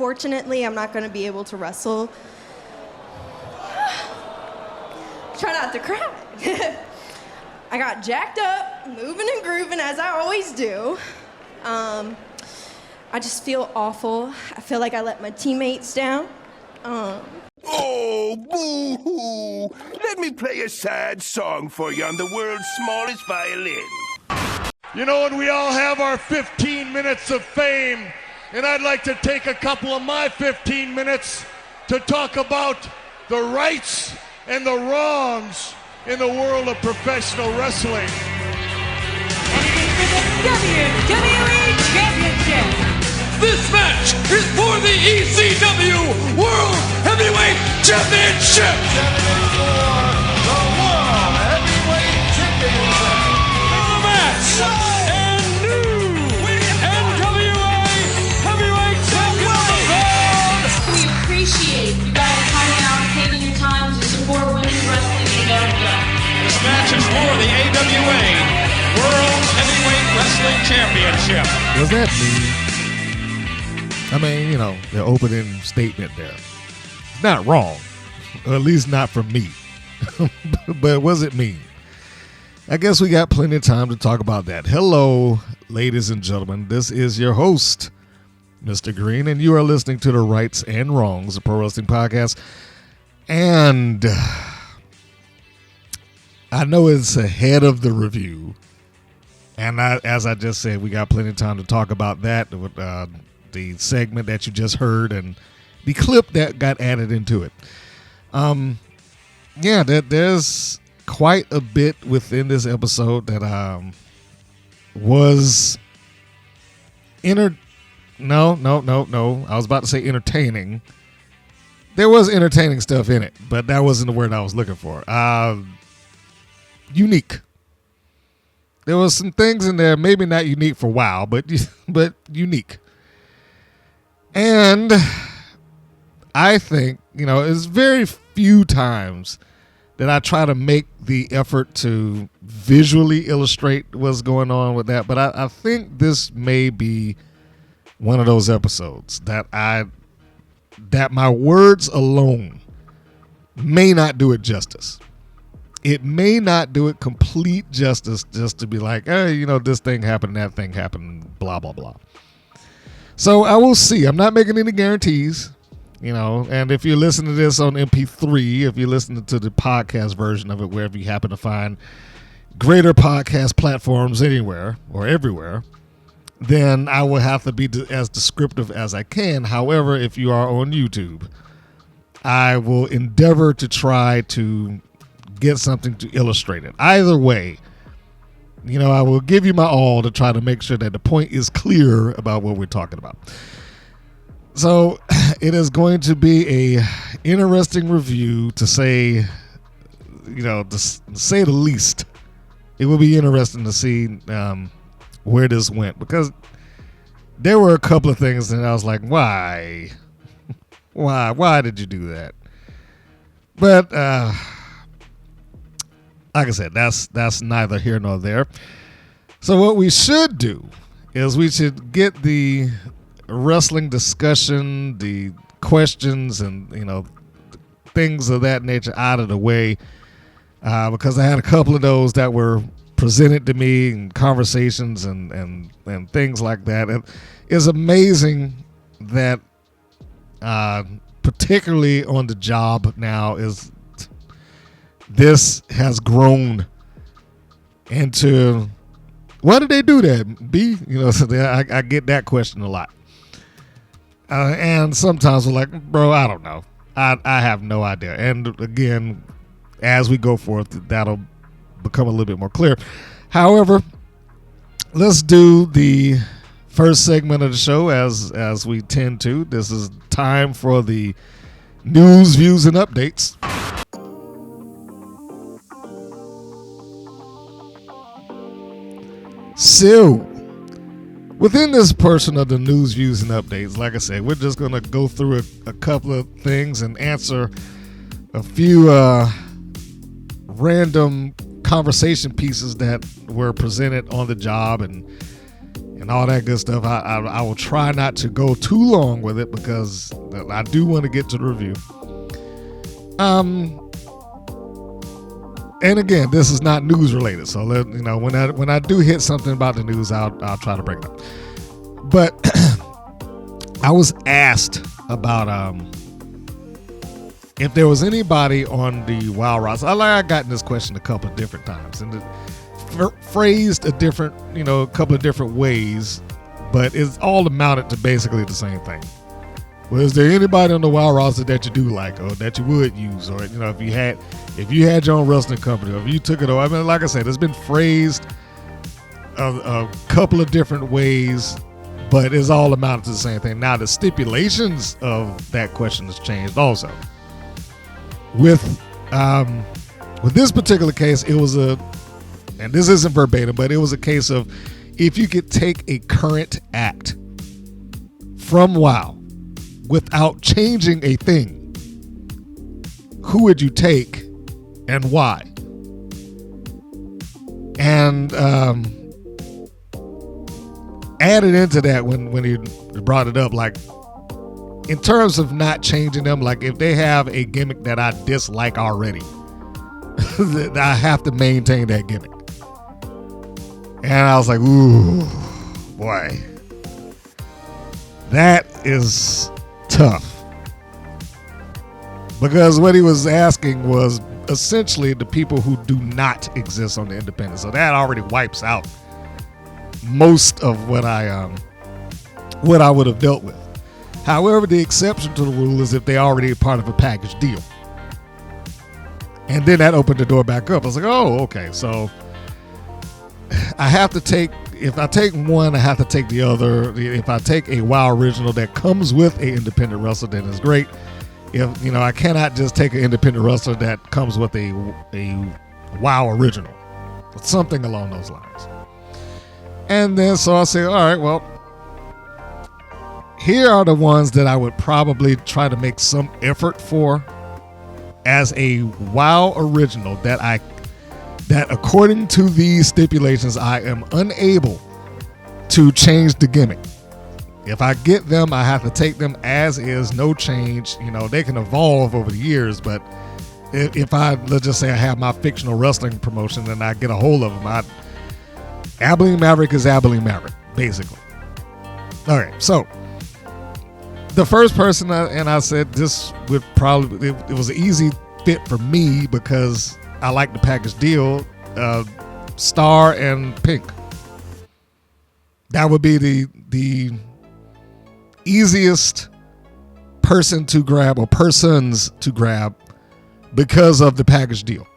unfortunately, I'm not going to be able to wrestle. Try not to cry. I got jacked up, moving and grooving as I always do. I just feel awful. I feel like I let my teammates down. Oh, boo-hoo! Let me play a sad song for you on the world's smallest violin. You know, and we all have our 15 minutes of fame, and I'd like to take a couple of my 15 minutes to talk about the rights and the wrongs in the world of professional wrestling. And it is for the WWE Championship. This match is for the ECW World Heavyweight Championship. For the World Heavyweight Championship. The match and new NWA Heavyweight Champion of the world. We appreciate you guys coming out and taking your time to support women's wrestling in America. This match is for the AWA World Heavyweight Wrestling Championship. Does that mean? I mean, you know, the opening statement there. It's not wrong, or at least not for me. But what does it mean? I guess we got plenty of time to talk about that. Hello, ladies and gentlemen. This is your host, Mr. Green, and you are listening to the Rights and Wrongs, a pro wrestling podcast. And I know it's ahead of the review. And as I just said, we got plenty of time to talk about that with the segment that you just heard and the clip that got added into it. Yeah, there's quite a bit within this episode that was no. I was about to say entertaining. There was entertaining stuff in it, but that wasn't the word I was looking for. Unique. There was some things in there, maybe not unique for WoW, but unique. And I think, you know, it's very few times that I try to make the effort to visually illustrate what's going on with that. But I think this may be one of those episodes that my words alone may not do it justice. It may not do it complete justice just to be like, hey, you know, this thing happened, that thing happened, blah, blah, blah. So I will see. I'm not making any guarantees, you know, and if you're listening to this on MP3, if you're listening to the podcast version of it, wherever you happen to find greater podcast platforms anywhere or everywhere, then I will have to be as descriptive as I can. However, if you are on YouTube, I will endeavor to try to get something to illustrate it. Either way, you know, I will give you my all to try to make sure that the point is clear about what we're talking about. So it is going to be a interesting review, to say, you know, to say the least. It will be interesting to see where this went, because there were a couple of things that I was like, why did you do that? But like I said, that's neither here nor there. So what we should do is we should get the wrestling discussion, the questions, and, you know, things of that nature out of the way, because I had a couple of those that were presented to me in conversations and things like that. It is amazing that particularly on the job now is this has grown into, why did they do that, B? You know, so I get that question a lot. And sometimes we're like, bro, I don't know. I have no idea. And again, as we go forth, that'll become a little bit more clear. However, let's do the first segment of the show as we tend to. This is time for the news, views, and updates. So, within this portion of the news, views, and updates, like I said, we're just going to go through a couple of things and answer a few random conversation pieces that were presented on the job, and and all that good stuff. I will try not to go too long with it because I do want to get to the review. And again, this is not news related, so when I do hit something about the news, I'll try to bring it up. But I was asked about if there was anybody on the WoW roster. I gotten this question a couple of different times, and phrased a couple of different ways, but it's all amounted to basically the same thing. Well, is there anybody on the WoW roster that you do like, or that you would use, or if you had your own wrestling company, or if you took it over? I mean, like I said, it's been phrased a couple of different ways, but it's all amounted to the same thing. Now, the stipulations of that question has changed also. With this particular case, it was and this isn't verbatim, but it was a case of if you could take a current act from WoW without changing a thing, who would you take and why? And added into that when he brought it up, like in terms of not changing them, like if they have a gimmick that I dislike already, I have to maintain that gimmick. And I was like, ooh, boy, that is tough. Because what he was asking was essentially the people who do not exist on the independent. So that already wipes out most of what I would have dealt with. However, the exception to the rule is if they already part of a package deal. And then that opened the door back up. I was like, oh, okay. So I have to take, if I take one, I have to take the other. If I take a WoW original that comes with an independent wrestler, then it's great. If I cannot just take an independent wrestler that comes with a WoW original, something along those lines. And then so I say, all right, well, here are the ones that I would probably try to make some effort for as a WoW original that according to these stipulations, I am unable to change the gimmick. If I get them, I have to take them as is, no change. They can evolve over the years, but if let's just say I have my fictional wrestling promotion and I get a hold of them, Abilene Maverick is Abilene Maverick, basically. All right, so the first person, I said this would probably, it was an easy fit for me because I like the package deal, Star and Pink. That would be the easiest person to grab, or persons to grab, because of the package deal.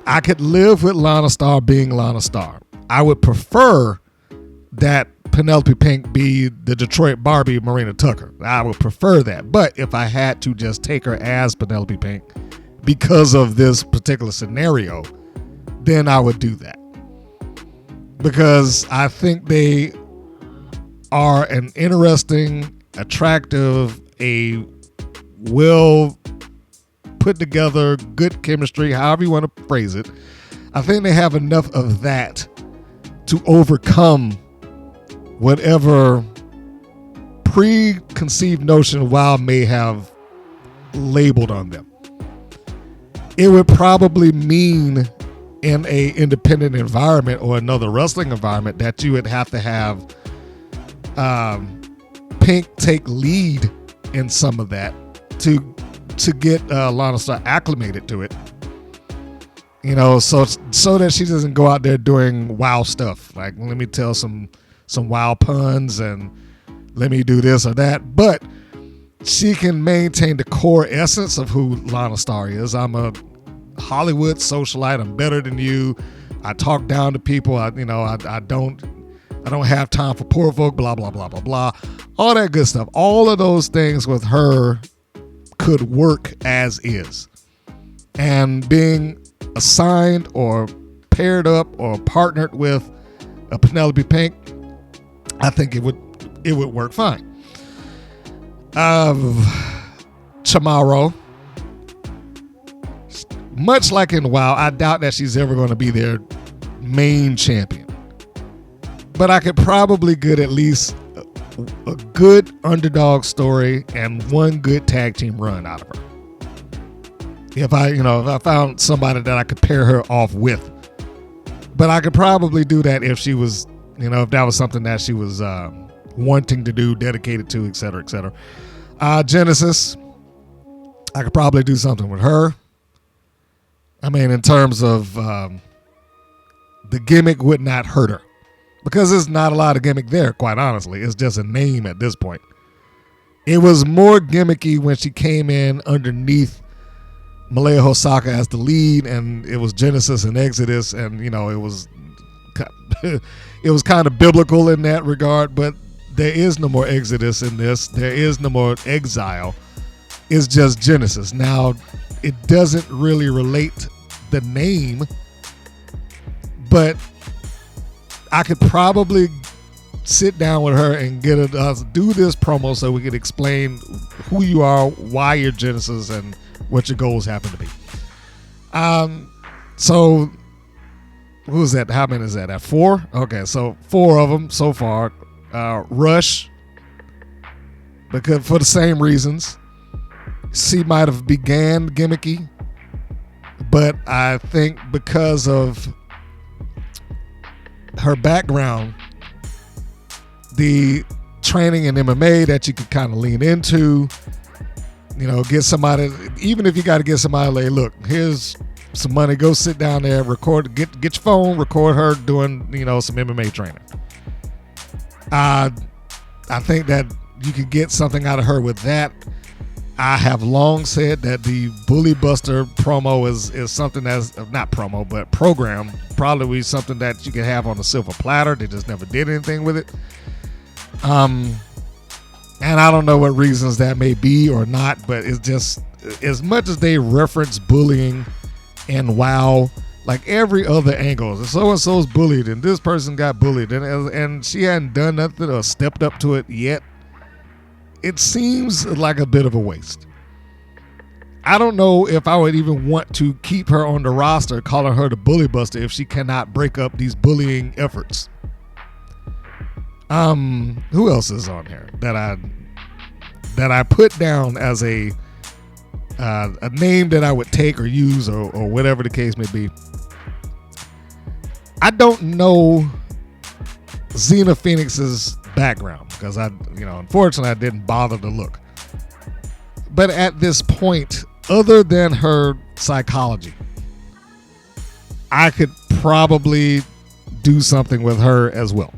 I could live with Lana Star being Lana Star. I would prefer that Penelope Pink be the Detroit Barbie Marina Tucker. I would prefer that. But if I had to just take her as Penelope Pink because of this particular scenario, then I would do that. Because I think they are an interesting, attractive, a well put together, good chemistry, however you want to phrase it. I think they have enough of that to overcome whatever preconceived notion WoW may have labeled on them. It would probably mean in a independent environment or another wrestling environment that you would have to have Pink take lead in some of that to get Lana Star acclimated to it, so that she doesn't go out there doing WoW stuff like, let me tell some WoW puns and let me do this or that, but she can maintain the core essence of who Lana Star is. I'm a Hollywood socialite. I'm better than you. I talk down to people. I don't have time for poor folk. Blah blah blah blah blah. All that good stuff. All of those things with her could work as is, and being assigned or paired up or partnered with a Penelope Pink, I think it would work fine. Charmorro, much like in WoW, I doubt that she's ever going to be their main champion. but I could probably get at least a good underdog story and one good tag team run out of her. If I found somebody that I could pair her off with. But I could probably do that if she was, if that was something that she was wanting to do, dedicated to, et cetera, et cetera. Genesis, I could probably do something with her. I mean, in terms of the gimmick would not hurt her. Because there's not a lot of gimmick there, quite honestly. It's just a name at this point. It was more gimmicky when she came in underneath Malaya Hosaka as the lead, and it was Genesis and Exodus, and it was kind of biblical in that regard. But there is no more Exodus in this. There is no more Exile. It's just Genesis. Now, it doesn't really relate the name, but I could probably sit down with her and get us do this promo so we could explain who you are, why you're Genesis, and what your goals happen to be. So who's that? How many is that? At 4? Okay, so 4 of them so far. Rush, because for the same reasons. She might have began gimmicky, but I think because of her background, the training in MMA that you could kind of lean into, get somebody, even if you got to get somebody like, look, here's some money, go sit down there, record, get your phone, record her doing, some MMA training. I think that you could get something out of her with that. I have long said that the Bully Buster promo is something that's not promo, but program, probably something that you can have on a silver platter. They just never did anything with it. And I don't know what reasons that may be or not, but it's just, as much as they reference bullying and WoW, like every other angle, so-and-so's bullied and this person got bullied and she hadn't done nothing or stepped up to it yet. It seems like a bit of a waste. I don't know if I would even want to keep her on the roster, calling her the Bully Buster, if she cannot break up these bullying efforts. Who else is on here that I put down as a name that I would take or use or whatever the case may be? I don't know Xena Phoenix's background because unfortunately I didn't bother to look. But at this point, other than her psychology, I could probably do something with her as well.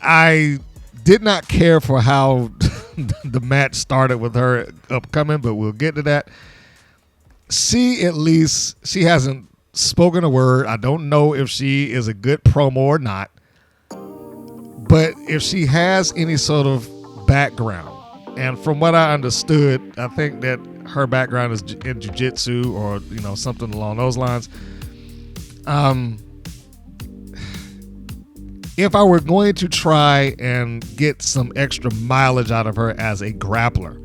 I did not care for how the match started with her upcoming, but we'll get to that. She hasn't spoken a word. I don't know if she is a good promo or not. But if she has any sort of background, and from what I understood, I think that her background is in jiu-jitsu or something along those lines. If I were going to try and get some extra mileage out of her as a grappler,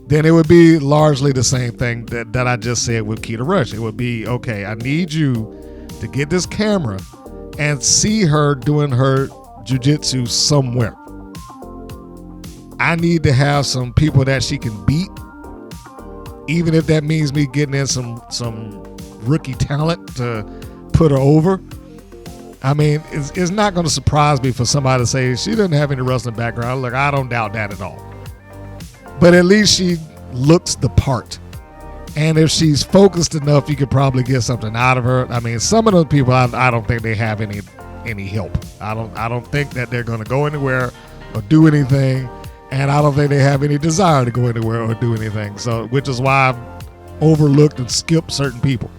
then it would be largely the same thing that I just said with Keita Rush. It would be, okay, I need you to get this camera and see her doing her jiu-jitsu somewhere. I need to have some people that she can beat, even if that means me getting in some rookie talent to put her over. I mean, it's not going to surprise me for somebody to say she doesn't have any wrestling background. Look, I don't doubt that at all. But at least she looks the part. And if she's focused enough, you could probably get something out of her. I mean, some of those people, I don't think they have any help. I don't think that they're going to go anywhere or do anything. And I don't think they have any desire to go anywhere or do anything. So, which is why I've overlooked and skipped certain people.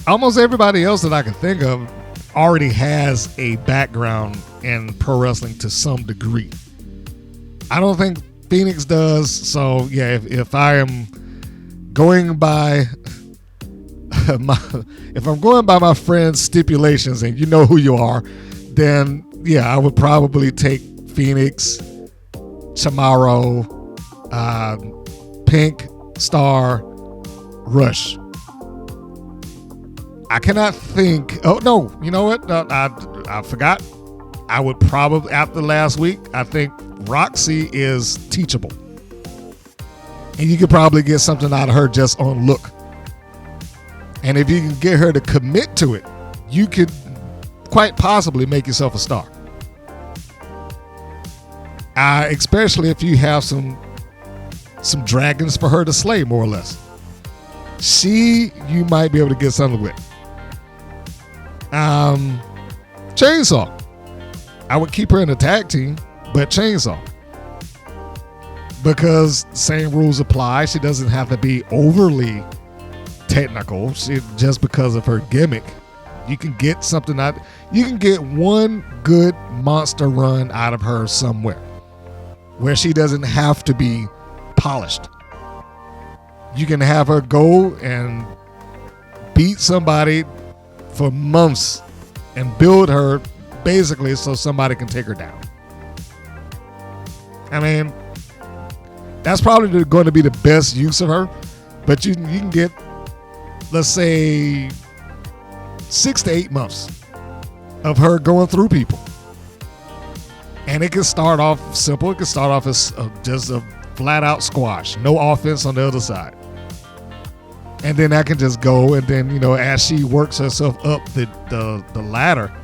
Almost everybody else that I can think of already has a background in pro wrestling to some degree. I don't think Phoenix does. So yeah, if I am going by if I'm going by my friend's stipulations, and you know who you are, then yeah, I would probably take Phoenix, Charmorro, Pink, Star, Rush. I cannot think. Oh no, you know what? I forgot. I would probably, after last week, I think Roxy is teachable. And you could probably get something out of her just on look. And if you can get her to commit to it, you could quite possibly make yourself a star. Especially if you have some dragons for her to slay, more or less. You might be able to get something with. Chainsaw. I would keep her in a tag team, but Chainsaw. Because same rules apply. She doesn't have to be overly technical. Just because of her gimmick. You can get something out. You can get one good monster run out of her somewhere. Where she doesn't have to be polished. You can have her go and beat somebody for months and build her basically so somebody can take her down. I mean, that's probably going to be the best use of her, but you can get, let's say, 6 to 8 months of her going through people. And it can start off simple. It can start off as just a flat out squash. No offense on the other side. And then that can just go. And then, as she works herself up the ladder,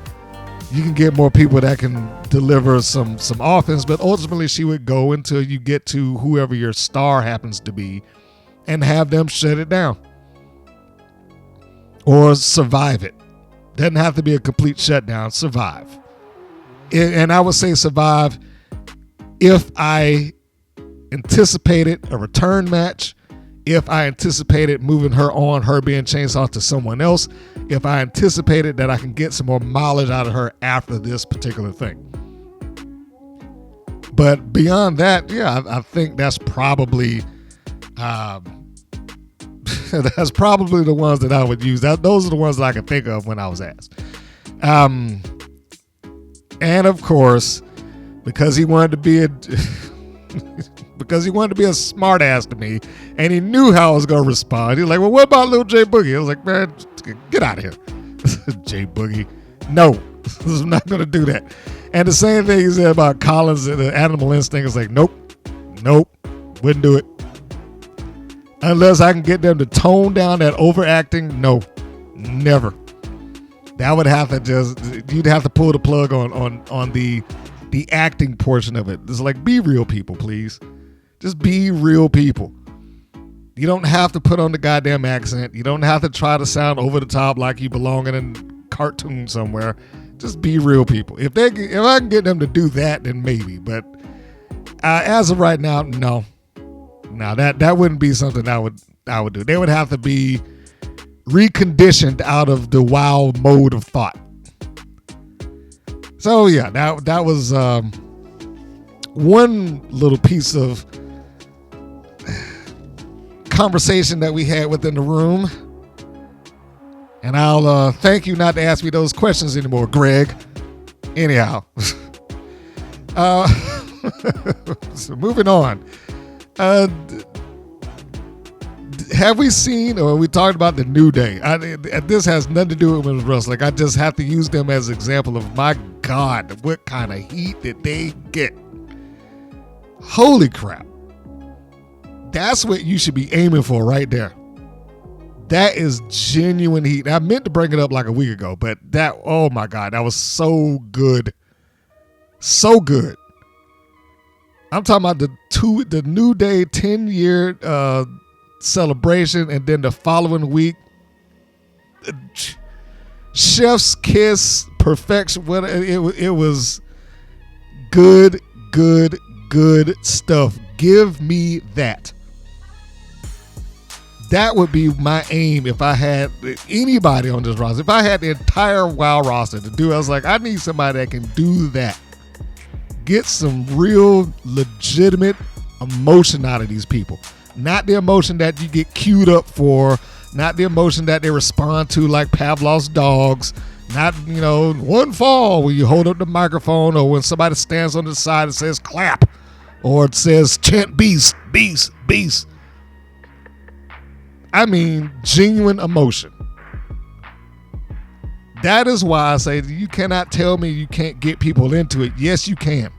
you can get more people that can deliver some offense. But ultimately, she would go until you get to whoever your star happens to be and have them shut it down. Or survive it. Doesn't have to be a complete shutdown. Survive. And I would say survive if I anticipated a return match, if I anticipated moving her being Chainsaw to someone else, if I anticipated that I can get some more mileage out of her after this particular thing. But beyond that, yeah, I think that's probably that's probably the ones that I would use. Those are the ones that I can think of when I was asked. And of course, because he wanted to be a smart ass to me, and he knew how I was gonna respond. He was like, "Well, what about little J Boogie?" I was like, "Man, get out of here, J Boogie. No, I'm not gonna do that." And the same thing he said about Collins and the Animal Instinct. It's like, nope, wouldn't do it unless I can get them to tone down that overacting. No, never. That would have to you'd have to pull the plug on the acting portion of it. It's like, be real people, please. Just be real people. You don't have to put on the goddamn accent. You don't have to try to sound over the top like you belong in a cartoon somewhere. Just be real people. If I can get them to do that, then maybe. But as of right now, no. That wouldn't be something I would do. They would have to be reconditioned out of the wild mode of thought. So yeah, that was one little piece of conversation that we had within the room. And I'll thank you not to ask me those questions anymore, Greg. Anyhow. So moving on. Have we seen, or we talked about the New Day? This has nothing to do with women's wrestling. I just have to use them as an example of, my God, what kind of heat did they get? Holy crap. That's what you should be aiming for right there. That is genuine heat. I meant to bring it up like a week ago, but oh my God, that was so good. So good. I'm talking about the New Day 10-year celebration, and then the following week, chef's kiss, perfection. It was good stuff. Give me that. That would be my aim if I had anybody on this roster. If I had the entire WoW roster to do, I was like, I need somebody that can do that. Get some real legitimate emotion out of these people. Not the emotion that you get queued up for. Not the emotion that they respond to like Pavlov's dogs. Not, one fall when you hold up the microphone, or when somebody stands on the side and says clap, or it says chant beast, beast, beast. I mean, genuine emotion. that is why I say you cannot tell me you can't get people into it. Yes, you can.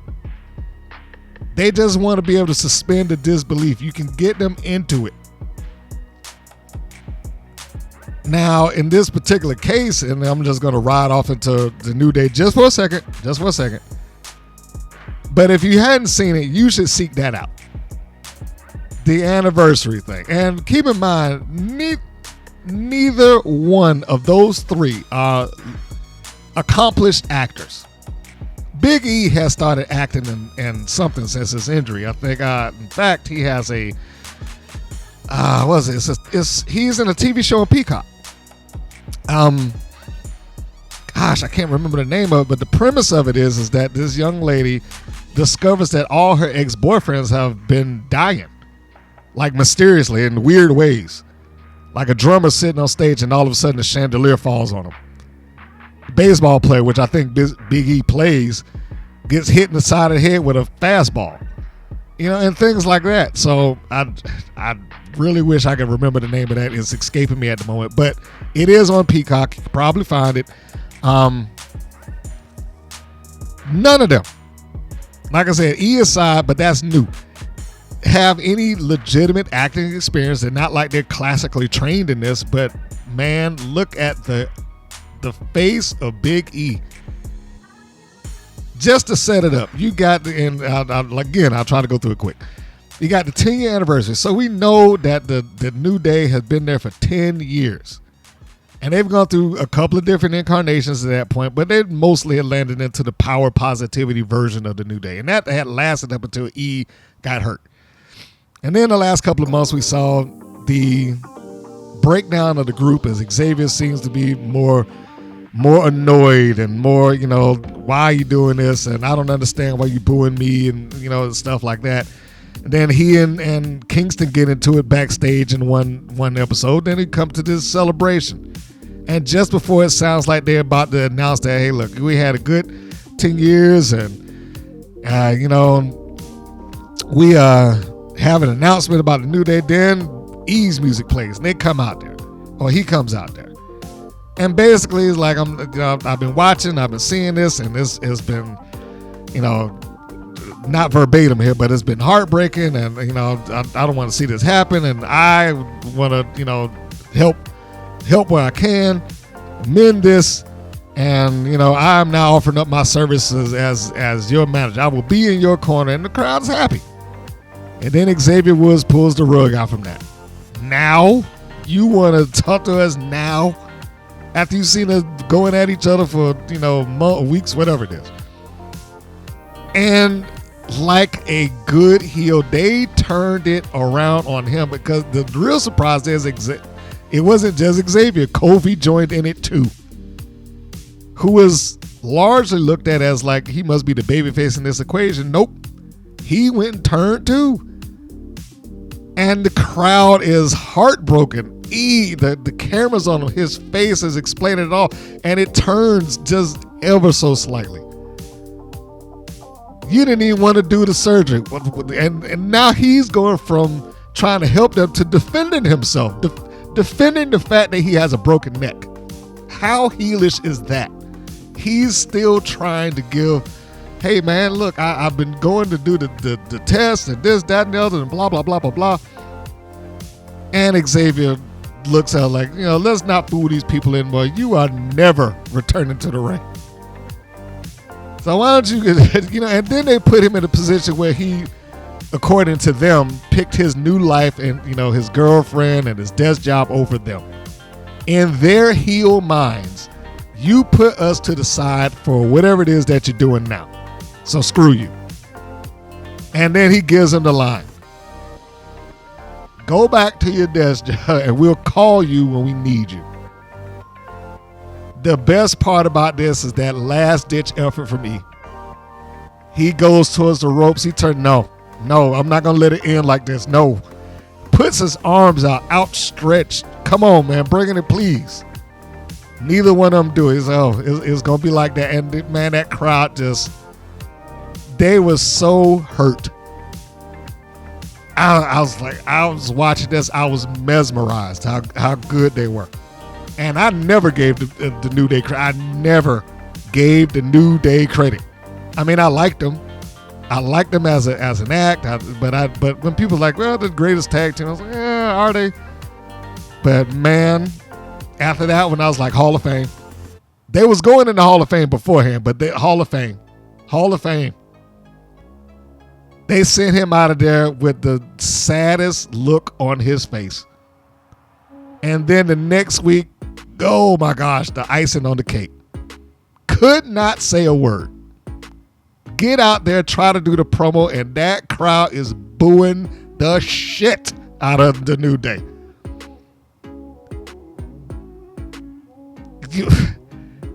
They just want to be able to suspend the disbelief. You can get them into it. Now, in this particular case, and I'm just going to ride off into the New Day just for a second. But if you hadn't seen it, you should seek that out. The anniversary thing. And keep in mind, neither one of those three are accomplished actors. Big E has started acting in something since his injury. I think, in fact, he has a, what is it? He's in a TV show on Peacock. Gosh, I can't remember the name of it, but the premise of it is that this young lady discovers that all her ex-boyfriends have been dying, like mysteriously in weird ways. Like a drummer sitting on stage and all of a sudden a chandelier falls on him. The baseball player, which I think Big E plays, gets hit in the side of the head with a fastball. You know, and things like that. So I really wish I could remember the name of that. It's escaping me at the moment. But it is on Peacock. You can probably find it. None of them, like I said, E aside, but that's new, have any legitimate acting experience. They're not like they're classically trained in this, but man, look at the face of Big E. Just to set it up, you got, and again, I'll try to go through it quick. You got the 10-year anniversary. So we know that the New Day has been there for 10 years. And they've gone through a couple of different incarnations at that point, but they mostly had landed into the power positivity version of the New Day. And that had lasted up until E got hurt. And then the last couple of months, we saw the breakdown of the group as Xavier seems to be more annoyed and more, you know, why are you doing this? And I don't understand why you booing me and, you know, stuff like that. And then he and Kingston get into it backstage in one episode. Then he come to this celebration. And just before it sounds like they're about to announce that, hey, look, we had a good 10 years and, you know, we have an announcement about the New Day. Then E's music plays and they come out there, or he comes out there. And basically it's like, I've been watching, I've been seeing this, and this has been, you know, not verbatim here, but it's been heartbreaking, and, you know, I don't want to see this happen, and I want to, you know, help where I can, mend this, and, you know, I'm now offering up my services as your manager. I will be in your corner, and the crowd's happy. And then Xavier Woods pulls the rug out from that. Now, you want to talk to us now? After you've seen us going at each other for, you know, weeks, whatever it is. And like a good heel, they turned it around on him, because the real surprise is it wasn't just Xavier. Kofi joined in it too, who was largely looked at as like he must be the babyface in this equation. Nope. He went and turned too. And the crowd is heartbroken. The cameras on his face is explaining it all, and it turns just ever so slightly. You didn't even want to do the surgery, and now he's going from trying to help them to defending himself, defending the fact that he has a broken neck. How heelish is that? He's still trying to give, hey man, look, I've been going to do the test and this, that, and the other, and blah, blah, blah, blah, blah. And Xavier looks out like, you know, let's not fool these people anymore. You are never returning to the ring. So why don't you, you know, and then they put him in a position where he, according to them, picked his new life and, you know, his girlfriend and his desk job over them. In their heel minds, you put us to the side for whatever it is that you're doing now. So screw you. And then he gives him the line. Go back to your desk job and we'll call you when we need you. The best part about this is that last ditch effort from E. He goes towards the ropes. He turns, no, I'm not going to let it end like this. No. Puts his arms out, outstretched. Come on, man, bring it, please. Neither one of them do it. It's going to be like that. And man, that crowd just, they were so hurt. I was watching this. I was mesmerized how good they were. And I never gave the New Day credit. I never gave the New Day credit. I mean, I liked them. I liked them as an act. But when people are like, well, the greatest tag team, I was like, yeah, are they? But man, after that one, I was like, Hall of Fame. They was going in the Hall of Fame beforehand, but the Hall of Fame. They sent him out of there with the saddest look on his face. And then the next week, oh my gosh, the icing on the cake. Could not say a word. Get out there, try to do the promo, and that crowd is booing the shit out of the New Day.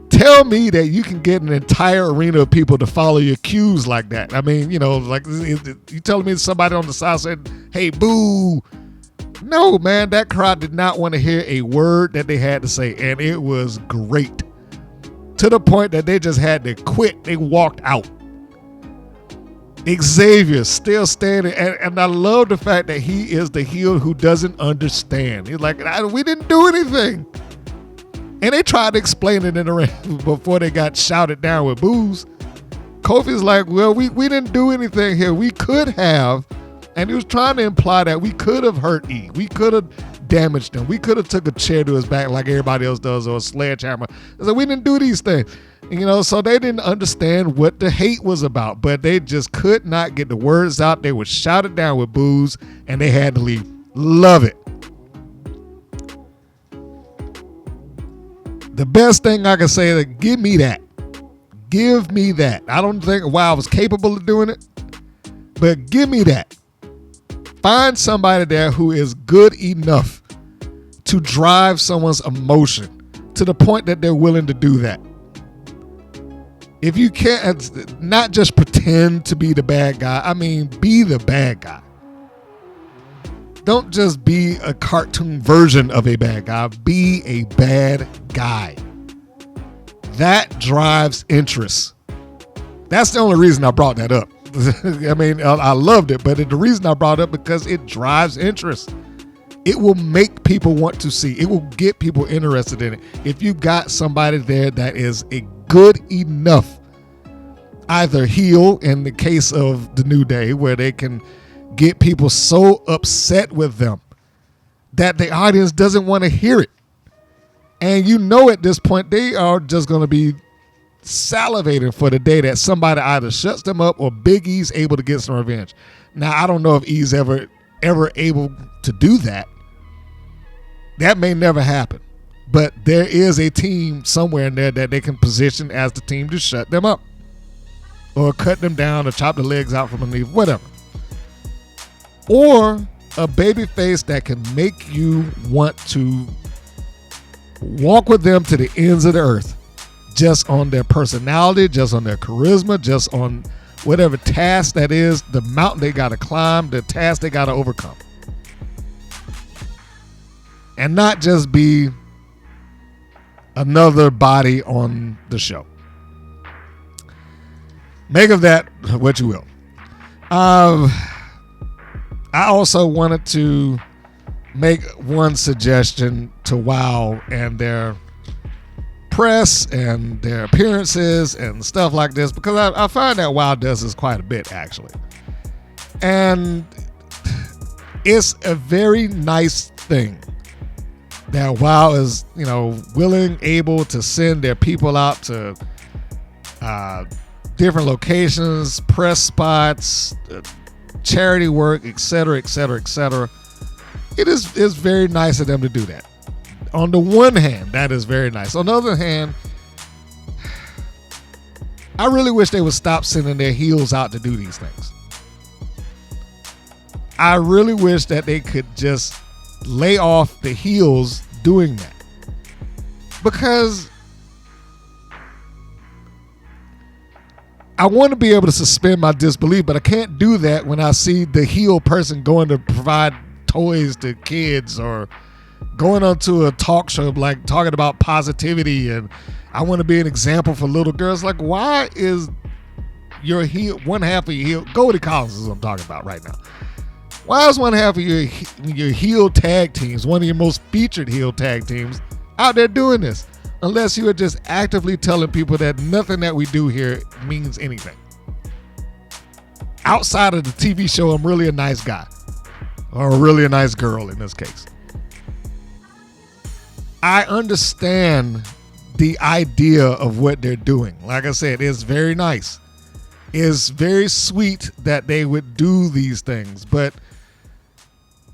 Tell me that you can get an entire arena of people to follow your cues like that. I mean, like you telling me somebody on the side said, hey, boo. No, man, that crowd did not want to hear a word that they had to say, and it was great. To the point that they just had to quit. They walked out. Xavier still standing, and I love the fact that he is the heel who doesn't understand. He's like, we didn't do anything. And they tried to explain it in the ring before they got shouted down with boos. Kofi's like, well, we didn't do anything here. We could have, and he was trying to imply that we could have hurt E. We could have damaged him. We could have took a chair to his back like everybody else does, or a sledgehammer. So we didn't do these things. So they didn't understand what the hate was about, but they just could not get the words out. They were shouted down with boos, and they had to leave. Love it. The best thing I can say is, give me that. Give me that. I don't think I was capable of doing it, but give me that. Find somebody there who is good enough to drive someone's emotion to the point that they're willing to do that. If you can't, not just pretend to be the bad guy, I mean, be the bad guy. Don't just be a cartoon version of a bad guy. Be a bad guy. That drives interest. That's the only reason I brought that up. I mean, I loved it, but the reason I brought it up because it drives interest. It will make people want to see. It will get people interested in it. If you got somebody there that is a good enough, either heel in the case of the New Day, where they can get people so upset with them that the audience doesn't want to hear it. And at this point, they are just going to be salivating for the day that somebody either shuts them up or Big E's able to get some revenge. Now, I don't know if E's ever able to do that. That may never happen. But there is a team somewhere in there that they can position as the team to shut them up or cut them down or chop the legs out from underneath, whatever. Or a baby face that can make you want to walk with them to the ends of the earth, just on their personality, just on their charisma, just on whatever task that is, the mountain they got to climb, the task they got to overcome. And not just be another body on the show. Make of that what you will. I also wanted to make one suggestion to WoW and their press and their appearances and stuff like this, because I find that WoW does this quite a bit, actually. And it's a very nice thing that WoW is, willing, able to send their people out to different locations, press spots, charity work, etc., etc., etc. It's very nice of them to do that. On the one hand, that is very nice. On the other hand, I really wish they would stop sending their heels out to do these things. I really wish that they could just lay off the heels doing that. Because I want to be able to suspend my disbelief, but I can't do that when I see the heel person going to provide toys to kids or going onto a talk show like talking about positivity and I want to be an example for little girls. Like, why is your heel, one half of your heel, Goldie Collins is what I'm talking about right now. Why is one half of your heel tag teams, one of your most featured heel tag teams, out there doing this unless you are just actively telling people that nothing that we do here means anything. Outside of the TV show, I'm really a nice guy. Or really a nice girl in this case. I understand the idea of what they're doing. Like I said, it's very nice. It's very sweet that they would do these things. But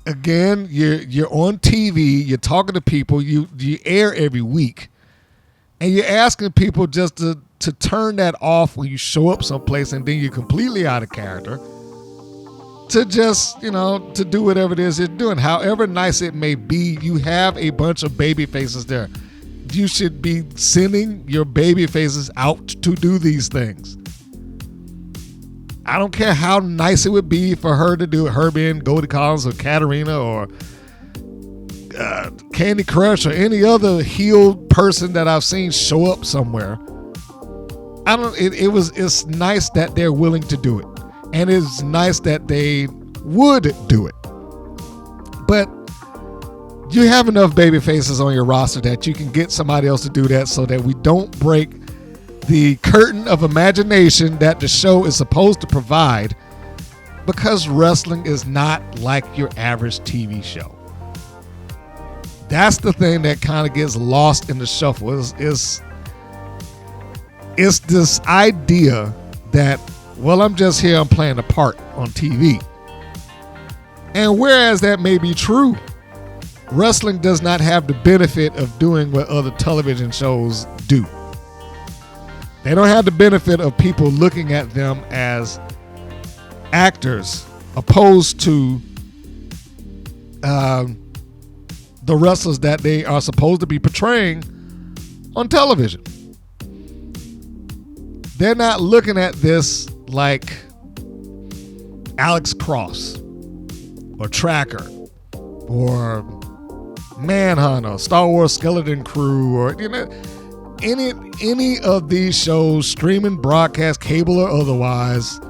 again, you're on TV, you're talking to people, you air every week, and you're asking people just to turn that off when you show up someplace and then you're completely out of character. To just, to do whatever it is you're doing. However nice it may be, you have a bunch of baby faces there. You should be sending your baby faces out to do these things. I don't care how nice it would be for her to do it, her being Goldie Collins or Katarina or Candy Crush or any other healed person that I've seen show up somewhere. It's nice that they're willing to do it. And it's nice that they would do it. But you have enough baby faces on your roster that you can get somebody else to do that so that we don't break the curtain of imagination that the show is supposed to provide, because wrestling is not like your average TV show. That's the thing that kind of gets lost in the shuffle. It's this idea that, well, I'm just here, I'm playing a part on TV. And whereas that may be true, wrestling does not have the benefit of doing what other television shows do. They don't have the benefit of people looking at them as actors opposed to the wrestlers that they are supposed to be portraying on television. They're not looking at this like Alex Cross or Tracker or Manhunt or Star Wars Skeleton Crew or any of these shows, streaming, broadcast, cable or otherwise.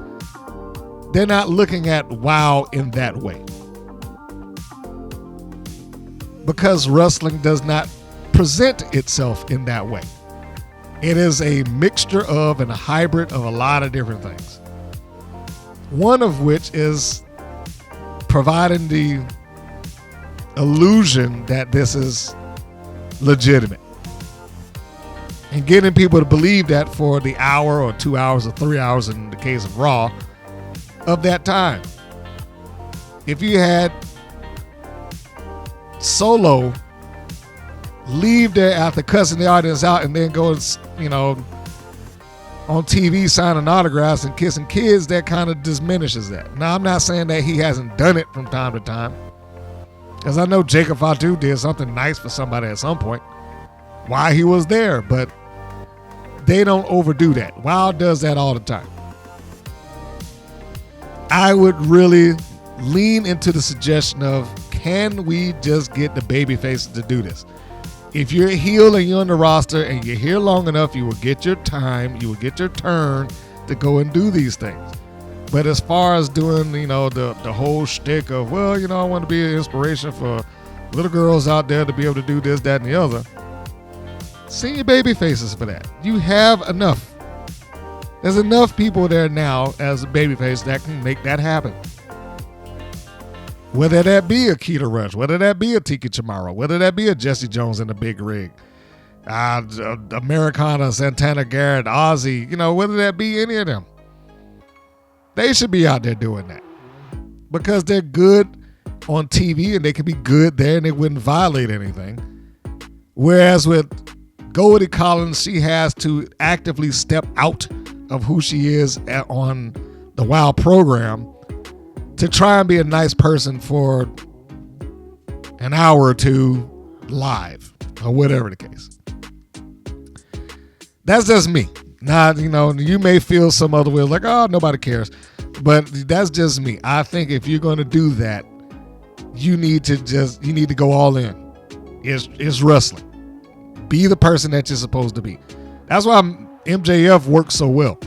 They're not looking at WoW in that way, because wrestling does not present itself in that way. It is a mixture of and a hybrid of a lot of different things. One of which is providing the illusion that this is legitimate and getting people to believe that for the hour or 2 hours or 3 hours in the case of Raw of that time. If you had Solo leave there after cussing the audience out and then go, on TV signing autographs and kissing kids, that kind of diminishes that. Now, I'm not saying that he hasn't done it from time to time, because I know Jacob Fatu did something nice for somebody at some point while he was there, but they don't overdo that. WoW does that all the time. I would really lean into the suggestion of, can we just get the baby faces to do this? If you're a heel and you're on the roster and you're here long enough, you will get your time, you will get your turn to go and do these things. But as far as doing, the whole shtick of, I want to be an inspiration for little girls out there to be able to do this, that, and the other, send your baby faces for that. You have enough. There's enough people there now as a babyface that can make that happen. Whether that be a Keita Rush, whether that be a Tiki Charmorro, whether that be a Jesse Jones in the Big Rig, Americana, Santana Garrett, Ozzy, whether that be any of them. They should be out there doing that because they're good on TV and they can be good there and they wouldn't violate anything. Whereas with Goldie Collins, she has to actively step out of who she is on the WoW program to try and be a nice person for an hour or two live or whatever the case. That's just me. Now, you may feel some other way, like, oh, nobody cares. But that's just me. I think if you're going to do that, you need to go all in. It's wrestling. Be the person that you're supposed to be. That's why MJF works so well.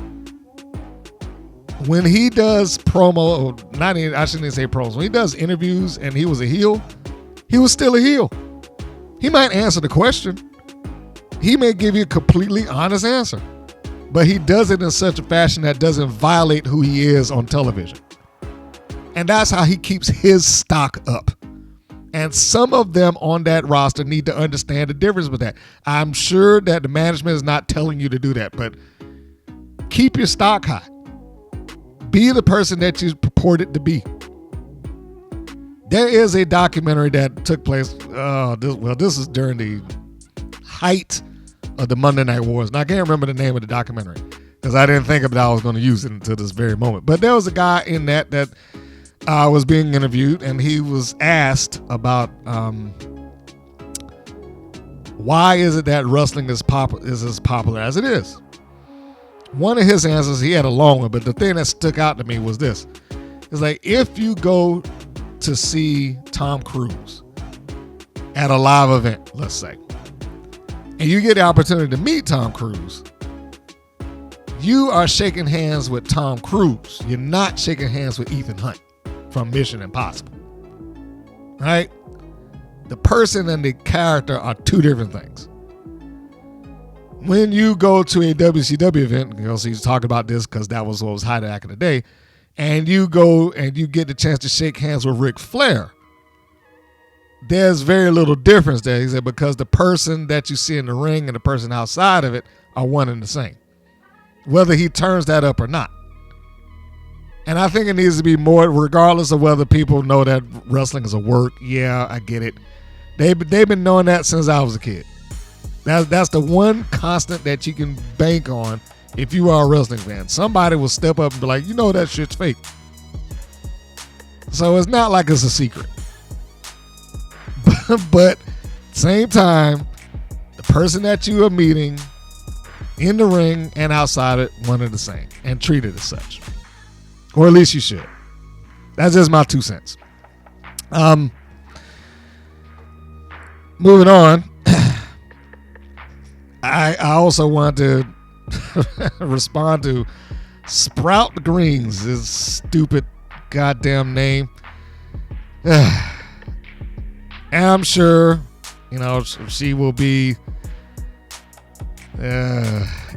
When he does I shouldn't say promos. When he does interviews and he was a heel, he was still a heel. He might answer the question. He may give you a completely honest answer, but he does it in such a fashion that doesn't violate who he is on television. And that's how he keeps his stock up. And some of them on that roster need to understand the difference with that. I'm sure that the management is not telling you to do that, but keep your stock high. Be the person that you purported to be. There is a documentary that took place, this is during the height of the Monday Night Wars. And I can't remember the name of the documentary because I didn't think that I was going to use it until this very moment. But there was a guy in that was being interviewed, and he was asked about why is it that wrestling is as popular as it is. One of his answers, he had a long one, but the thing that stuck out to me was this. It's like, if you go to see Tom Cruise at a live event, let's say, and you get the opportunity to meet Tom Cruise, you are shaking hands with Tom Cruise. You're not shaking hands with Ethan Hunt from Mission Impossible. Right? The person and the character are two different things. When you go to a WCW event, so he's talking about this because that was what was hot back in the day, and you go and you get the chance to shake hands with Ric Flair, there's very little difference there. He said, because the person that you see in the ring and the person outside of it are one and the same, whether he turns that up or not. And I think it needs to be more, regardless of whether people know that wrestling is a work. Yeah, I get it. They've been knowing that since I was a kid. That's the one constant that you can bank on if you are a wrestling fan. Somebody will step up and be like, that shit's fake. So it's not like it's a secret. But same time, the person that you are meeting in the ring and outside it, one and the same, and treat it as such. Or at least you should. That's just my 2 cents. Moving on. I also want to respond to Sprout Greens, his stupid goddamn name. And I'm sure, she will be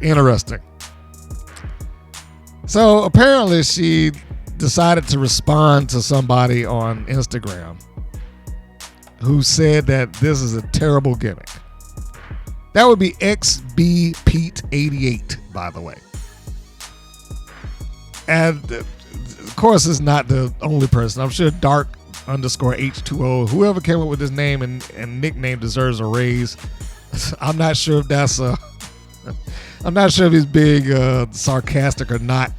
interesting. So apparently she decided to respond to somebody on Instagram who said that this is a terrible gimmick. That would be XB Pete 88, by the way. And of course, it's not the only person. I'm sure Dark_H2O, whoever came up with this name and nickname deserves a raise. I'm not sure if that's I'm not sure if he's being sarcastic or not.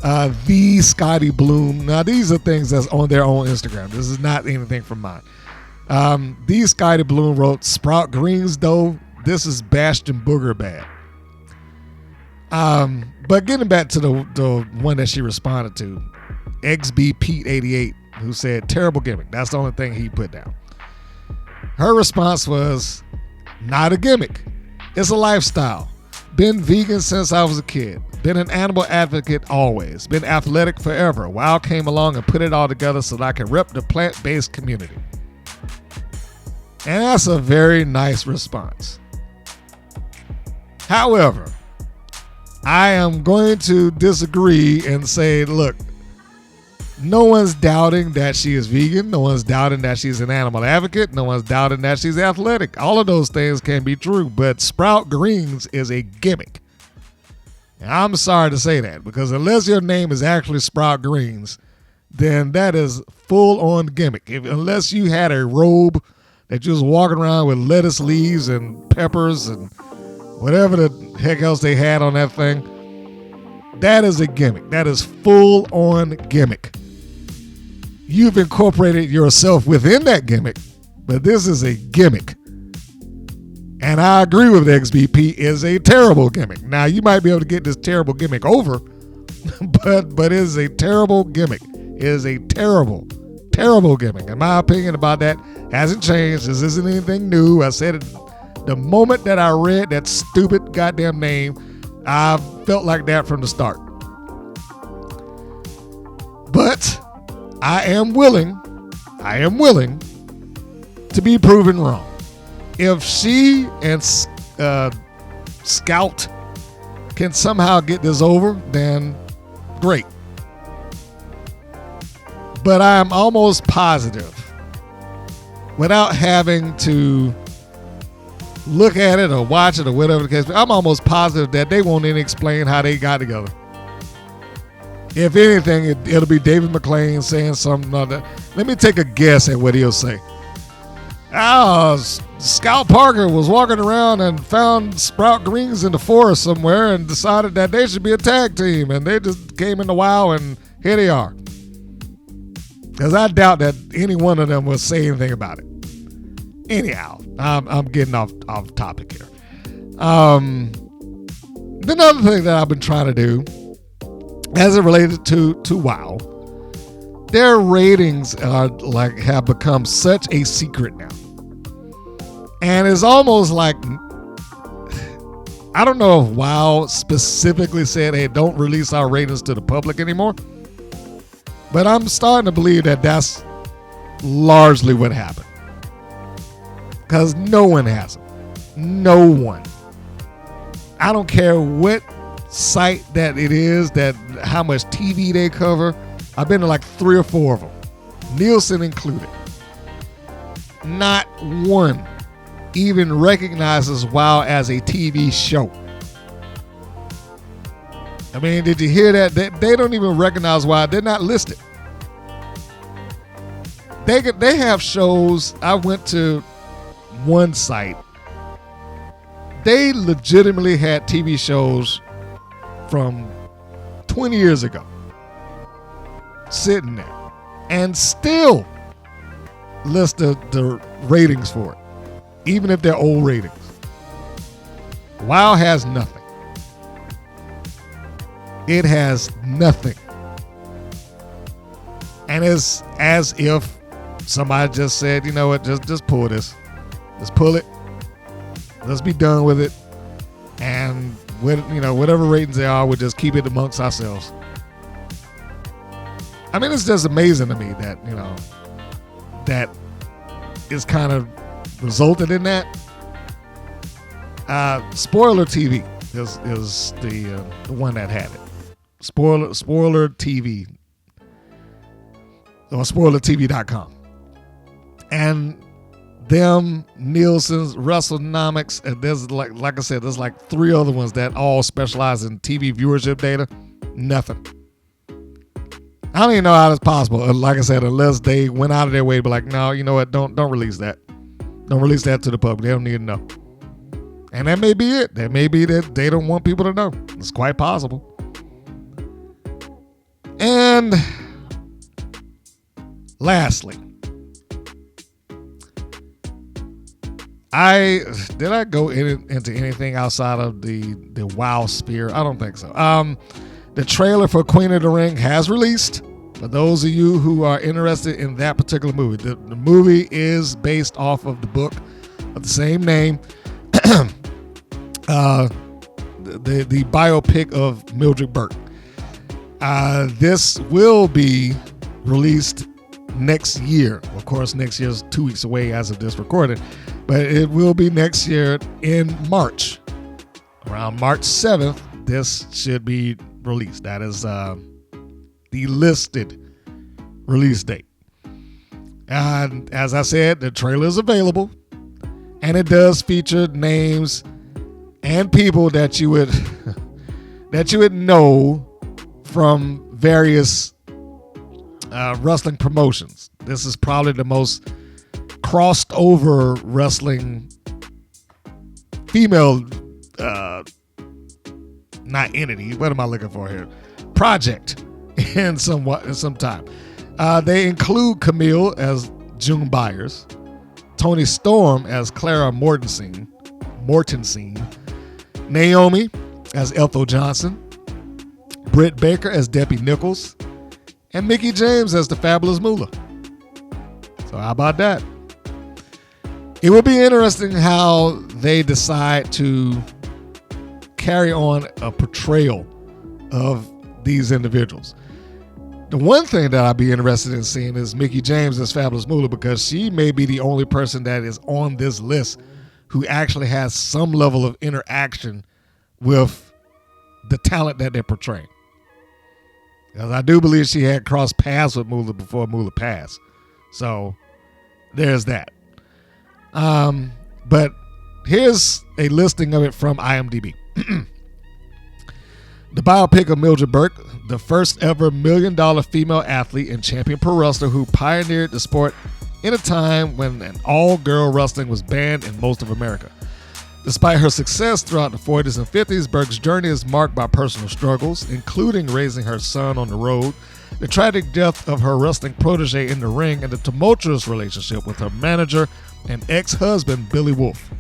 The Scotty Bloom. Now, these are things that's on their own Instagram. This is not anything from mine. The Scotty Bloom wrote, Sprout Greens, though, this is Bastion Booger bad. But getting back to the one that she responded to, XB Pete 88, who said, terrible gimmick. That's the only thing he put down. Her response was, not a gimmick. It's a lifestyle. Been vegan since I was a kid. Been an animal advocate always. Been athletic forever. WoW came along and put it all together so that I can rep the plant-based community. And that's a very nice response. However, I am going to disagree and say, look, no one's doubting that she is vegan. No one's doubting that she's an animal advocate. No one's doubting that she's athletic. All of those things can be true, but Sprout Greens is a gimmick. And I'm sorry to say that, because unless your name is actually Sprout Greens, then that is full-on gimmick. Unless you had a robe that you was walking around with lettuce leaves and peppers and whatever the heck else they had on that thing, that is a gimmick. That is full-on gimmick. You've incorporated yourself within that gimmick, but this is a gimmick. And I agree with XBP, is a terrible gimmick. Now, you might be able to get this terrible gimmick over, but it is a terrible gimmick. It is a terrible, terrible gimmick. And my opinion about that hasn't changed. This isn't anything new. I said it the moment that I read that stupid goddamn name. I felt like that from the start. But I am willing to be proven wrong. If she and Scout can somehow get this over, then great. But I'm almost positive, without having to look at it or watch it or whatever the case, I'm almost positive that they won't even explain how they got together. If anything, it'll be David McClain saying something other. Let me take a guess at what he'll say. Scout Parker was walking around and found sprout greens in the forest somewhere and decided that they should be a tag team, and they just came in the WoW, and here they are. Because I doubt that any one of them will say anything about it. Anyhow, I'm getting off topic here. Another thing that I've been trying to do, as it related to WoW, their ratings have become such a secret now. And it's almost like, I don't know if WoW specifically said, hey, don't release our ratings to the public anymore. But I'm starting to believe that that's largely what happened. Because no one has them. No one. I don't care what site that it is, that how much TV they cover. I've been to like 3 or 4 of them, Nielsen included. Not one even recognizes WoW as a TV show. I mean, did you hear that? They don't even recognize WoW. They're not listed. They have shows. I went to one site. They legitimately had TV shows from 20 years ago sitting there and still list the ratings for it, even if they're old ratings. WoW has nothing. It has nothing. And it's as if somebody just said, you know what, just pull this. Just pull it. Let's be done with it. And whatever ratings they are, we'll just keep it amongst ourselves. I mean, it's just amazing to me that, that is kind of resulted in that. Spoiler TV is the one that had it. Spoiler TV. Or SpoilerTV.com. And them, Nielsen's, WrestleNomics, and there's like I said, there's like 3 other ones that all specialize in TV viewership data. Nothing. I don't even know how that's possible. Like I said, unless they went out of their way to be like, no, you know what? Don't release that. Don't release that to the public. They don't need to know. And that may be it. That may be that they don't want people to know. It's quite possible. And lastly, did I go into anything outside of the WoW sphere? I don't think so. The trailer for Queen of the Ring has released. For those of you who are interested in that particular movie, the movie is based off of the book of the same name. The biopic of Mildred Burke. This will be released next year. Of course, next year is 2 weeks away as of this recording, but it will be next year in March. Around March 7th, this should be released. That is the listed release date. And as I said, the trailer is available, and it does feature names and people that you would know from various wrestling promotions. This is probably the most crossed over wrestling female not entity, what am I looking for here? Project in some time. They include Camille as June Byers, Tony Storm as Clara Mortensen, Naomi as Ethel Johnson, Britt Baker as Debbie Nichols, and Mickie James as the Fabulous Moolah. So how about that? It will be interesting how they decide to carry on a portrayal of these individuals. The one thing that I'd be interested in seeing is Mickie James as Fabulous Moolah, because she may be the only person that is on this list who actually has some level of interaction with the talent that they're portraying. Because I do believe she had crossed paths with Moolah before Moolah passed. So there's that. But here's a listing of it from IMDb. The biopic of Mildred Burke, the first ever $1 million female athlete and champion pro wrestler who pioneered the sport in a time when an all-girl wrestling was banned in most of America. Despite her success throughout the 40s and 50s, Burke's journey is marked by personal struggles, including raising her son on the road, the tragic death of her wrestling protege in the ring, and the tumultuous relationship with her manager and ex-husband, Billy Wolf.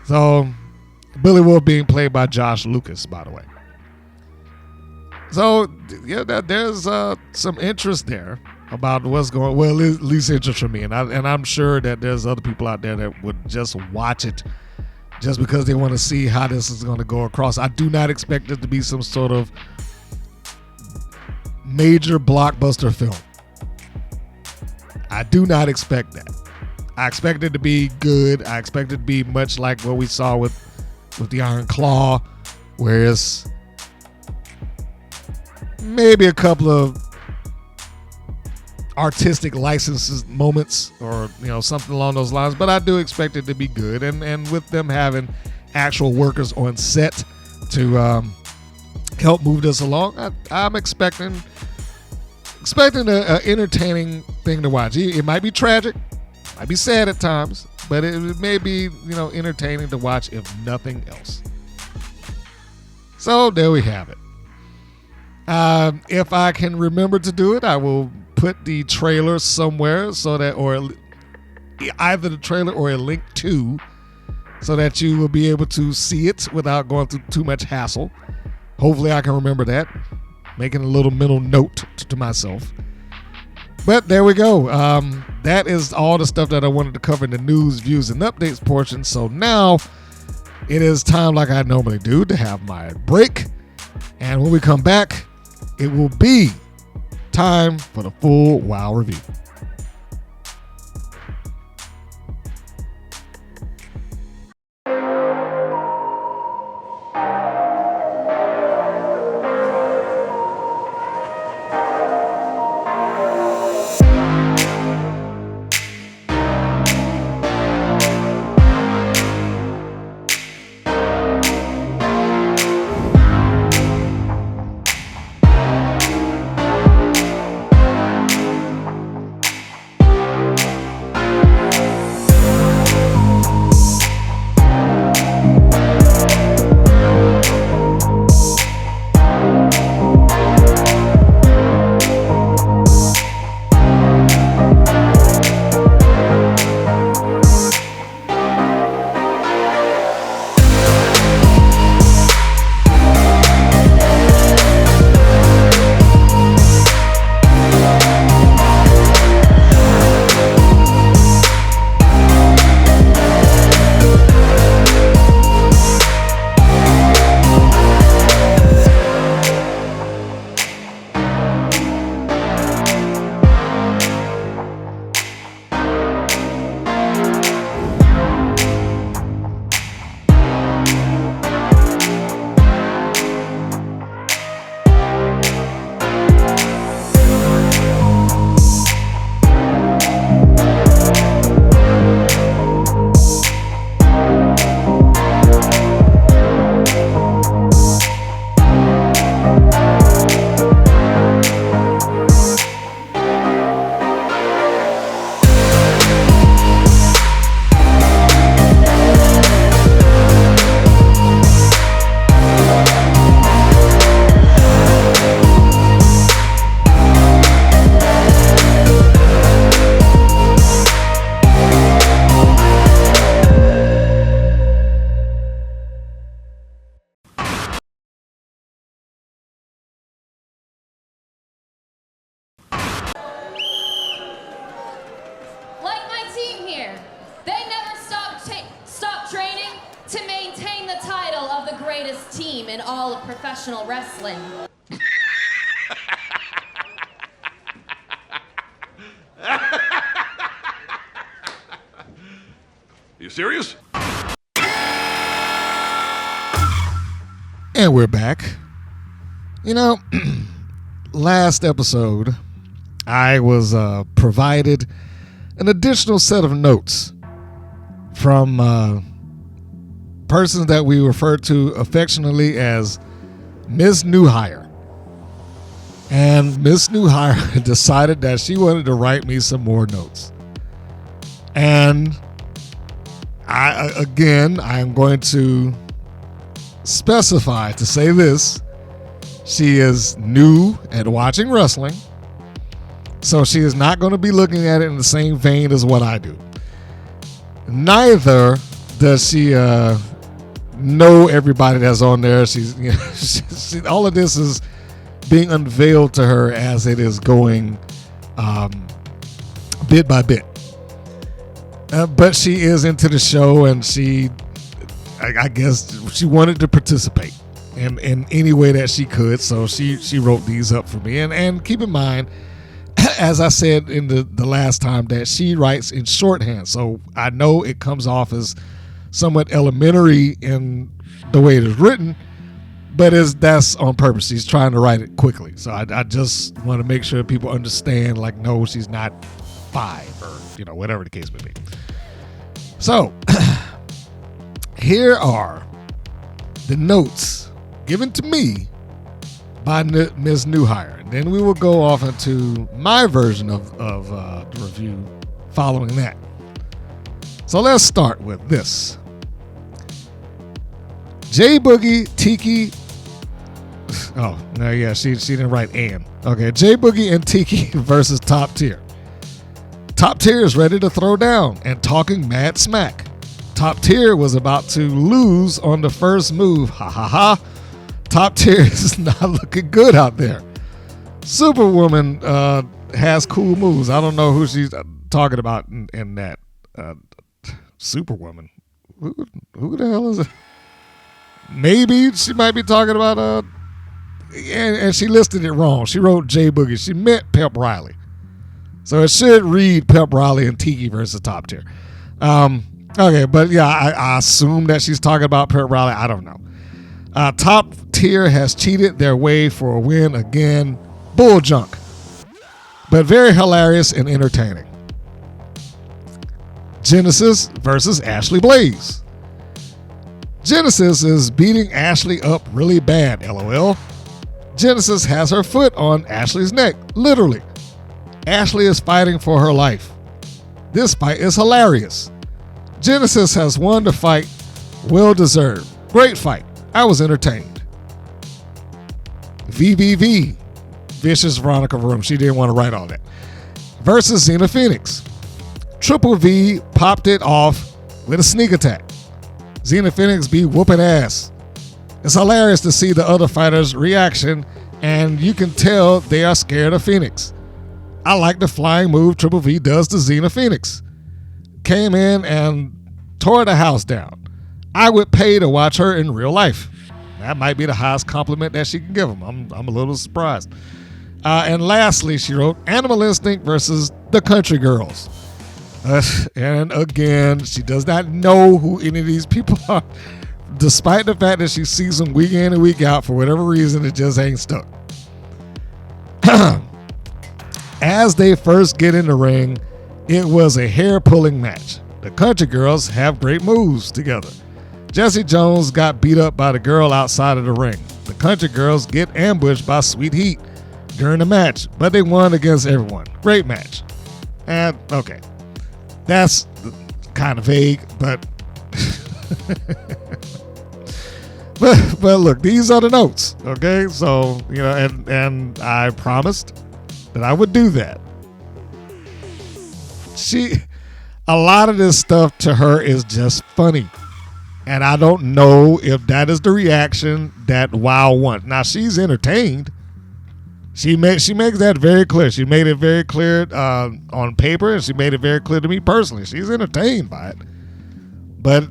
So, Billy Wolf being played by Josh Lucas, by the way. So, yeah, there's some interest there about what's going on. Well, at least interest for me. And I'm sure that there's other people out there that would just watch it just because they want to see how this is going to go across. I do not expect it to be some sort of major blockbuster film. I do not expect that. I expect it to be good. I expect it to be much like what we saw with the Iron Claw, where it's maybe a couple of artistic licenses moments or something along those lines, but I do expect it to be good, and with them having actual workers on set to help move this along, I'm expecting an entertaining thing to watch. It might be tragic, might be sad at times, but it may be entertaining to watch if nothing else. So there we have it. If I can remember to do it, I will put the trailer somewhere or either the trailer or a link to, so that you will be able to see it without going through too much hassle. Hopefully I can remember that, making a little mental note to myself. But there we go. That is all the stuff that I wanted to cover in the news, views, and updates portion. So now it is time, like I normally do, to have my break. And when we come back, it will be time for the full WoW review. team in all of professional wrestling. serious? And we're back. You know, last episode, I was provided an additional set of notes from persons that we refer to affectionately as Miss New Hire. And Miss New Hire decided that she wanted to write me some more notes. And I am going to specify to say this. She is new at watching wrestling, so she is not going to be looking at it in the same vein as what I do. Neither does she know everybody that's on there. She's, you know, all of this is being unveiled to her as it is going bit by bit. But she is into the show, and I guess she wanted to participate in any way that she could, so she wrote these up for me. And keep in mind, as I said in the last time, that she writes in shorthand, so I know it comes off as somewhat elementary in the way it is written, but that's on purpose. She's trying to write it quickly, so I just want to make sure people understand, like, no, she's not 5 or, you know, whatever the case may be. So here are the notes given to me by Ms. Newhire. And then we will go off into my version of the review following that. So let's start with this. J Boogie, Tiki. Oh, no, yeah, she didn't write and. Okay, J Boogie and Tiki versus Top Tier. Top Tier is ready to throw down and talking mad smack. Top Tier was about to lose on the first move. Ha ha ha. Top Tier is not looking good out there. Superwoman has cool moves. I don't know who she's talking about in that. Superwoman. Who the hell is it? Maybe she might be talking about and she listed it wrong. She wrote J Boogie. She meant Pep Reilly. So it should read Pep Reilly and Tiki versus Top Tier. Okay, but yeah, I assume that she's talking about Pep Reilly. I don't know. Top Tier has cheated their way for a win again. Bull junk. But very hilarious and entertaining. Genesis versus Ashley Blaze. Genesis is beating Ashley up really bad, LOL. Genesis has her foot on Ashley's neck, literally. Ashley is fighting for her life. This fight is hilarious. Genesis has won the fight. Well deserved. Great fight. I was entertained. VVV. Vicious Veronica VaRoom. She didn't want to write all that. Versus Xena Phoenix. Triple V popped it off with a sneak attack. Xena Phoenix be whooping ass. It's hilarious to see the other fighters' reaction, and you can tell they are scared of Phoenix. I like the flying move Triple V does to Xena Phoenix. Came in and tore the house down. I would pay to watch her in real life. That might be the highest compliment that she can give him. I'm a little surprised. And lastly, she wrote Animal Instinct versus the Country Girls. And again, she does not know who any of these people are, despite the fact that she sees them week in and week out. For whatever reason, it just ain't stuck. As they first get in the ring, it was a hair-pulling match. The Country Girls have great moves together. Jessie Jones got beat up by the girl outside of the ring. The Country Girls get ambushed by Sweet Heat during the match, but they won against everyone. Great match. And, okay, that's kind of vague, but but look, these are the notes, okay? So, you know, and I promised that I would do that. A lot of this stuff to her is just funny. And I don't know if that is the reaction that WoW wants. Now, she's entertained. She makes that very clear. She made it very clear on paper, and she made it very clear to me personally. She's entertained by it. But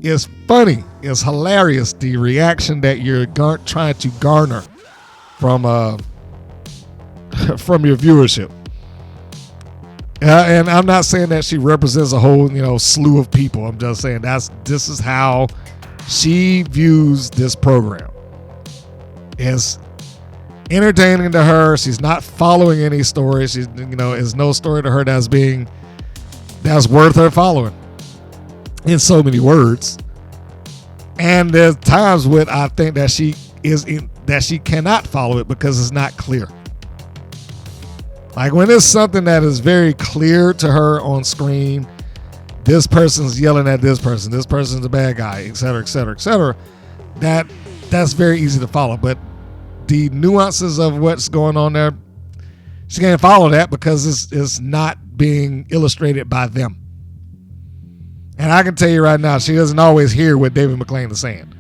it's funny. It's hilarious, the reaction that you're trying to garner from your viewership. And I'm not saying that she represents a whole, slew of people. I'm just saying this is how she views this program. It's entertaining to her. She's not following any story. She's, is no story to her that's worth her following in so many words. And there's times when I think that she cannot follow it because it's not clear. Like when it's something that is very clear to her on screen, this person's yelling at this person's a bad guy, et cetera, et cetera, et cetera. That's very easy to follow. But the nuances of what's going on there, she can't follow that because it's not being illustrated by them. And I can tell you right now, she doesn't always hear what David McLean is saying.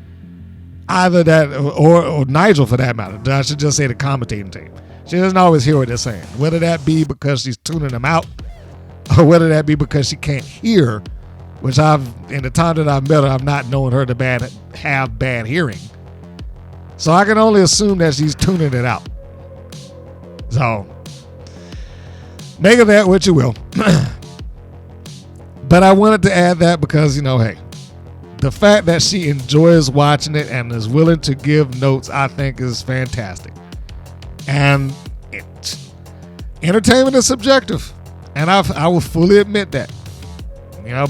Either that or Nigel for that matter. I should just say the commentating team. She doesn't always hear what they're saying. Whether that be because she's tuning them out or whether that be because she can't hear, which in the time that I've met her, I've not known her to have bad hearing. So I can only assume that she's tuning it out. So make of that what you will. But I wanted to add that because, hey, the fact that she enjoys watching it and is willing to give notes, I think is fantastic. And entertainment is subjective. And I will fully admit that.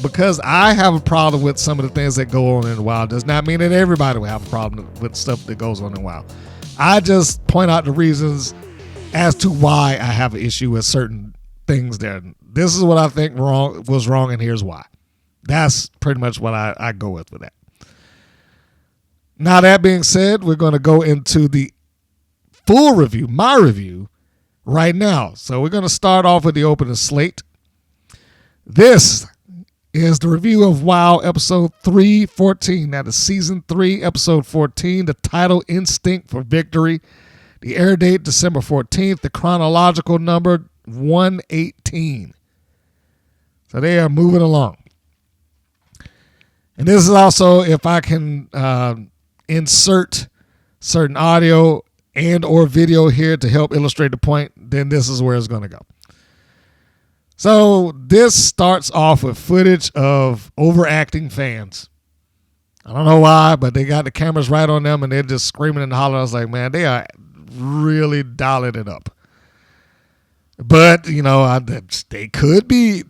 Because I have a problem with some of the things that go on in the wild does not mean that everybody will have a problem with stuff that goes on in the wild. I just point out the reasons as to why I have an issue with certain things there. This is what I think was wrong, and here's why. That's pretty much what I go with that. Now, that being said, we're going to go into the full review, my review, right now. So we're going to start off with the opening slate. This is the review of WoW episode 314. That is season 3, episode 14, the title Instinct for Victory. The air date December 14th, the chronological number 118. So they are moving along. And this is also, if I can insert certain audio and or video here to help illustrate the point, then this is where it's going to go. So this starts off with footage of overacting fans. I don't know why, but they got the cameras right on them and they're just screaming and hollering. I was like, man, they are really dialing it up. But, they could be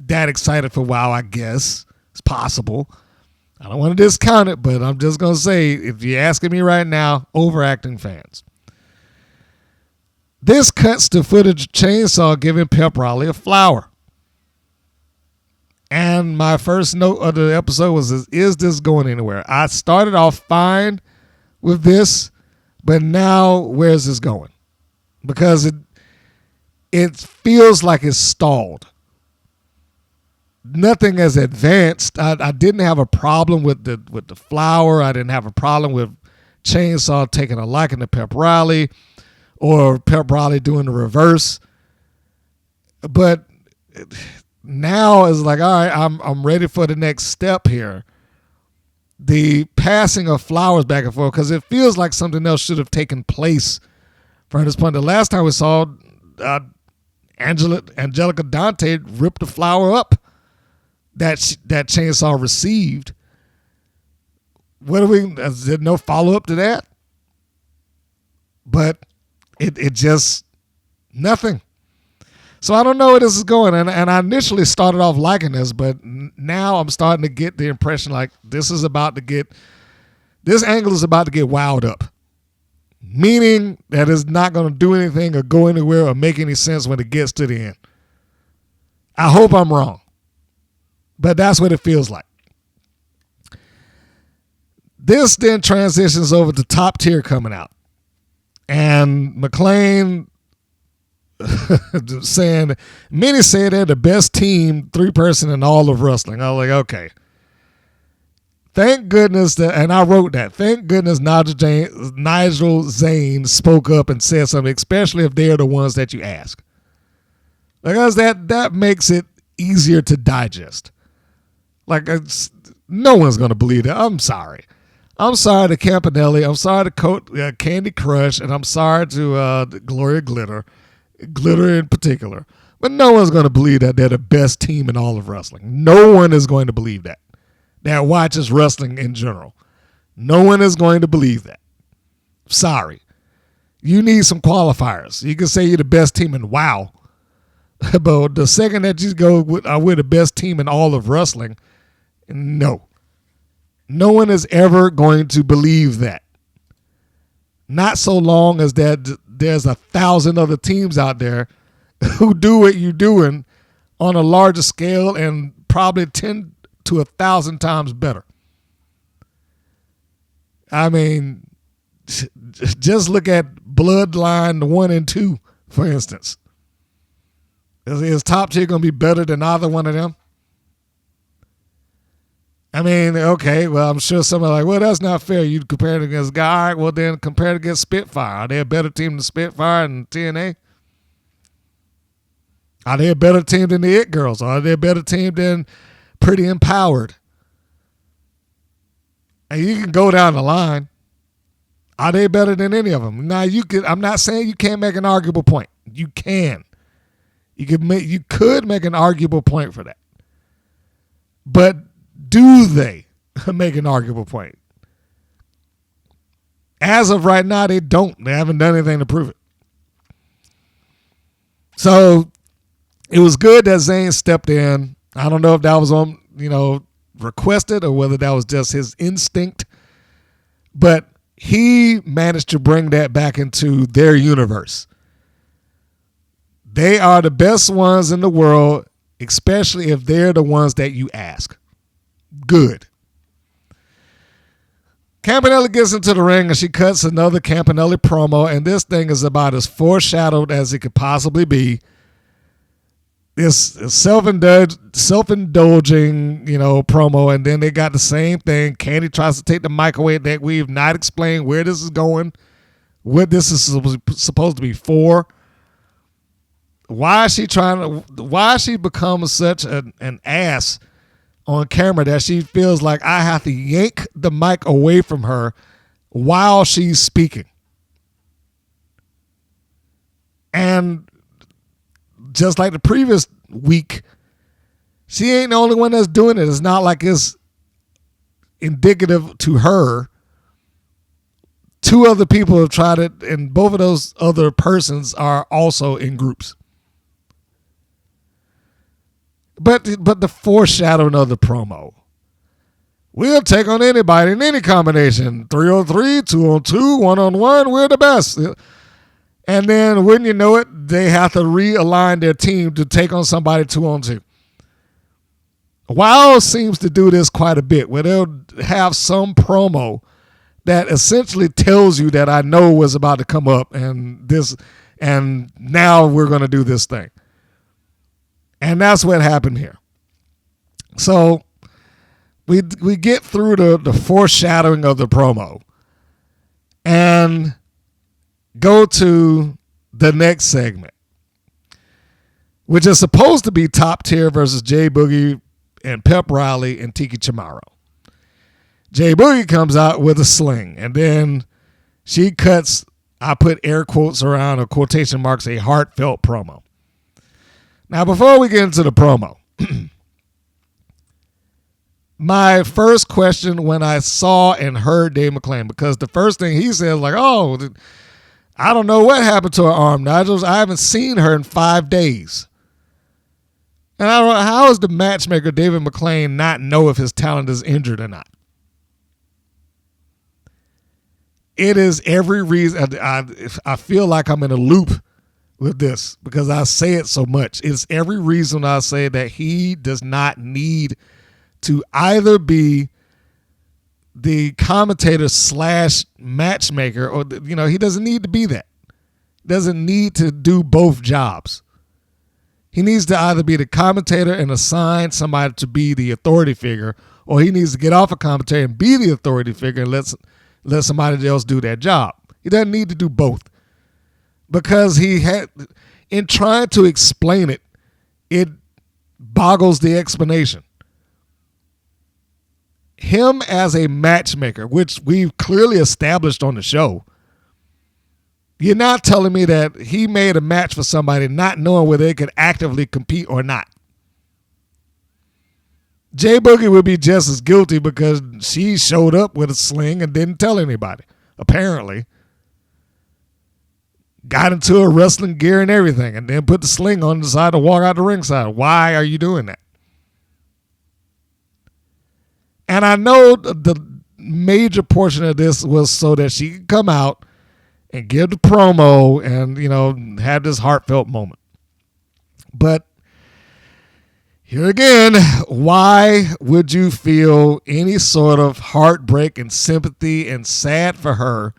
that excited for WoW, I guess. It's possible. I don't want to discount it, but I'm just going to say, if you're asking me right now, overacting fans. This cuts to footage of Chainsaw giving Pep Reilly a flower. And my first note of the episode was, is this going anywhere? I started off fine with this, but now where's this going? Because it feels like it's stalled. Nothing has advanced. I didn't have a problem with the flower. I didn't have a problem with Chainsaw taking a liking to Pep Reilly or Pep Reilly doing the reverse. But now it's like, all right, I'm ready for the next step here. The passing of flowers back and forth, because it feels like something else should have taken place from this point. The last time we saw Angelica Dante ripped the flower up that Chainsaw received. Is there no follow-up to that? But it just, nothing. So I don't know where this is going. And I initially started off liking this, but now I'm starting to get the impression like this angle is about to get wound up. Meaning that it's not going to do anything or go anywhere or make any sense when it gets to the end. I hope I'm wrong. But that's what it feels like. This then transitions over to Top Tier coming out. And McLean saying, many say they're the best team, 3-person in all of wrestling. I was like, okay. Thank goodness and I wrote that. Thank goodness Nigel Zane spoke up and said something, especially if they're the ones that you ask. Because that makes it easier to digest. Like, no one's going to believe that. I'm sorry. I'm sorry to Campanelli. I'm sorry to Candy Crush. And I'm sorry to Gloria Glitter. Glitter in particular. But no one's going to believe that they're the best team in all of wrestling. No one is going to believe that. That watches wrestling in general. No one is going to believe that. Sorry. You need some qualifiers. You can say you're the best team in WoW. But the second that you go with, we're the best team in all of wrestling, no. No one is ever going to believe that. Not so long as that there's 1,000 other teams out there who do what you're doing on a larger scale and probably 10 to 1,000 times better. I mean, just look at Bloodline 1 and 2, for instance. Is top tier going to be better than either one of them? I mean, okay, well, I'm sure somebody like, well, that's not fair. You compare it against Guy. All right, well, then compare it against Spitfire. Are they a better team than Spitfire and TNA? Are they a better team than the It Girls? Are they a better team than Pretty Empowered? And you can go down the line. Are they better than any of them? Now, I'm not saying you can't make an arguable point. You can. You could make an arguable point for that. But do they make an arguable point? As of right now, they don't. They haven't done anything to prove it. So it was good that Zayn stepped in. I don't know if that was on, requested or whether that was just his instinct. But he managed to bring that back into their universe. They are the best ones in the world, especially if they're the ones that you ask. Good. Campanelli gets into the ring and she cuts another Campanelli promo, and this thing is about as foreshadowed as it could possibly be. This self-indulging, promo, and then they got the same thing. Candy tries to take the mic away that we've not explained where this is going, what this is supposed to be for. Why is she become such an ass on camera that she feels like I have to yank the mic away from her while she's speaking? And just like the previous week, she ain't the only one that's doing it. It's not like it's indicative to her. Two other people have tried it, and both of those other persons are also in groups. But the foreshadowing of the promo. We'll take on anybody in any combination. 3-on-3, 2-on-2, 1-on-1, we're the best. And then, wouldn't you know it, they have to realign their team to take on somebody 2-on-2. WoW seems to do this quite a bit, where they'll have some promo that essentially tells you that I know what's about to come up, and now we're going to do this thing. And that's what happened here. So we get through the foreshadowing of the promo and go to the next segment, which is supposed to be Top Tier versus Jay Boogie and Pep Reilly and Tiki Charmorro. Jay Boogie comes out with a sling, and then she cuts, I put air quotes around or quotation marks, a heartfelt promo. Now, before we get into the promo, my first question when I saw and heard Dave McClain, because the first thing he said was like, oh, I don't know what happened to her arm, Nigel. I haven't seen her in 5 days. And I don't know, how does the matchmaker, David McClain, not know if his talent is injured or not? It is every reason. I feel like I'm in a loop with this because I say it so much. It's every reason I say that he does not need to either be the commentator / matchmaker, or, he doesn't need to be that. Doesn't need to do both jobs. He needs to either be the commentator and assign somebody to be the authority figure, or he needs to get off a commentator and be the authority figure and let somebody else do that job. He doesn't need to do both. Because in trying to explain it, it boggles the explanation. Him as a matchmaker, which we've clearly established on the show, You're not telling me that he made a match for somebody not knowing whether they could actively compete or not. J Boogie would be just as guilty because she showed up with a sling and didn't tell anybody, apparently. Got into her wrestling gear and everything and then put the sling on and decided to walk out the ringside. Why are you doing that? And I know the major portion of this was so that she could come out and give the promo and, you know, have this heartfelt moment. But here again, why would you feel any sort of heartbreak and sympathy and sad for her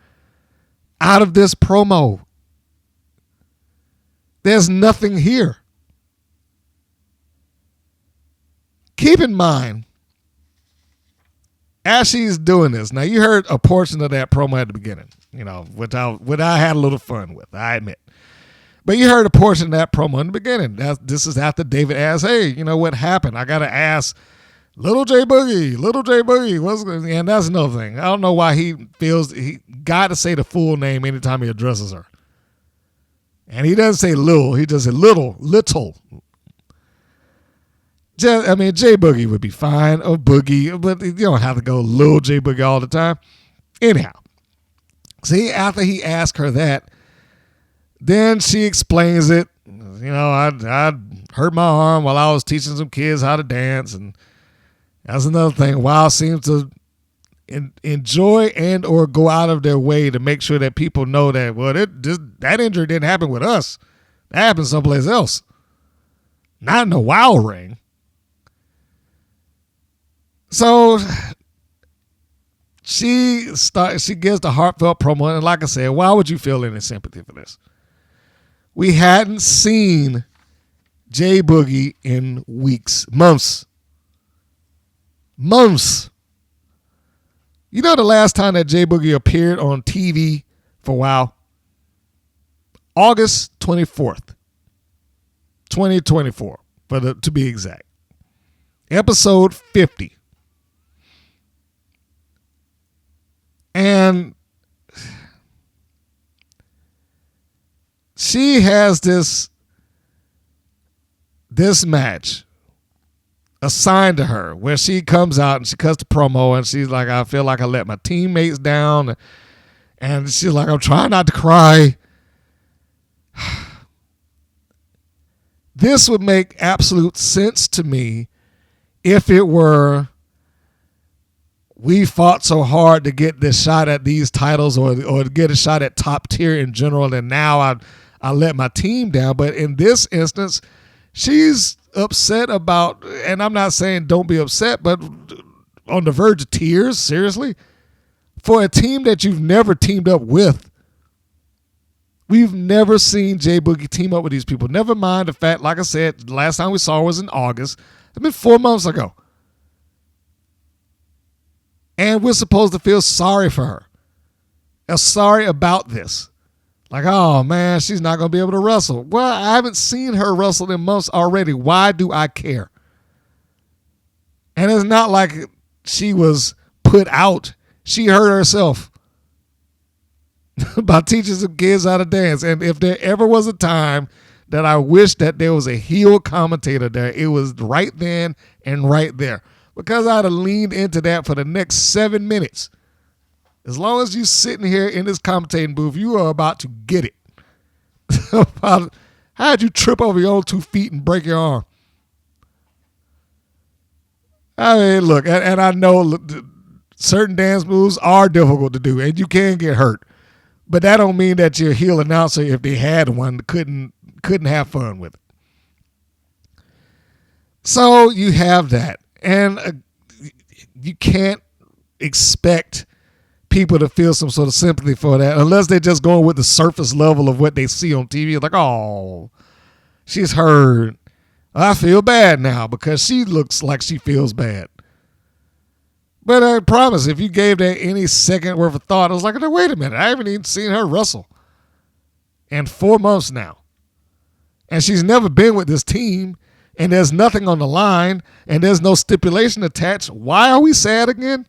out of this promo? There's nothing here. Keep in mind, as she's doing this, now you heard a portion of that promo at the beginning, you know, which I had a little fun with, I admit. But you heard a portion of that promo in the beginning. This is after David asked, hey, you know what happened? I got to ask Little J Boogie, and that's another thing. I don't know why he feels he got to say the full name anytime he addresses her. And he doesn't say Lil, he just said little. J Boogie would be fine, or Boogie, but you don't have to go Lil J Boogie all the time. Anyhow, see, after he asked her that, then she explains it. You know, I hurt my arm while I was teaching some kids how to dance, and that's another thing. Wild seems to enjoy and or go out of their way to make sure that people know that, well, that injury didn't happen with us. That happened someplace else. Not in the Wild ring. So she gives the heartfelt promo, and like I said, why would you feel any sympathy for this? We hadn't seen J Boogie in weeks, months. You know the last time that J Boogie appeared on TV for a while? August 24th, 2024, to be exact. Episode 50. And she has this match assigned to her where she comes out and she cuts the promo and she's like, I feel like I let my teammates down. And she's like, I'm trying not to cry. This would make absolute sense to me if it were we fought so hard to get this shot at these titles or to get a shot at top tier in general, and now I let my team down. But in this instance, she's upset about, and I'm not saying don't be upset, but on the verge of tears, seriously, for a team that you've never teamed up with. We've never seen J Boogie team up with these people. Never mind the fact, like I said, the last time we saw her was in August. It's been 4 months ago. And we're supposed to feel sorry for her. Sorry about this. Like, oh, man, she's not going to be able to wrestle. Well, I haven't seen her wrestle in months already. Why do I care? And it's not like she was put out. She hurt herself by teaching some kids how to dance. And if there ever was a time that I wish that there was a heel commentator there, it was right then and right there. Because I'd have leaned into that for the next 7 minutes. As long as you sitting here in this commentating booth, you are about to get it. How'd you trip over your own 2 feet and break your arm? I mean, look, and I know certain dance moves are difficult to do, and you can get hurt. But that don't mean that your heel announcer, if they had one, couldn't have fun with it. So you have that. And you can't expect people to feel some sort of sympathy for that unless they're just going with the surface level of what they see on TV. Like, oh, she's hurt. I feel bad now because she looks like she feels bad. But I promise, if you gave that any second worth of thought, I was like, no, wait a minute. I haven't even seen her wrestle in 4 months now. And she's never been with this team. And there's nothing on the line, and there's no stipulation attached. Why are we sad again?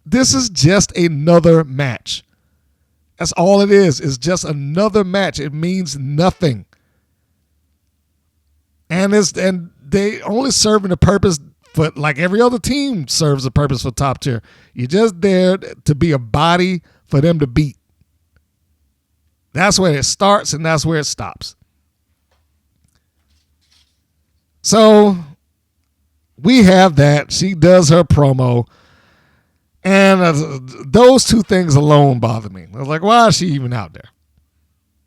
This is just another match. That's all it is. It's just another match. It means nothing. And they only serving a purpose for, like every other team serves a purpose for top tier. You're just there to be a body for them to beat. That's where it starts and that's where it stops. So we have that. She does her promo. And those two things alone bother me. I was like, why is she even out there?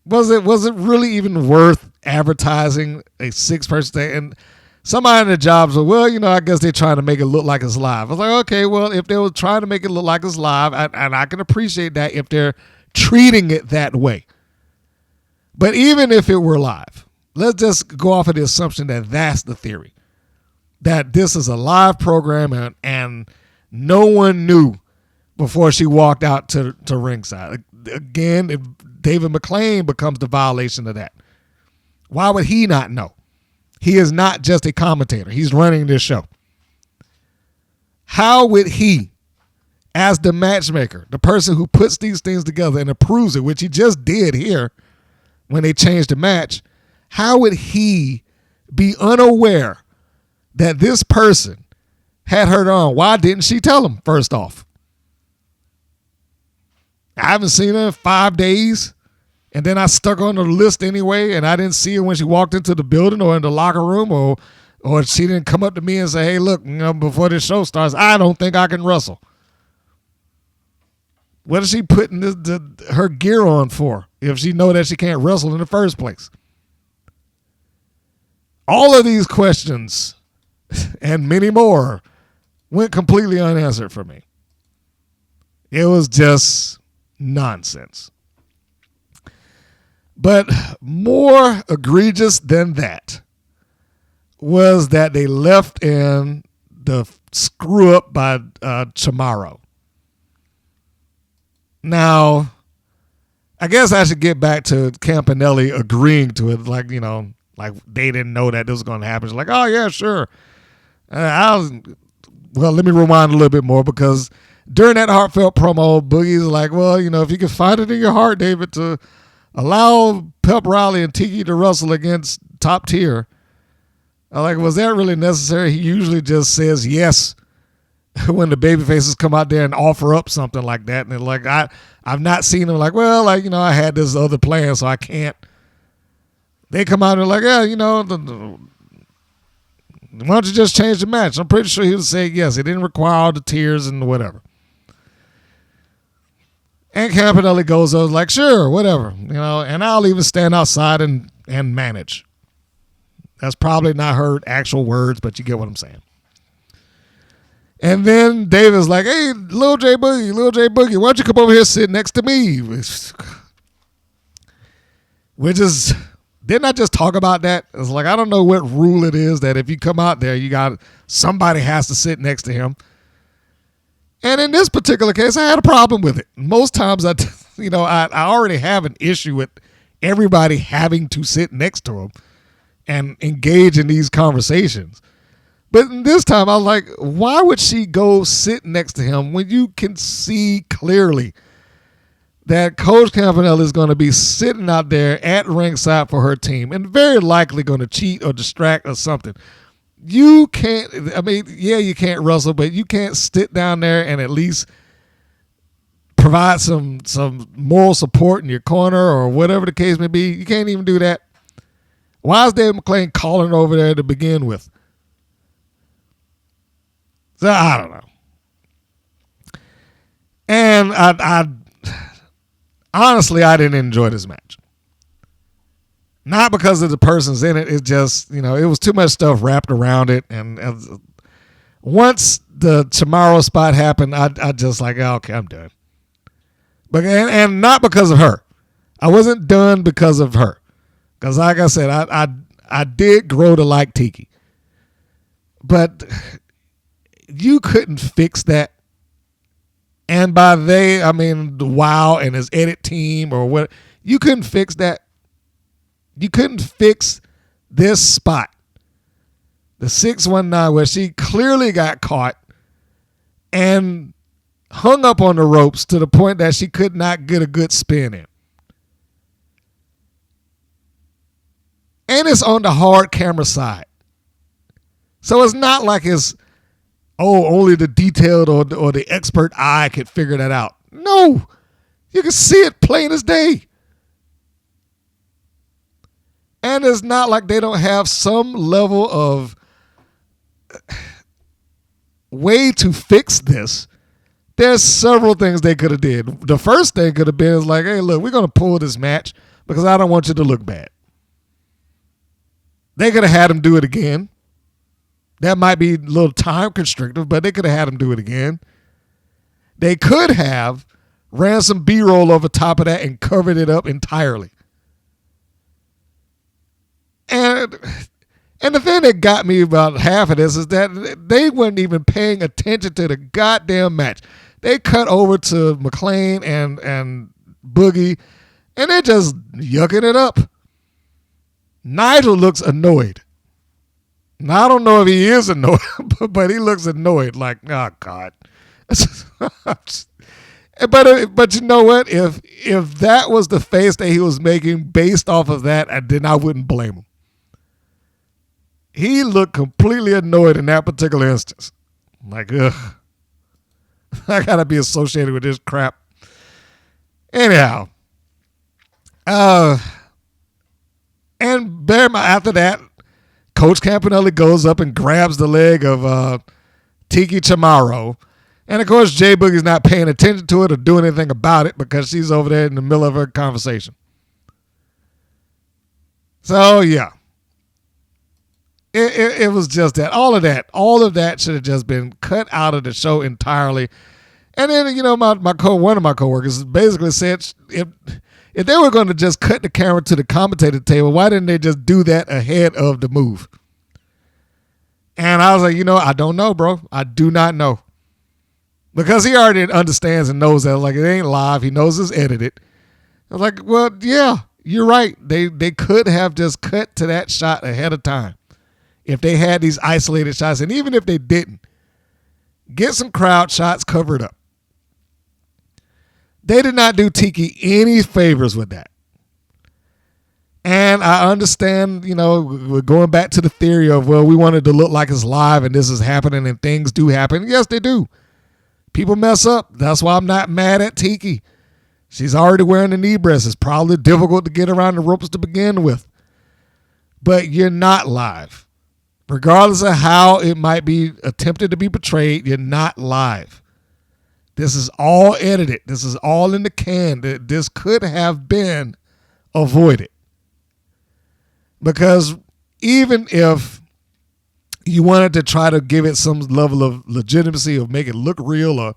Was it really even worth advertising a 6-person thing? And somebody in the job said, well, I guess they're trying to make it look like it's live. I was like, okay, well, if they were trying to make it look like it's live, and I can appreciate that if they're treating it that way. But even if it were live, let's just go off of the assumption that that's the theory. That this is a live program and no one knew before she walked out to ringside. Again, if David McClain becomes the violation of that. Why would he not know? He is not just a commentator. He's running this show. How would he, as the matchmaker, the person who puts these things together and approves it, which he just did here when they changed the match, how would he be unaware that this person had her on? Why didn't she tell him, first off? I haven't seen her in 5 days. And then I stuck on the list anyway, and I didn't see her when she walked into the building or in the locker room, or she didn't come up to me and say, hey, look, before this show starts, I don't think I can wrestle. What is she putting her gear on for if she know that she can't wrestle in the first place? All of these questions and many more went completely unanswered for me. It was just nonsense. But more egregious than that was that they left in the screw up by Charmorro. Now, I guess I should get back to Campanelli agreeing to it, like they didn't know that this was going to happen. It's like, oh yeah, sure. Well, let me rewind a little bit more, because during that heartfelt promo, Boogie's like, well, if you can find it in your heart, David, to allow Pep Reilly and Tiki to wrestle against top tier. I'm like, was that really necessary? He usually just says yes when the baby faces come out there and offer up something like that. And like, I've not seen him like, well, I had this other plan, so I can't. They come out and like, yeah, why don't you just change the match? I'm pretty sure he would say yes. It didn't require all the tears and whatever. And Campanelli goes like, sure, whatever, and I'll even stand outside and manage. That's probably not her actual words, but you get what I'm saying. And then David's like, hey, Lil J Boogie, why don't you come over here and sit next to me? Didn't I just talk about that? It's like, I don't know what rule it is that if you come out there, somebody has to sit next to him. And in this particular case, I had a problem with it. Most times, I already have an issue with everybody having to sit next to him and engage in these conversations. But this time, I was like, why would she go sit next to him when you can see clearly that Coach Campanelli is going to be sitting out there at ringside for her team and very likely going to cheat or distract or something? You can't, you can't wrestle, but you can't sit down there and at least provide some moral support in your corner or whatever the case may be. You can't even do that. Why is David McClain calling over there to begin with? So I don't know. And I honestly, I didn't enjoy this match. Not because of the persons in it. It's just, it was too much stuff wrapped around it. And once the Charmorro spot happened, I just like, oh, okay, I'm done. But and not because of her. I wasn't done because of her. Because like I said, I did grow to like Tiki. But you couldn't fix that. And by they, I mean WOW and his edit team or what. You couldn't fix that. You couldn't fix this spot. The 619 where she clearly got caught. And hung up on the ropes to the point that she could not get a good spin in. And it's on the hard camera side. So it's not like it's, only the detailed or the expert eye could figure that out. No, you can see it plain as day. And it's not like they don't have some level of way to fix this. There's several things they could have did. The first thing could have been is like, hey, look, we're going to pull this match because I don't want you to look bad. They could have had him do it again. That might be a little time constrictive, but they could have had him do it again. They could have ran some B-roll over top of that and covered it up entirely. And the thing that got me about half of this is that they weren't even paying attention to the goddamn match. They cut over to McLean and Boogie, and they're just yucking it up. Nigel looks annoyed. Now, I don't know if he is annoyed, but he looks annoyed, like, oh, God. But you know what? If that was the face that he was making based off of that, then I wouldn't blame him. He looked completely annoyed in that particular instance. Like, ugh. I got to be associated with this crap. Anyhow. And bear in mind, after that, Coach Campanelli goes up and grabs the leg of Tiki Charmorro. And, of course, J Boogie's not paying attention to it or doing anything about it because she's over there in the middle of her conversation. So, yeah. It was just that. All of that should have just been cut out of the show entirely. And then, you know, one of my coworkers basically said if they were going to just cut the camera to the commentator table, why didn't they just do that ahead of the move? And I was like, I don't know, bro. I do not know. Because he already understands and knows that, like, it ain't live. He knows it's edited. I was like, well, yeah, you're right. They could have just cut to that shot ahead of time if they had these isolated shots. And even if they didn't, get some crowd shots covered up. They did not do Tiki any favors with that. And I understand, we're going back to the theory of, well, we wanted to look like it's live and this is happening and things do happen. Yes, they do. People mess up. That's why I'm not mad at Tiki. She's already wearing the knee brace. It's probably difficult to get around the ropes to begin with. But you're not live. Regardless of how it might be attempted to be portrayed, you're not live. This is all edited. This is all in the can. This could have been avoided. Because even if you wanted to try to give it some level of legitimacy or make it look real or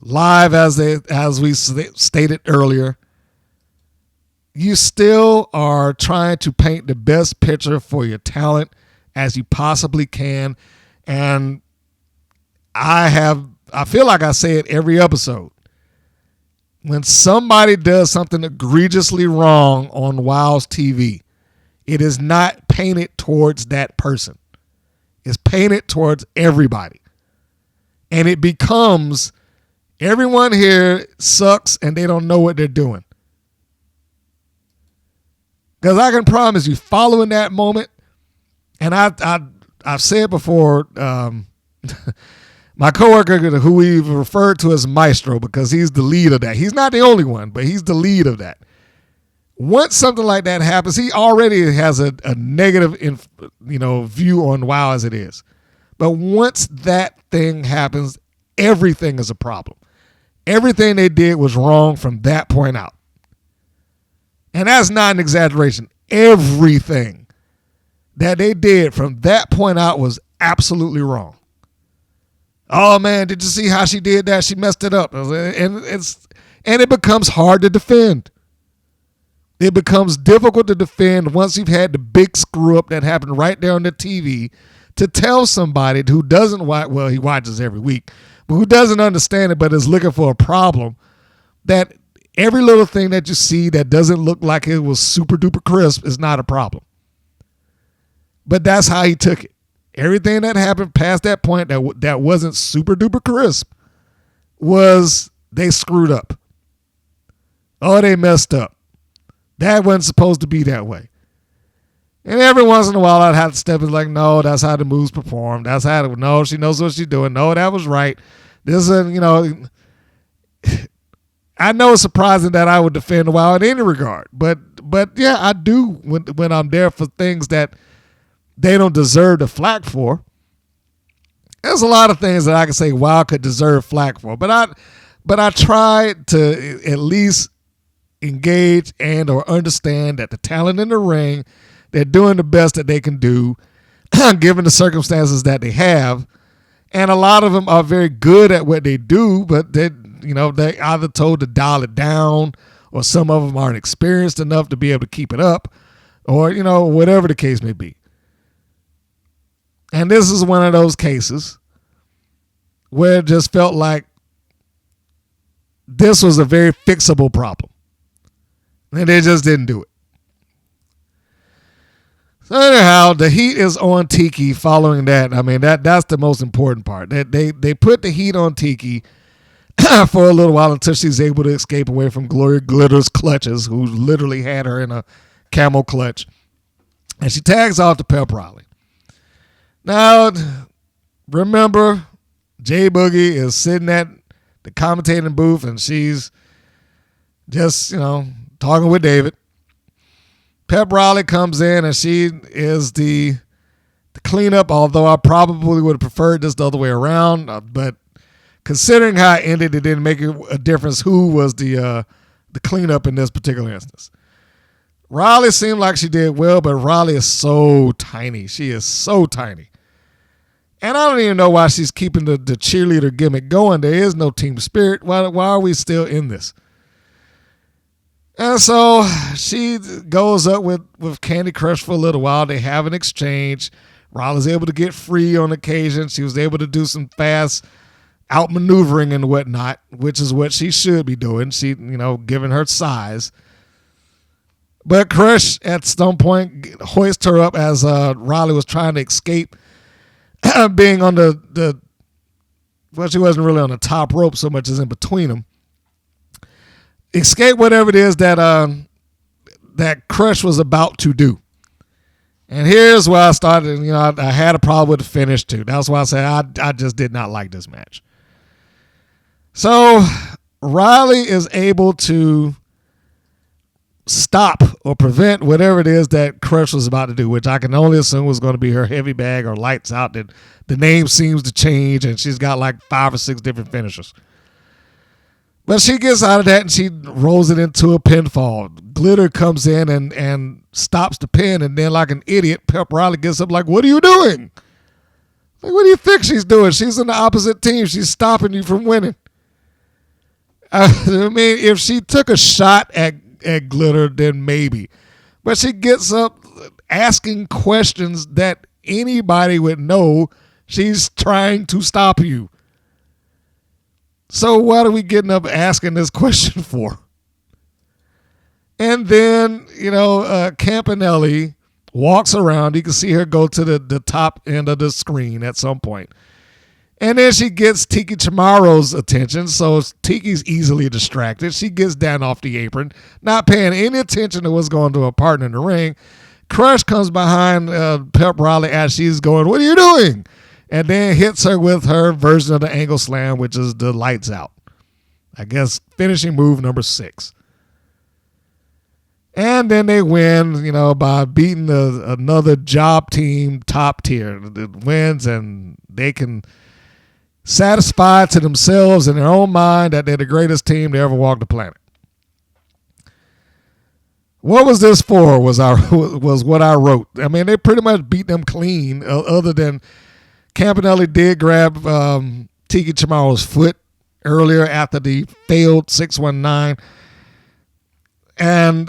live as we stated earlier, you still are trying to paint the best picture for your talent as you possibly can. And I feel like I say it every episode. When somebody does something egregiously wrong on WOW's TV, it is not painted towards that person. It's painted towards everybody. And it becomes everyone here sucks and they don't know what they're doing. Because I can promise you, following that moment, and I've said before, my coworker who we've referred to as Maestro because he's the lead of that. He's not the only one, but he's the lead of that. Once something like that happens, he already has a negative view on WOW as it is. But once that thing happens, everything is a problem. Everything they did was wrong from that point out. And that's not an exaggeration. Everything that they did from that point out was absolutely wrong. Oh man, did you see how she did that? She messed it up. And it becomes hard to defend. It becomes difficult to defend once you've had the big screw up that happened right there on the TV to tell somebody who doesn't watch, well, he watches every week, but who doesn't understand it but is looking for a problem, that every little thing that you see that doesn't look like it was super duper crisp is not a problem. But that's how he took it. Everything that happened past that point that wasn't super duper crisp was they screwed up. Oh, they messed up. That wasn't supposed to be that way. And every once in a while, I'd have to step in like, no, that's how the moves perform. That's how, no, she knows what she's doing. No, that was right. This is, I know it's surprising that I would defend the Wild in any regard. But yeah, I do when I'm there for things that they don't deserve the flack for. There's a lot of things that I can say Wild could deserve flack for. But I try to at least engage and or understand that the talent in the ring, they're doing the best that they can do given the circumstances that they have. And a lot of them are very good at what they do, but they're either told to dial it down, or some of them aren't experienced enough to be able to keep it up, or, whatever the case may be. And this is one of those cases where it just felt like this was a very fixable problem. And they just didn't do it. So anyhow, the heat is on Tiki following that. I mean, that's the most important part. They put the heat on Tiki for a little while until she's able to escape away from Gloria Glitter's clutches, who literally had her in a camel clutch. And she tags off to Pep Reilly. Now, remember, J Boogie is sitting at the commentating booth, and she's just, talking with David. Pep Reilly comes in, and she is the cleanup, although I probably would have preferred this the other way around. But considering how it ended, it didn't make a difference who was the cleanup in this particular instance. Reilly seemed like she did well, but Reilly is so tiny. She is so tiny. And I don't even know why she's keeping the cheerleader gimmick going. There is no team spirit. Why are we still in this? And so she goes up with Candy Crush for a little while. They have an exchange. Riley's able to get free on occasion. She was able to do some fast outmaneuvering and whatnot, which is what she should be doing. She, given her size. But Crush at some point hoists her up as Riley was trying to escape being on well, she wasn't really on the top rope so much as in between them. Escape whatever it is that Crush was about to do. And here's where I started, I had a problem with the finish too. That's why I said I just did not like this match. So Riley is able to stop or prevent whatever it is that Crush was about to do, which I can only assume was going to be her heavy bag or lights out. That the name seems to change, and she's got like 5 or 6 different finishers. But she gets out of that and she rolls it into a pinfall. Glitter comes in and stops the pin, and then like an idiot, Pep Reilly gets up like, "What are you doing? Like, what do you think she's doing? She's in the opposite team. She's stopping you from winning." I mean, if she took a shot at Glitter, then maybe. But she gets up asking questions that anybody would know she's trying to stop you. So what are we getting up asking this question for? And then, Campanelli walks around. You can see her go to the top end of the screen at some point. And then she gets Tiki Charmorro's attention, so Tiki's easily distracted. She gets down off the apron, not paying any attention to what's going to her partner in the ring. Crush comes behind Pep Reilly as she's going, "What are you doing?" And then hits her with her version of the angle slam, which is the lights out. I guess finishing move number 6. And then they win, by beating another job team top tier. It wins, and they can satisfy to themselves in their own mind that they're the greatest team to ever walk the planet. What was this for was what I wrote. I mean, they pretty much beat them clean, other than Campanelli did grab Tiki Chamorro's foot earlier after the failed 619. And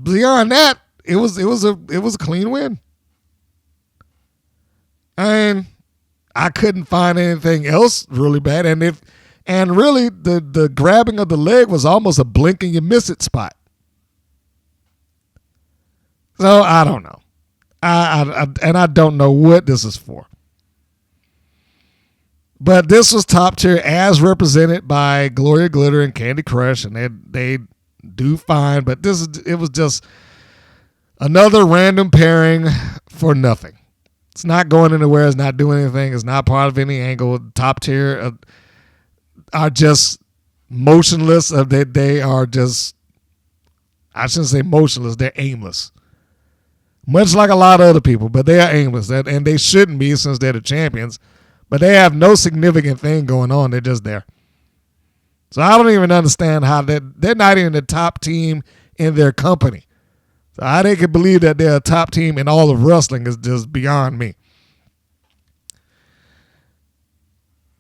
beyond that, it was a clean win. And I couldn't find anything else really bad. And really the grabbing of the leg was almost a blink and you miss it spot. So I don't know. I don't know what this is for. But this was top tier as represented by Gloria Glitter and Candy Crush, and they do fine. But it was just another random pairing for nothing. It's not going anywhere. It's not doing anything. It's not part of any angle. Top tier are just motionless. They are just, I shouldn't say motionless. They're aimless. Much like a lot of other people, but they are aimless. And they shouldn't be since they're the champions. But they have no significant thing going on. They're just there. So I don't even understand how they're not even the top team in their company. So how they can believe that they're a top team in all of wrestling is just beyond me.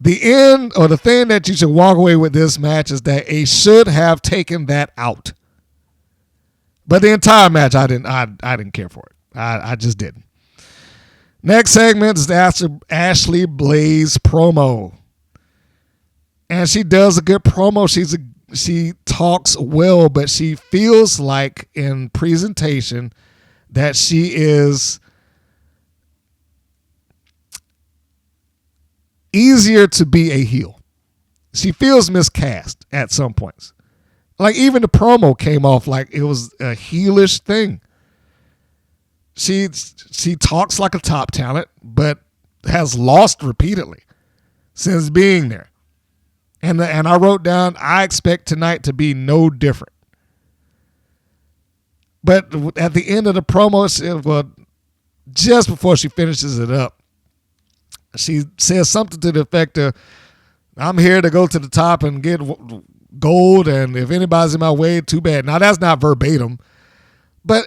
The end, or the thing that you should walk away with this match, is that they should have taken that out. But the entire match, I didn't care for it. I just didn't. Next segment is the Ashley Blaze promo. And she does a good promo. She talks well, but she feels like in presentation that she is easier to be a heel. She feels miscast at some points. Like even the promo came off like it was a heelish thing. She talks like a top talent, but has lost repeatedly since being there. And I wrote down, I expect tonight to be no different. But at the end of the promo, just before she finishes it up, she says something to the effect of, I'm here to go to the top and get gold, and if anybody's in my way, too bad. Now, that's not verbatim, but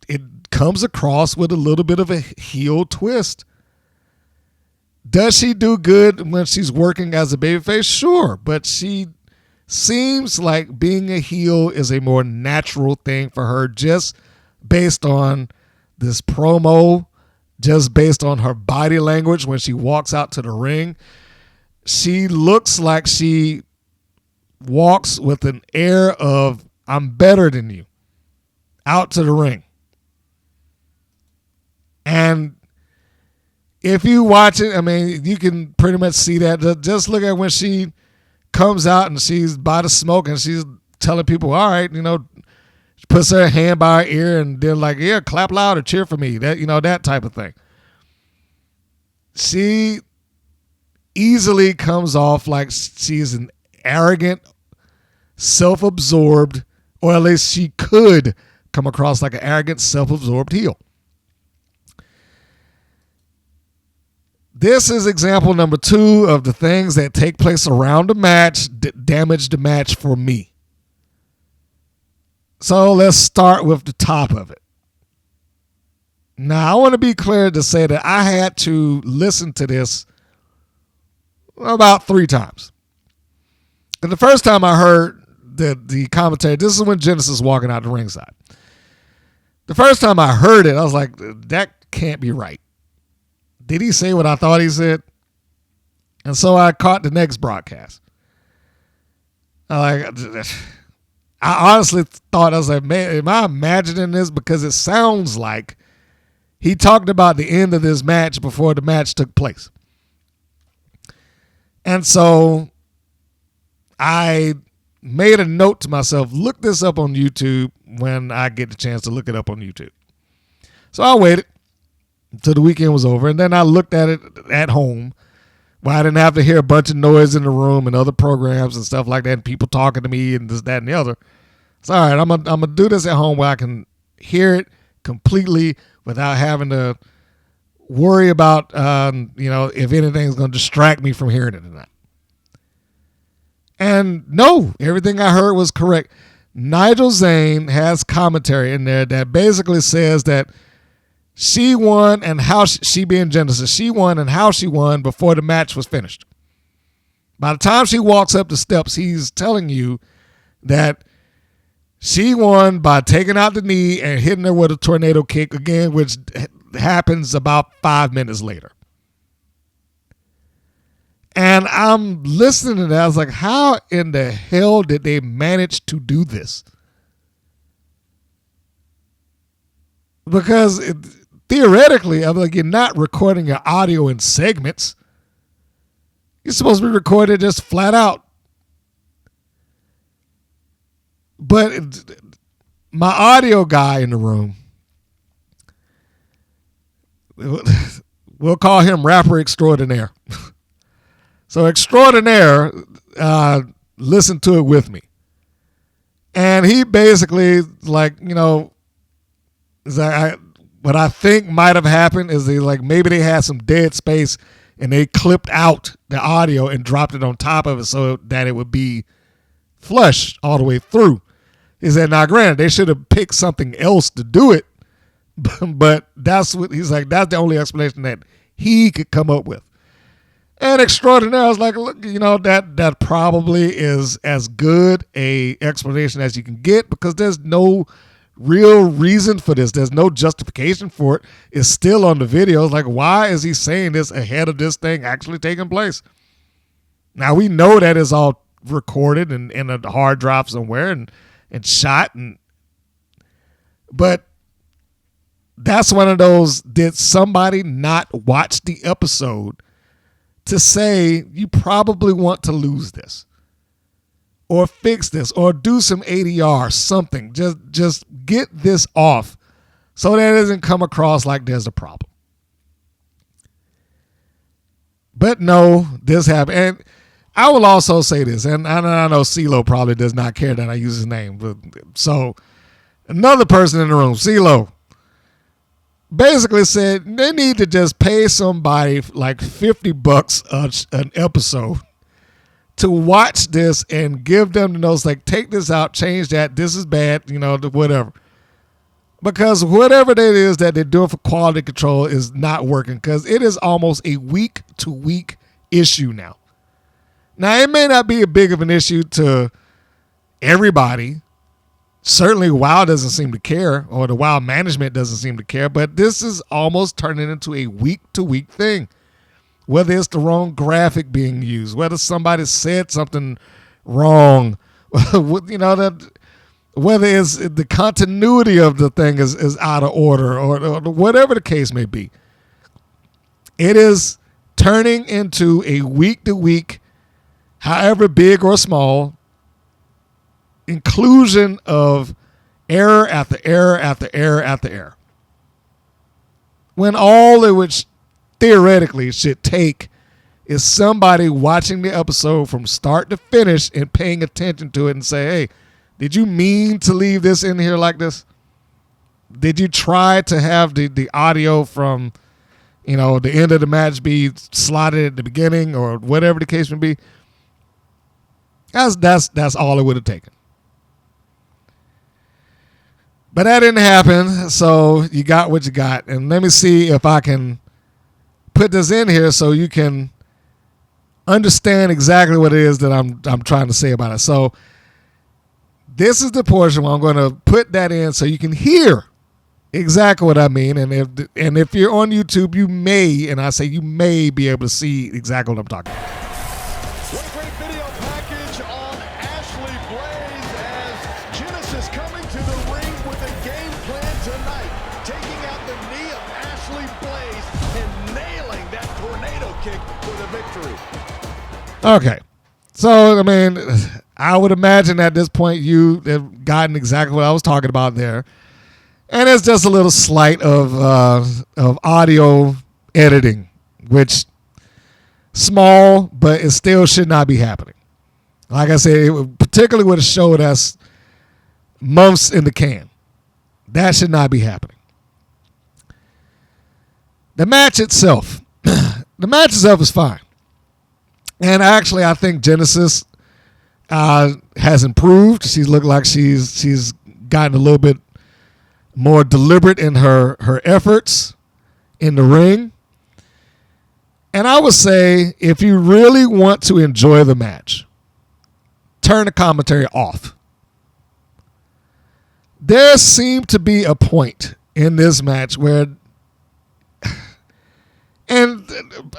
it comes across with a little bit of a heel twist. Does she do good when she's working as a babyface? Sure, but she seems like being a heel is a more natural thing for her just based on this promo, just based on her body language when she walks out to the ring. She looks like she walks with an air of, I'm better than you, out to the ring. And if you watch it, I mean, you can pretty much see that. Just look at when she comes out and she's by the smoke and she's telling people, all right, she puts her hand by her ear and they're like, yeah, clap loud or cheer for me. That type of thing. She easily comes off like she's an arrogant, self-absorbed, or at least she could come across like an arrogant, self-absorbed heel. This is example number 2 of the things that take place around the match damage the match for me. So let's start with the top of it. Now, I want to be clear to say that I had to listen to this about 3 times. And the first time I heard the commentary, this is when Genesis was walking out the ringside. The first time I heard it, I was like, that can't be right. Did he say what I thought he said? And so I caught the next broadcast. I honestly thought, I was like, man, am I imagining this? Because it sounds like he talked about the end of this match before the match took place. And so I made a note to myself, look this up on YouTube when I get the chance to look it up on YouTube. So I waited until the weekend was over, and then I looked at it at home where I didn't have to hear a bunch of noise in the room and other programs and stuff like that and people talking to me and this, that, and the other. So, all right, I'm gonna do this at home where I can hear it completely without having to worry about, if anything's going to distract me from hearing it or not. And no, everything I heard was correct. Nigel Zane has commentary in there that basically says that she won and how she being Genesis, she won and how she won before the match was finished. By the time she walks up the steps, he's telling you that she won by taking out the knee and hitting her with a tornado kick again, which happens about 5 minutes later. And I'm listening to that. I was like, how in the hell did they manage to do this? Because theoretically, I'm like, you're not recording your audio in segments. You're supposed to be recorded just flat out. But my audio guy in the room, we'll call him rapper extraordinaire. So extraordinaire listened to it with me. And he basically, like, you know, what I think might have happened is maybe they had some dead space and they clipped out the audio and dropped it on top of it so that it would be flush all the way through. He said, now granted, they should have picked something else to do it, but that's what he's like, that's the only explanation that he could come up with. And extraordinaire, I was like, look, you know, that probably is as good a explanation as you can get because there's no real reason for this. There's no justification for it. It's still on the video. Like, why is he saying this ahead of this thing actually taking place? Now, we know that it's all recorded and in a hard drive somewhere and shot. But that's one of those, did somebody not watch the episode to say you probably want to lose this or fix this or do some ADR, something. Just get this off so that it doesn't come across like there's a problem. But no, this happened. And I will also say this, and I know CeeLo probably does not care that I use his name. But so another person in the room, CeeLo, basically said they need to just pay somebody like $50 an episode to watch this and give them the notes, like, take this out, change that, this is bad, you know, whatever. Because whatever that is that they're doing for quality control is not working because it is almost a week-to-week issue now. Now, it may not be a big of an issue to everybody. Certainly, WoW doesn't seem to care, or the WoW management doesn't seem to care, but this is almost turning into a week-to-week thing. Whether it's the wrong graphic being used, whether somebody said something wrong, you know, whether it's the continuity of the thing is out of order, or whatever the case may be. It is turning into a week-to-week, however big or small, inclusion of error after error after error after error. When all it would theoretically should take is somebody watching the episode from start to finish and paying attention to it and say, hey, did you mean to leave this in here like this? Did you try to have the audio from, you know, the end of the match be slotted at the beginning or whatever the case may be? That's all it would have taken. But that didn't happen, so you got what you got. And let me see if I can put this in here so you can understand exactly what it is that I'm trying to say about it. So this is the portion where I'm going to put that in so you can hear exactly what I mean. And if you're on YouTube, you may, and I say you may, be able to see exactly what I'm talking about. What a great video package on Ashley Blaze as Genesis coming to the ring with a game plan tonight. Taking out the knee of Ashley Blaze and nailing that tornado kick for the victory. Okay. So, I mean, I would imagine at this point you have gotten exactly what I was talking about there. And it's just a little slight of audio editing, which small, but it still should not be happening. Like I said, particularly with a show that's months in the can, that should not be happening. The match itself is fine. And actually, I think Genesis has improved. She's looked like she's gotten a little bit more deliberate in her efforts in the ring. And I would say, if you really want to enjoy the match, turn the commentary off. There seemed to be a point in this match where, and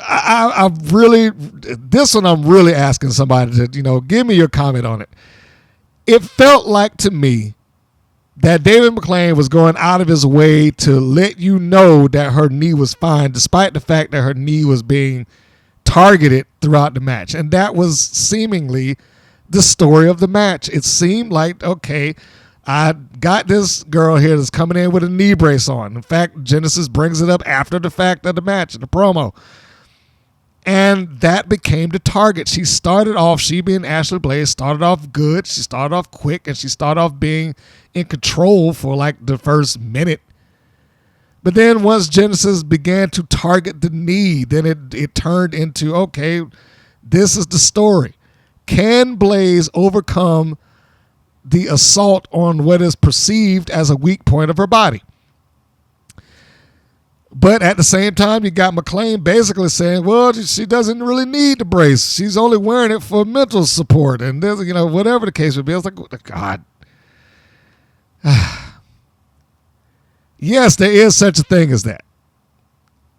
I've really, this one I'm really asking somebody to, you know, give me your comment on it. It felt like to me that David McClain was going out of his way to let you know that her knee was fine, despite the fact that her knee was being targeted throughout the match. And that was seemingly the story of the match. It seemed like, okay, I got this girl here that's coming in with a knee brace on. In fact, Genesis brings it up after the fact of the match, the promo. And that became the target. She started off, she being Ashley Blaze, started off good. She started off quick, and she started off being in control for like the first minute. But then once Genesis began to target the knee, then it turned into, okay, this is the story. Can Blaze overcome the assault on what is perceived as a weak point of her body? But at the same time, you got McLean basically saying, well, she doesn't really need the brace. She's only wearing it for mental support. And there's, whatever the case would be. I was like, God. Yes, there is such a thing as that.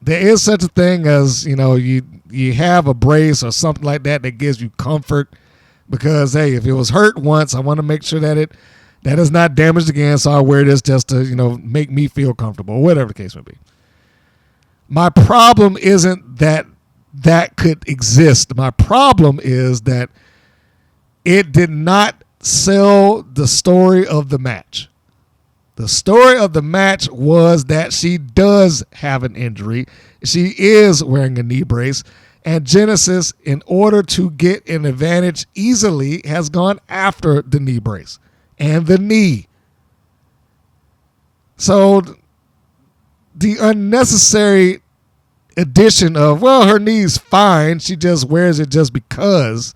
There is such a thing as, you have a brace or something like that that gives you comfort because, hey, if it was hurt once, I want to make sure that is not damaged again, so I wear this just to, make me feel comfortable, whatever the case may be. My problem isn't that could exist. My problem is that it did not sell the story of the match. The story of the match was that she does have an injury. She is wearing a knee brace. And Genesis, in order to get an advantage easily, has gone after the knee brace and the knee. So the unnecessary addition of, well, her knee's fine, she just wears it just because,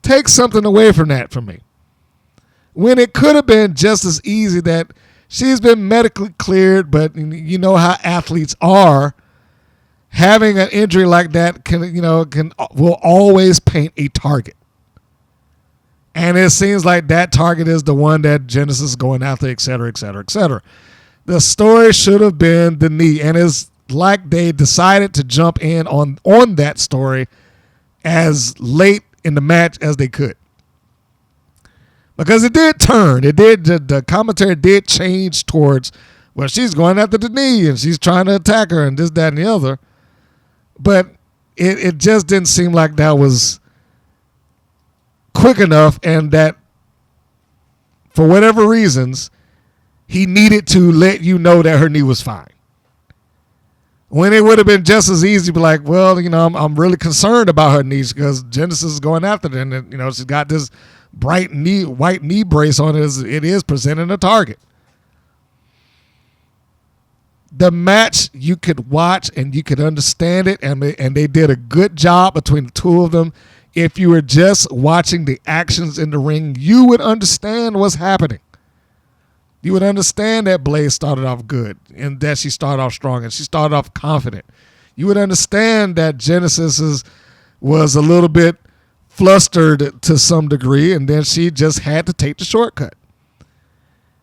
takes something away from that for me. When it could have been just as easy that she's been medically cleared, but you know how athletes are. Having an injury like that will always paint a target. And it seems like that target is the one that Genesis is going after, et cetera, et cetera, et cetera. The story should have been the knee, and it's like they decided to jump in on that story as late in the match as they could. Because it did turn. The commentary did change towards, well, she's going after the knee and she's trying to attack her and this, that, and the other. But it just didn't seem like that was quick enough, and that for whatever reasons, he needed to let you know that her knee was fine. When it would have been just as easy to be like, well, I'm really concerned about her knees because Genesis is going after them. And, she's got this white knee brace on it. It is presenting a target. The match, you could watch and you could understand it, and they did a good job between the two of them. If you were just watching the actions in the ring, you would understand what's happening. You would understand that Blaze started off good and that she started off strong and she started off confident. You would understand that Genesis was a little bit flustered to some degree, and then she just had to take the shortcut.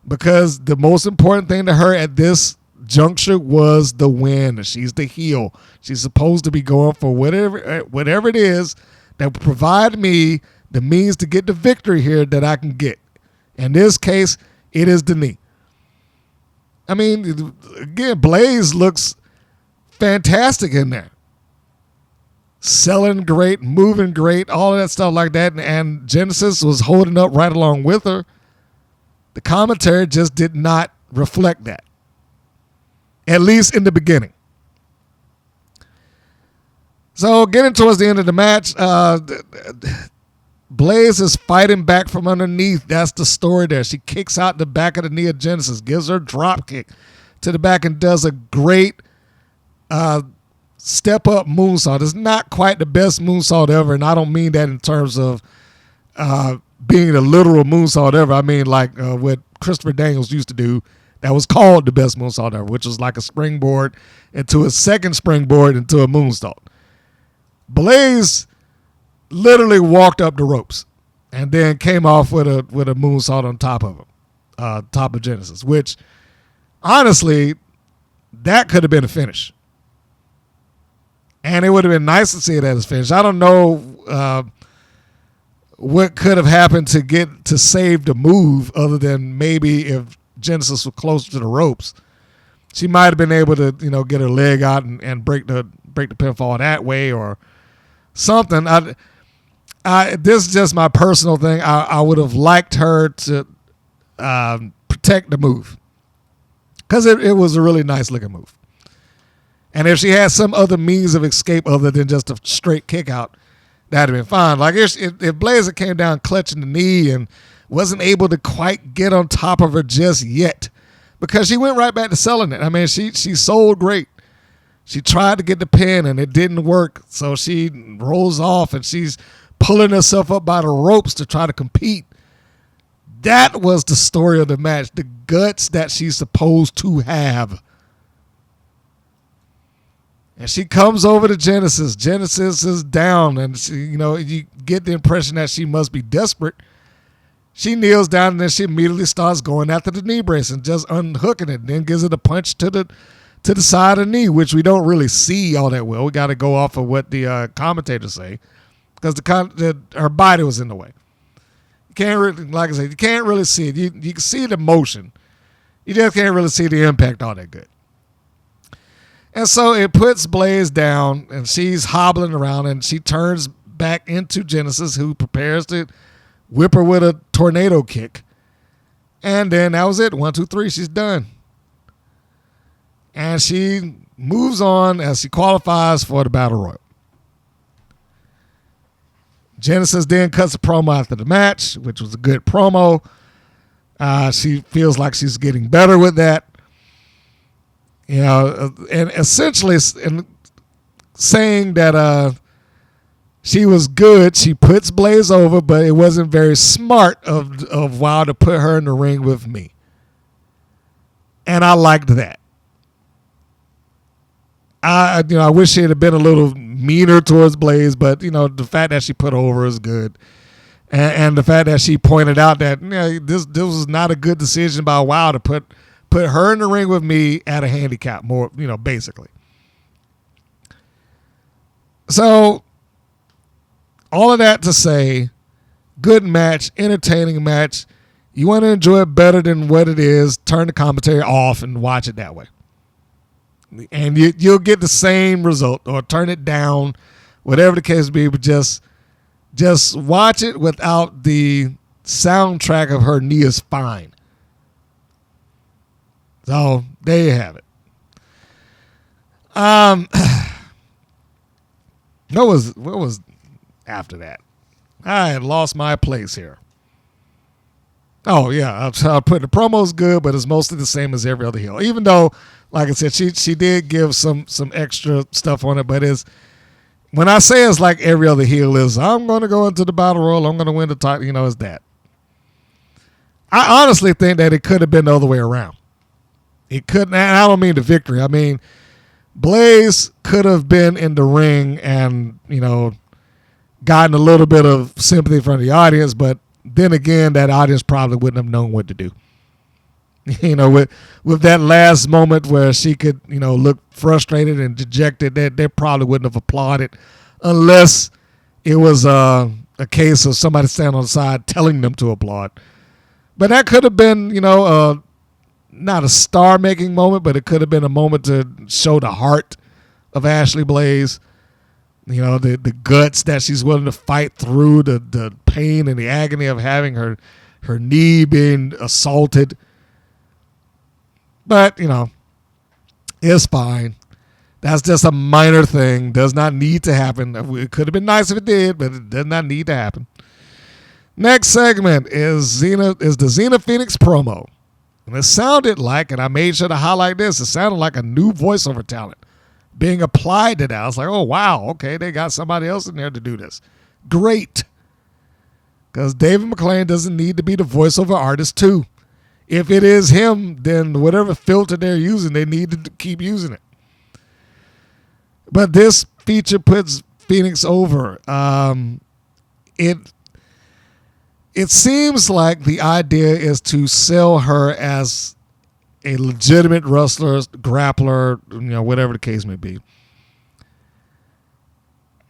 Because the most important thing to her at this juncture was the win. She's the heel. She's supposed to be going for whatever it is that will provide me the means to get the victory here that I can get. In this case, it is the knee. I mean, again, Blaze looks fantastic in there. Selling great, moving great, all of that stuff like that. And Genesis was holding up right along with her. The commentary just did not reflect that. At least in the beginning. So getting towards the end of the match, Blaze is fighting back from underneath. That's the story there. She kicks out the back of the knee of Genesis, gives her a drop kick to the back, and does a great step-up moonsault. It's not quite the best moonsault ever, and I don't mean that in terms of being a literal moonsault ever. I mean like what Christopher Daniels used to do that was called the best moonsault ever, which was like a springboard into a second springboard into a moonsault. Blaze literally walked up the ropes and then came off with a moonsault on top of him, top of Genesis, which honestly, that could have been a finish. And it would have been nice to see it as a finish. I don't know what could have happened to save the move other than maybe if Genesis was closer to the ropes. She might have been able to, get her leg out and break the pinfall that way, or something. This is just my personal thing. I would have liked her to protect the move because it was a really nice looking move. And if she had some other means of escape other than just a straight kick out, that'd have been fine. Like if Blaze came down clutching the knee and wasn't able to quite get on top of her just yet, because she went right back to selling it. I mean, she sold great. She tried to get the pin and it didn't work. So she rolls off and she's pulling herself up by the ropes to try to compete. That was the story of the match. The guts that she's supposed to have. And she comes over to Genesis. Genesis is down, and she, you get the impression that she must be desperate. She kneels down, and then she immediately starts going after the knee brace and just unhooking it, and then gives it a punch to the side of the knee, which we don't really see all that well. We got to go off of what the commentators say, because her body was in the way. You can't really, like I said, you can't really see it. You can see the motion. You just can't really see the impact all that good. And so it puts Blaze down, and she's hobbling around, and she turns back into Genesis, who prepares to whip her with a tornado kick. And then that was it. 1, 2, 3. She's done. And she moves on as she qualifies for the Battle Royal. Genesis then cuts a promo after the match, which was a good promo. She feels like she's getting better with that. And essentially saying that she was good. She puts Blaze over, but it wasn't very smart of Wild to put her in the ring with me. And I liked that. I wish she had been a little meaner towards Blaze, but the fact that she put her over is good. And the fact that she pointed out that this was not a good decision by Wild to put her in the ring with me at a handicap, more, basically. So, all of that to say, good match, entertaining match. You want to enjoy it better than what it is, turn the commentary off and watch it that way. And you'll get the same result, or turn it down, whatever the case may be, but just watch it without the soundtrack of her knee is fine. So there you have it. What was after that? I had lost my place here. Oh yeah, I'll put the promo's good, but it's mostly the same as every other heel. Even though, like I said, she did give some extra stuff on it, but when I say it's like every other heel is, I'm going to go into the Battle Royal, I'm going to win the title, it's that. I honestly think that it could have been the other way around. It couldn't, and I don't mean the victory. I mean, Blaze could have been in the ring and, gotten a little bit of sympathy from the audience, but then again, that audience probably wouldn't have known what to do. With that last moment where she could, look frustrated and dejected, they probably wouldn't have applauded unless it was a case of somebody standing on the side telling them to applaud. But that could have been, not a star-making moment, but it could have been a moment to show the heart of Ashley Blaze. The guts that she's willing to fight through, the pain and the agony of having her knee being assaulted. But, it's fine. That's just a minor thing. Does not need to happen. It could have been nice if it did, but it does not need to happen. Next segment is the Xena Phoenix promo. And it sounded like, and I made sure to highlight this, it sounded like a new voiceover talent being applied to that. I was like, oh, wow, okay, they got somebody else in there to do this. Great. Because David McClain doesn't need to be the voiceover artist, too. If it is him, then whatever filter they're using, they need to keep using it. But this feature puts Phoenix over. It seems like the idea is to sell her as a legitimate wrestler, grappler, whatever the case may be.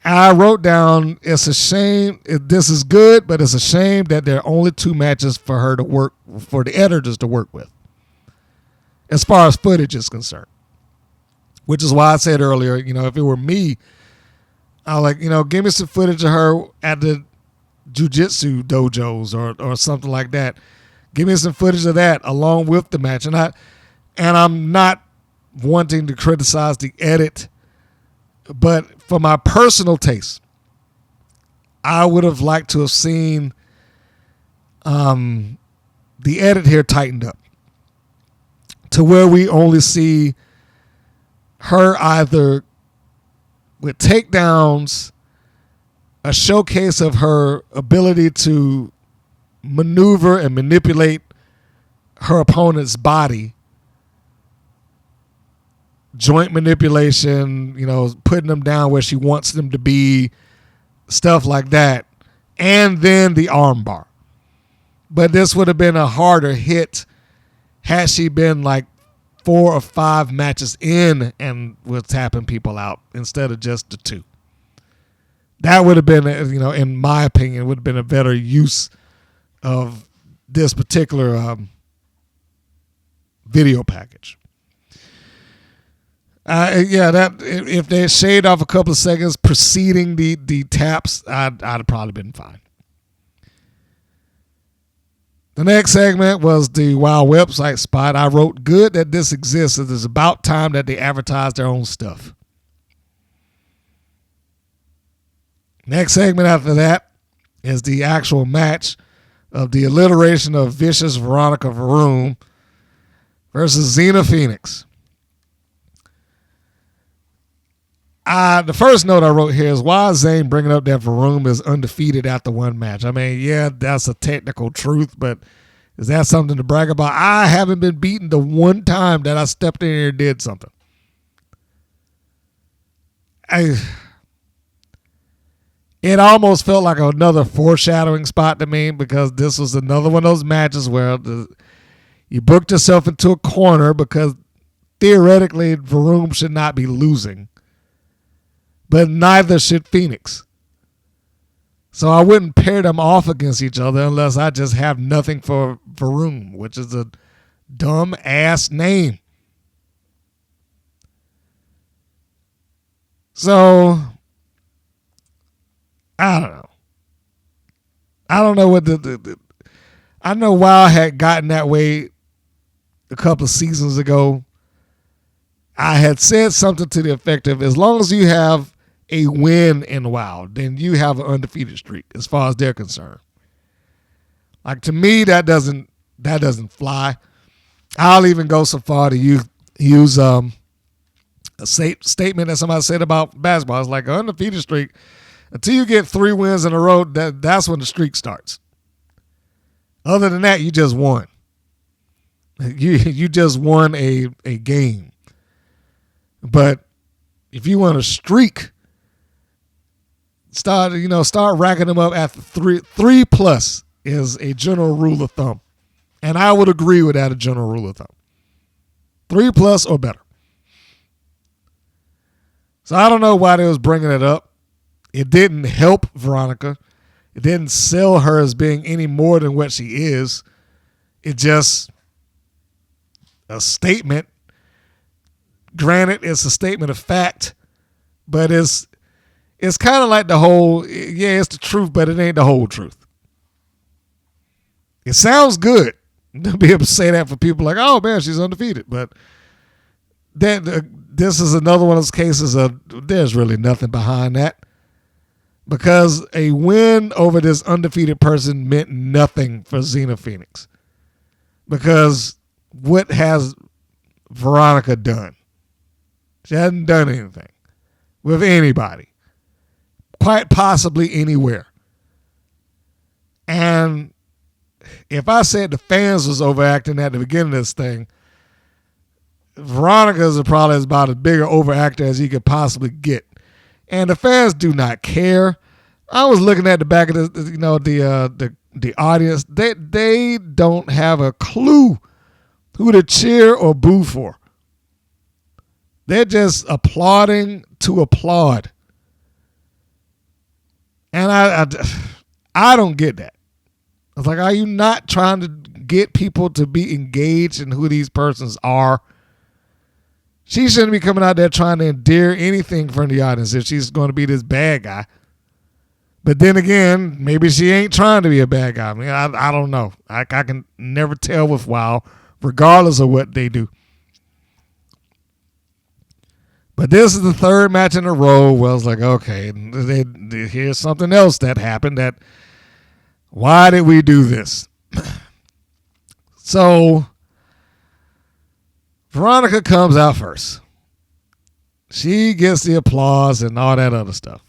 I wrote down, it's a shame. This is good, but it's a shame that there are only 2 matches for her to work, for the editors to work with, as far as footage is concerned. Which is why I said earlier, if it were me, I was like, give me some footage of her at the jiu-jitsu dojos or something like that. Give me some footage of that along with the match. And I'm not wanting to criticize the edit, but for my personal taste, I would have liked to have seen the edit here tightened up to where we only see her either with takedowns, a showcase of her ability to maneuver and manipulate her opponent's body, joint manipulation, putting them down where she wants them to be, stuff like that, and then the arm bar. But this would have been a harder hit had she been like 4 or 5 matches in and was tapping people out instead of just the 2. That would have been, in my opinion, would have been a better use of this particular video package. That if they shaved off a couple of seconds preceding the taps, I'd have probably been fine. The next segment was the WoW website spot. I wrote, good that this exists. It is about time that they advertise their own stuff. Next segment after that is the actual match of the alliteration of Vicious Veronica VaRoom versus Xena Phoenix. The first note I wrote here is, why is Zane bringing up that VaRoom is undefeated after one match? I mean, yeah, that's a technical truth, but is that something to brag about? I haven't been beaten the one time that I stepped in here and did something. It almost felt like another foreshadowing spot to me, because this was another one of those matches where you booked yourself into a corner because theoretically VaRoom should not be losing. But neither should Phoenix. So I wouldn't pair them off against each other unless I just have nothing for VaRoom, which is a dumb ass name. So I don't know. I don't know what I know WoW had gotten that way a couple of seasons ago. I had said something to the effect of, as long as you have a win in WoW, then you have an undefeated streak as far as they're concerned. Like, to me, that doesn't fly. I'll even go so far to use a statement that somebody said about basketball. It's like an undefeated streak. Until you get 3 wins in a row, that's when the streak starts. Other than that, you just won. You just won a game. But if you want a streak, start racking them up after 3 plus is a general rule of thumb. And I would agree with that, a general rule of thumb. 3 plus or better. So I don't know why they was bringing it up. It didn't help Veronica. It didn't sell her as being any more than what she is. It just a statement. Granted, it's a statement of fact, but it's kind of like the whole, yeah, it's the truth, but it ain't the whole truth. It sounds good to be able to say that for people like, oh man, she's undefeated, but then this is another one of those cases of there's really nothing behind that, because a win over this undefeated person meant nothing for Xena Phoenix, because what has Veronica done? She hadn't done anything with anybody, quite possibly anywhere. And if I said the fans was overacting at the beginning of this thing, Veronica's probably about as big an overactor as you could possibly get. And the fans do not care. I was looking at the back of the audience. They don't have a clue who to cheer or boo for. They're just applauding to applaud. And I don't get that. It's like, are you not trying to get people to be engaged in who these persons are? She shouldn't be coming out there trying to endear anything from the audience if she's going to be this bad guy. But then again, maybe she ain't trying to be a bad guy. I mean, I don't know. I can never tell with WoW, regardless of what they do. But this is the third match in a row where I was like, okay, here's something else that happened. Why did we do this? So Veronica comes out first. She gets the applause and all that other stuff.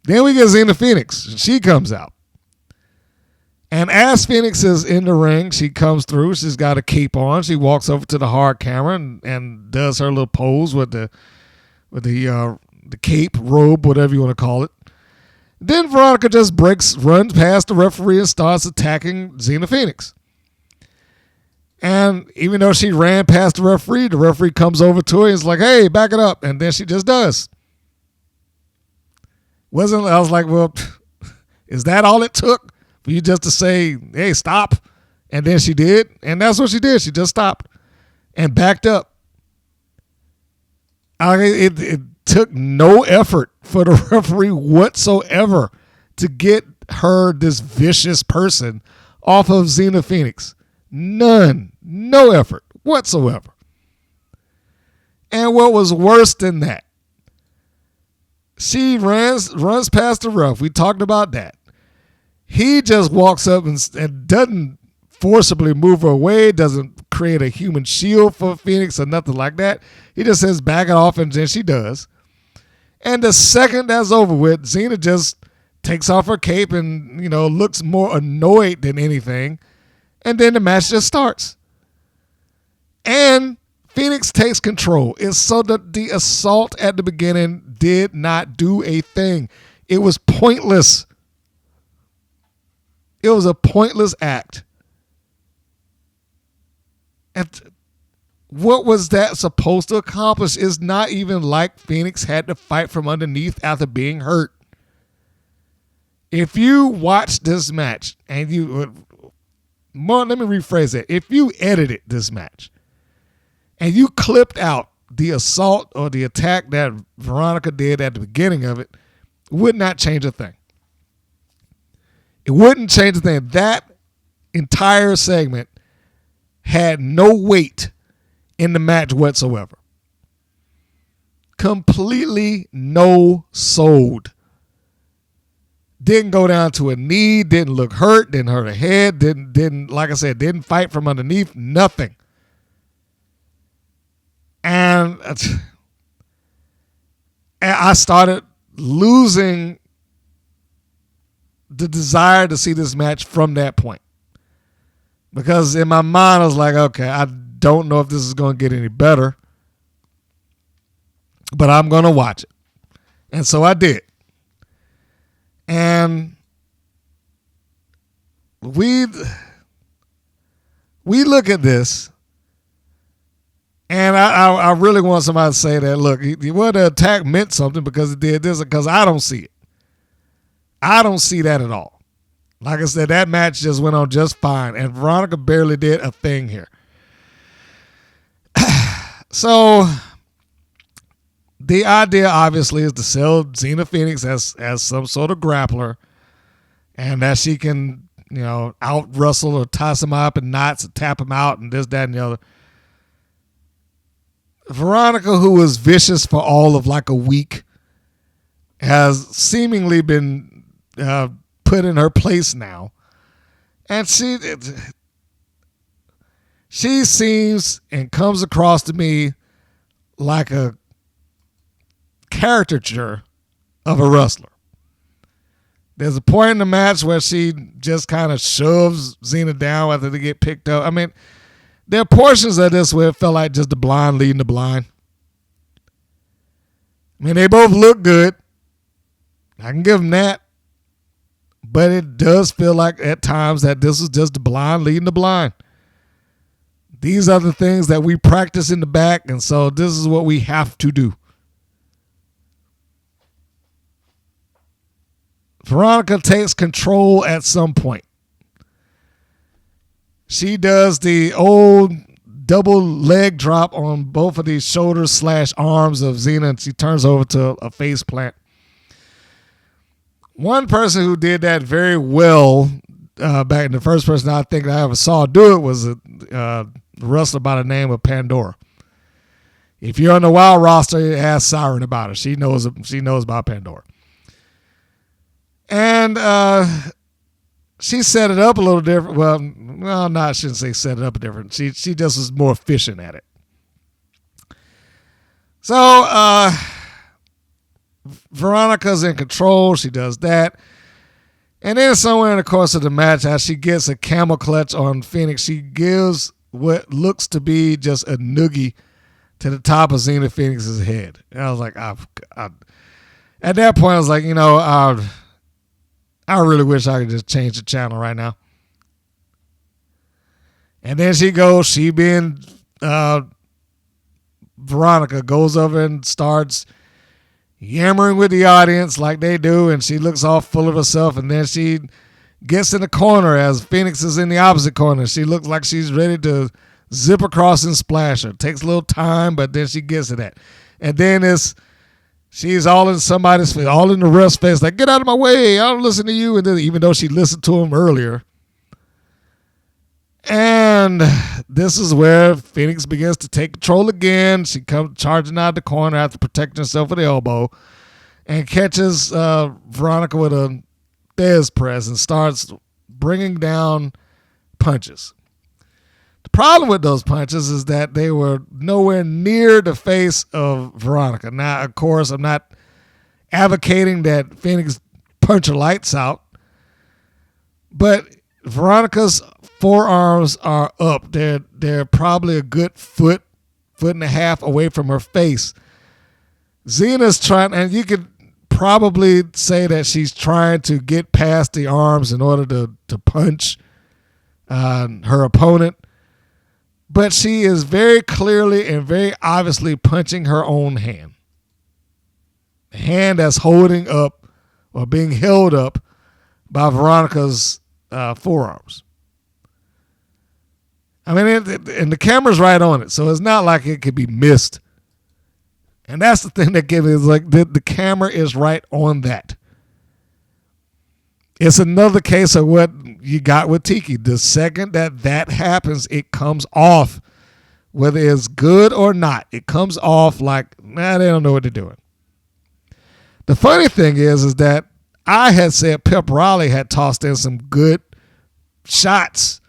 Then we get Xena Phoenix. She comes out. And as Phoenix is in the ring, she comes through. She's got a cape on. She walks over to the hard camera and does her little pose with the cape, robe, whatever you want to call it. Then Veronica just runs past the referee and starts attacking Xena Phoenix. And even though she ran past the referee comes over to her and is like, hey, back it up. And then she just does. I was like, well, is that all it took for you just to say, hey, stop? And then she did. And that's what she did. She just stopped and backed up. It took no effort for the referee whatsoever to get her, this vicious person, off of Xena Phoenix. None. No effort whatsoever. And what was worse than that, she runs past the ref. We talked about that. He just walks up and doesn't forcibly move her away, doesn't create a human shield for Phoenix or nothing like that. He just says back it off, and then she does. And the second that's over with, Xena just takes off her cape and, looks more annoyed than anything. And then the match just starts. And Phoenix takes control. It's so that the assault at the beginning did not do a thing. It was pointless. It was a pointless act. And what was that supposed to accomplish? It's not even like Phoenix had to fight from underneath after being hurt. If you watch this match and let me rephrase it. If you edited this match and you clipped out the assault or the attack that Veronica did at the beginning of it, would not change a thing. It wouldn't change a thing. That entire segment had no weight in the match whatsoever. Completely no sold. Didn't go down to a knee, didn't look hurt, didn't hurt a head, didn't like I said, didn't fight from underneath, nothing. And I started losing the desire to see this match from that point. Because in my mind, I was like, okay, I don't know if this is going to get any better, but I'm going to watch it. And so I did. And we look at this, and I really want somebody to say that, look, the attack meant something because it did this, because I don't see it. I don't see that at all. Like I said, that match just went on just fine, and Veronica barely did a thing here. So the idea, obviously, is to sell Xena Phoenix as some sort of grappler, and that she can, out wrestle or tie some up in knots and tap him out and this, that, and the other. Veronica, who was vicious for all of like a week, has seemingly been put in her place now, and she seems and comes across to me like a caricature of a wrestler. There's a point in the match where she just kind of shoves Xena down after they get picked up. I mean, there are portions of this where it felt like just the blind leading the blind. I mean, they both look good. I can give them that. But it does feel like at times that this is just the blind leading the blind. These are the things that we practice in the back, and so this is what we have to do. Veronica takes control at some point. She does the old double leg drop on both of these shoulders / arms of Xena, and she turns over to a face plant. One person who did that very well back in the first person I think I ever saw do it was a wrestler by the name of Pandora. If you're on the Wild roster, ask Siren about her. She knows about Pandora. And she set it up a little different. Well, no, I shouldn't say set it up different. She just was more efficient at it. So Veronica's in control. She does that. And then somewhere in the course of the match, as she gets a camel clutch on Phoenix, she gives what looks to be just a noogie to the top of Xena Phoenix's head. And I was like, at that point, I was like, I really wish I could just change the channel right now. And then she being Veronica, goes over and starts yammering with the audience like they do, and she looks all full of herself, and then she gets in the corner as Phoenix is in the opposite corner. She looks like she's ready to zip across and splash her. Takes a little time, but then she gets to that. And then she's all in somebody's face, all in the ref's face, like, get out of my way, I don't listen to you. And then, even though she listened to him earlier. And this is where Phoenix begins to take control again. She comes charging out the corner after protecting herself with the elbow and catches Veronica with a Thez press and starts bringing down punches. The problem with those punches is that they were nowhere near the face of Veronica. Now, of course, I'm not advocating that Phoenix punch her lights out, but Veronica's forearms are up. They're probably a good foot and a half away from her face. Xena's trying, and you could probably say that she's trying to get past the arms in order to punch her opponent. But she is very clearly and very obviously punching her own hand. The hand that's holding up or being held up by Veronica's forearms. I mean, and the camera's right on it, so it's not like it could be missed. And that's the thing that gives me, is like the camera is right on that. It's another case of what you got with Tiki. The second that happens, it comes off, whether it's good or not. It comes off like, they don't know what they're doing. The funny thing is that I had said Pep Reilly had tossed in some good shots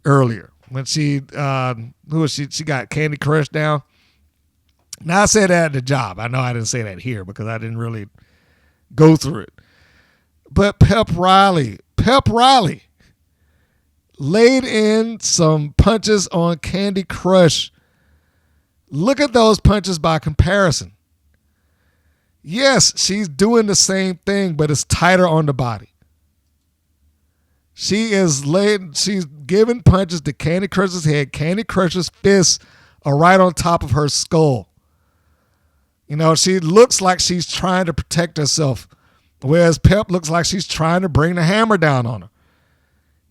earlier when she got Candy Crush down. Now I said that at the job. I know I didn't say that here because I didn't really go through it. But Pep Reilly laid in some punches on Candy Crush. Look at those punches by comparison. Yes, she's doing the same thing, but it's tighter on the body. She's giving punches to Candy Crush's head. Candy Crush's fists are right on top of her skull. She looks like she's trying to protect herself, whereas Pep looks like she's trying to bring the hammer down on her.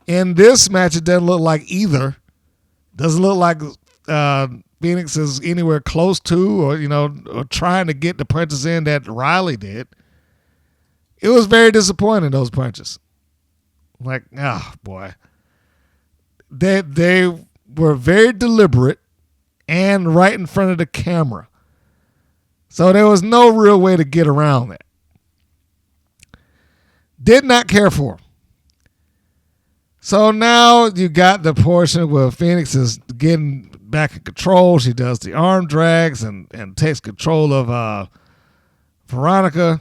In this match, it doesn't look like either. Doesn't look like Phoenix is anywhere close to or trying to get the punches in that Reilly did. It was very disappointing, those punches. Like, oh, boy. They were very deliberate and right in front of the camera. So there was no real way to get around that. Did not care for him. So now you got the portion where Phoenix is getting back in control. She does the arm drags and takes control of Veronica.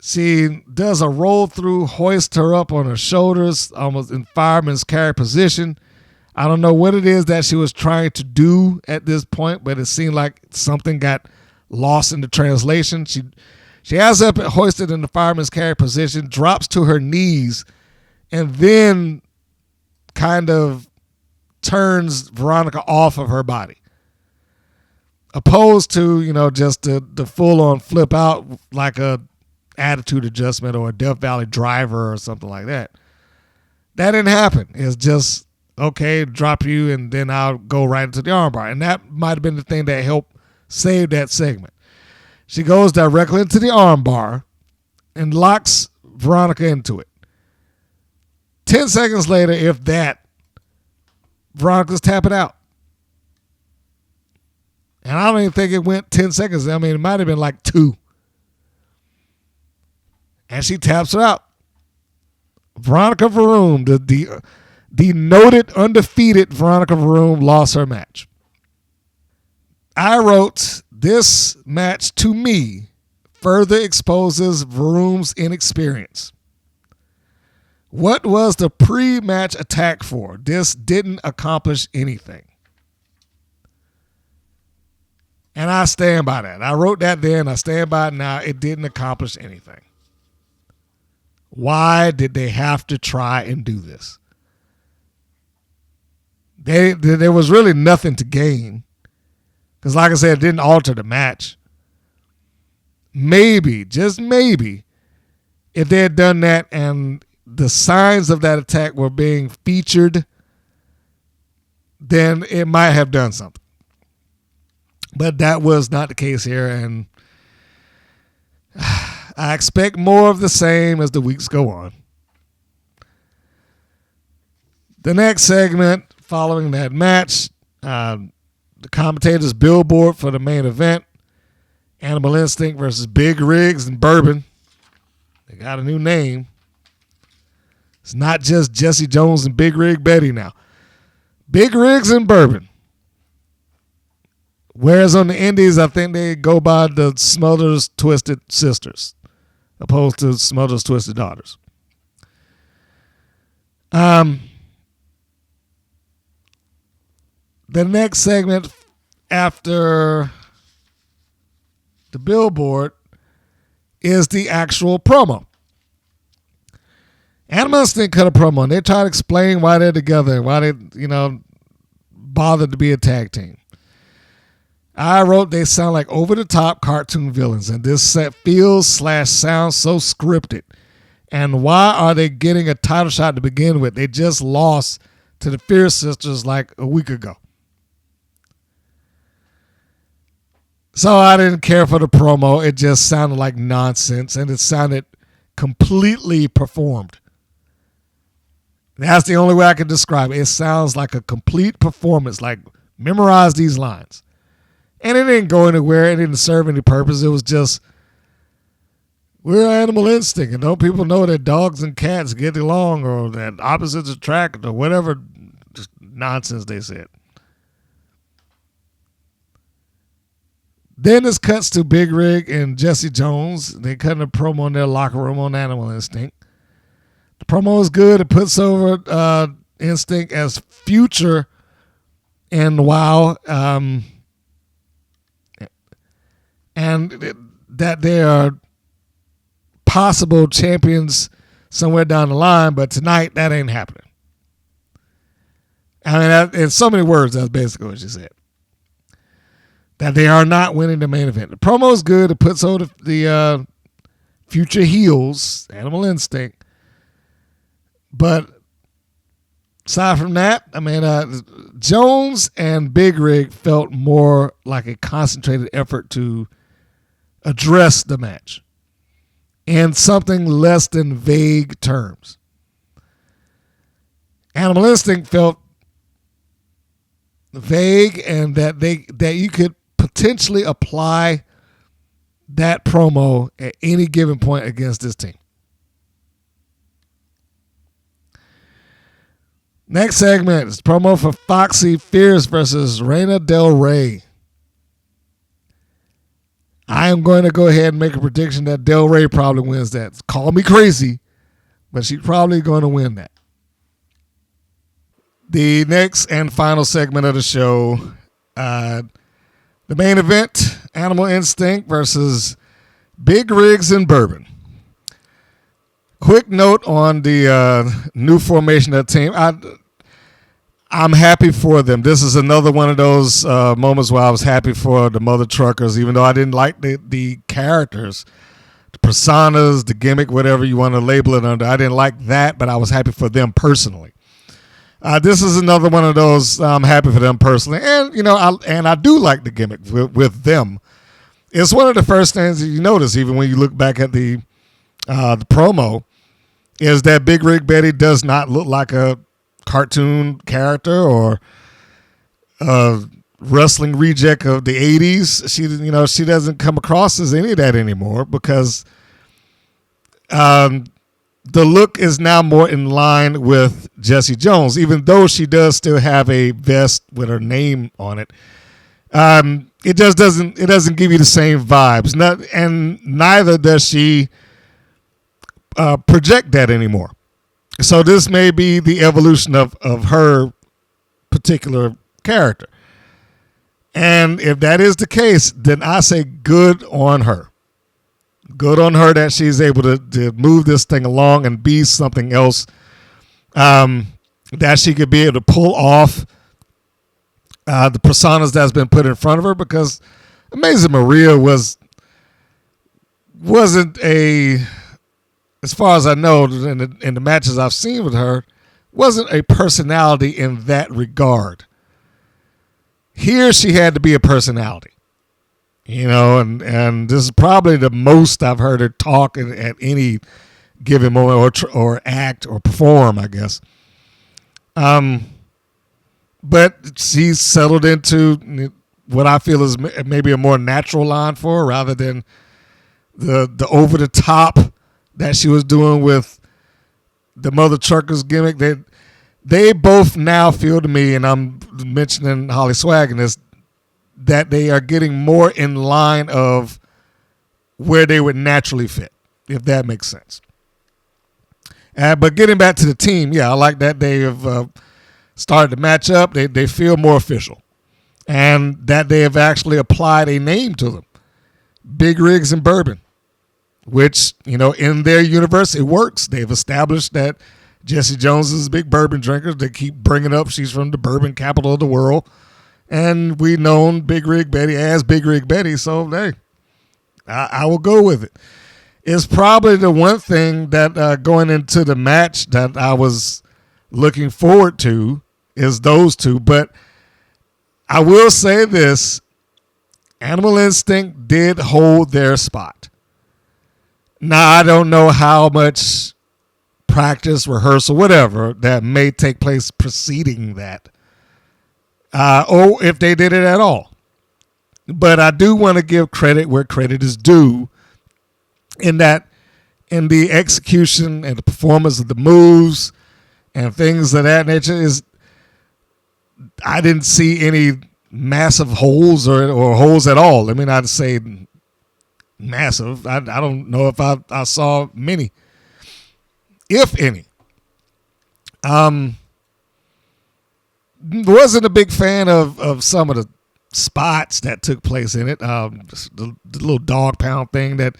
She does a roll through, hoists her up on her shoulders, almost in fireman's carry position. I don't know what it is that she was trying to do at this point, but it seemed like something got lost in the translation. She has up hoisted in the fireman's carry position, drops to her knees, and then kind of turns Veronica off of her body. Opposed to, just the full-on flip out like a attitude adjustment or a Death Valley driver or something like that. That didn't happen. It's just okay, drop you, and then I'll go right into the armbar. And that might have been the thing that helped save that segment. She goes directly into the armbar and locks Veronica into it. 10 seconds later, if that, Veronica's tapping out. And I don't even think it went 10 seconds. I mean, it might have been like 2. And she taps her out. Veronica VaRoom, the noted undefeated Veronica VaRoom, lost her match. I wrote, this match to me further exposes VaRoom's inexperience. What was the pre-match attack for? This didn't accomplish anything. And I stand by that. I wrote that then. I stand by it now. It didn't accomplish anything. Why did they have to try and do this? There was really nothing to gain. Because like I said, it didn't alter the match. Maybe, just maybe, if they had done that and the signs of that attack were being featured, then it might have done something. But that was not the case here, and I expect more of the same as the weeks go on. The next segment following that match, the commentators' billboard for the main event, Animal Instinct versus Big Rigs and Bourbon. They got a new name. It's not just Jesse Jones and Big Rig Betty now. Big Rigs and Bourbon. Whereas on the indies, I think they go by the Smothers Twisted Sisters, opposed to Smothers Twisted Daughters. The next segment after the billboard is the actual promo. Animal Instinct cut a promo, and they try to explain why they're together and why they, bothered to be a tag team. I wrote they sound like over-the-top cartoon villains, and this set feels/sounds so scripted. And why are they getting a title shot to begin with? They just lost to the Fierce Sisters like a week ago. So I didn't care for the promo. It just sounded like nonsense, and it sounded completely performed. That's the only way I can describe it. It sounds like a complete performance, like memorize these lines. And it didn't go anywhere. It didn't serve any purpose. It was just, we're Animal Instinct. And don't people know that dogs and cats get along, or that opposites attract, or whatever just nonsense they said. Then this cuts to Big Rig and Jesse Jones. They cut a promo in their locker room on Animal Instinct. The promo is good. It puts over Instinct as future and WoW. And that they are possible champions somewhere down the line, but tonight that ain't happening. I mean, in so many words, that's basically what she said. That they are not winning the main event. The promo is good. It puts over the future heels, Animal Instinct. But aside from that, I mean, Jones and Big Rig felt more like a concentrated effort to address the match in something less than vague terms. Animal Instinct felt vague, and that you could potentially apply that promo at any given point against this team. Next segment is promo for Foxy Fierce versus Reina Del Rey. I am going to go ahead and make a prediction that Del Rey probably wins that. Call me crazy, but she's probably going to win that. The next and final segment of the show, the main event, Animal Instinct versus Big Rigs and Bourbon. Quick note on the new formation of the team. I'm happy for them. This is another one of those moments where I was happy for the Mother Truckers, even though I didn't like the characters, the personas, the gimmick, whatever you want to label it under. I didn't like that, but I was happy for them personally. This is another one of those. I'm happy for them personally, and I do like the gimmick with them. It's one of the first things that you notice, even when you look back at the promo, is that Big Rig Betty does not look like a cartoon character or a wrestling reject of the 80s. She doesn't come across as any of that anymore because the look is now more in line with Jessie Jones, even though she does still have a vest with her name on it. It just doesn't give you the same vibes. And neither does she project that anymore. So this may be the evolution of her particular character. And if that is the case, then I say good on her. Good on her that she's able to move this thing along and be something else that she could be able to pull off the personas that's been put in front of her, because Amazing Maria wasn't as far as I know, in the matches I've seen with her, wasn't a personality in that regard. Here she had to be a personality. And this is probably the most I've heard her talk at any given moment or act or perform, I guess. But she's settled into what I feel is maybe a more natural line for her rather than the over the top that she was doing with the Mother Truckers gimmick. They both now feel to me, and I'm mentioning Holly Swag in this, that they are getting more in line of where they would naturally fit, if that makes sense. But getting back to the team, I like that they have started to match up. They feel more official, and that they have actually applied a name to them, Big Rigs and Bourbon, which, in their universe, it works. They've established that Jessie Jones is a big bourbon drinker. They keep bringing up she's from the bourbon capital of the world. And we known Big Rig Betty as Big Rig Betty, so hey, I will go with it. It's probably the one thing that going into the match that I was looking forward to is those two. But I will say this, Animal Instinct did hold their spot. Now, I don't know how much practice, rehearsal, whatever, that may take place preceding that. Or if they did it at all. But I do want to give credit where credit is due in that, in the execution and the performance of the moves and things of that nature, I didn't see any massive holes or holes at all. I mean, I'd say massive. I don't know if I saw many, if any. Wasn't a big fan of some of the spots that took place in it. The little dog pound thing that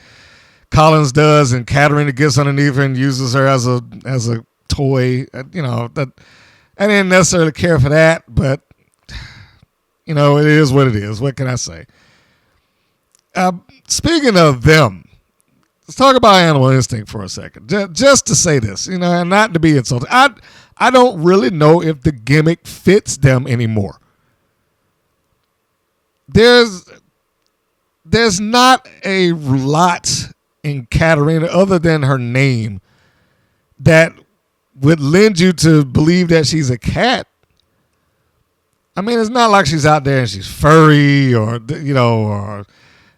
Collins does, and Katarina gets underneath her and uses her as a toy. That I didn't necessarily care for that, but it is what it is. What can I say? Speaking of them, let's talk about Animal Instinct for a second. Just to say this, and not to be insulting. I don't really know if the gimmick fits them anymore. There's not a lot in Katarina other than her name that would lend you to believe that she's a cat. I mean, it's not like she's out there and she's furry or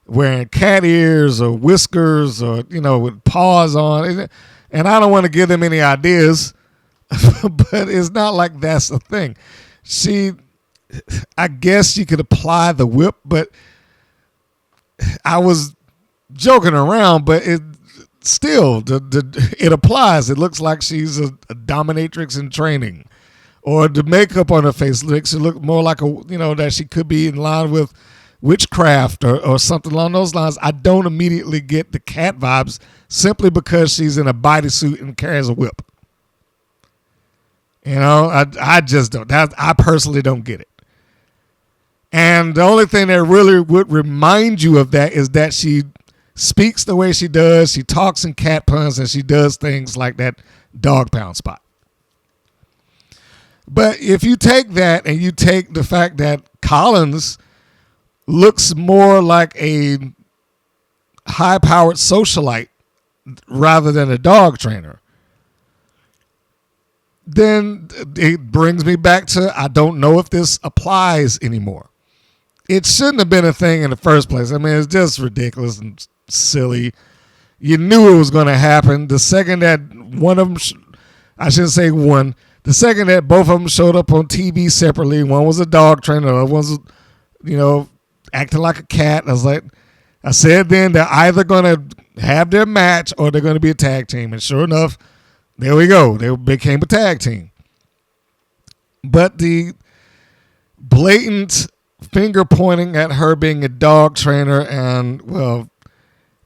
wearing cat ears or whiskers or, with paws on. And I don't want to give them any ideas, but it's not like that's the thing. I guess she could apply the whip, but I was joking around, but it still, it applies. It looks like she's a dominatrix in training. Or the makeup on her face makes it look more like that she could be in line with witchcraft or something along those lines. I don't immediately get the cat vibes simply because she's in a bodysuit and carries a whip. I just don't. I personally don't get it. And the only thing that really would remind you of that is that she speaks the way she does. She talks in cat puns, and she does things like that dog pound spot. But if you take that and you take the fact that Collins looks more like a high-powered socialite rather than a dog trainer, then it brings me back to I don't know if this applies anymore. It shouldn't have been a thing in the first place. I mean, it's just ridiculous and silly. You knew it was going to happen. The second that one of them, I shouldn't say one, the second that both of them showed up on TV separately, one was a dog trainer, the other was, acting like a cat. I said then they're either going to have their match or they're going to be a tag team. And sure enough, there we go. They became a tag team. But the blatant finger pointing at her being a dog trainer and, well,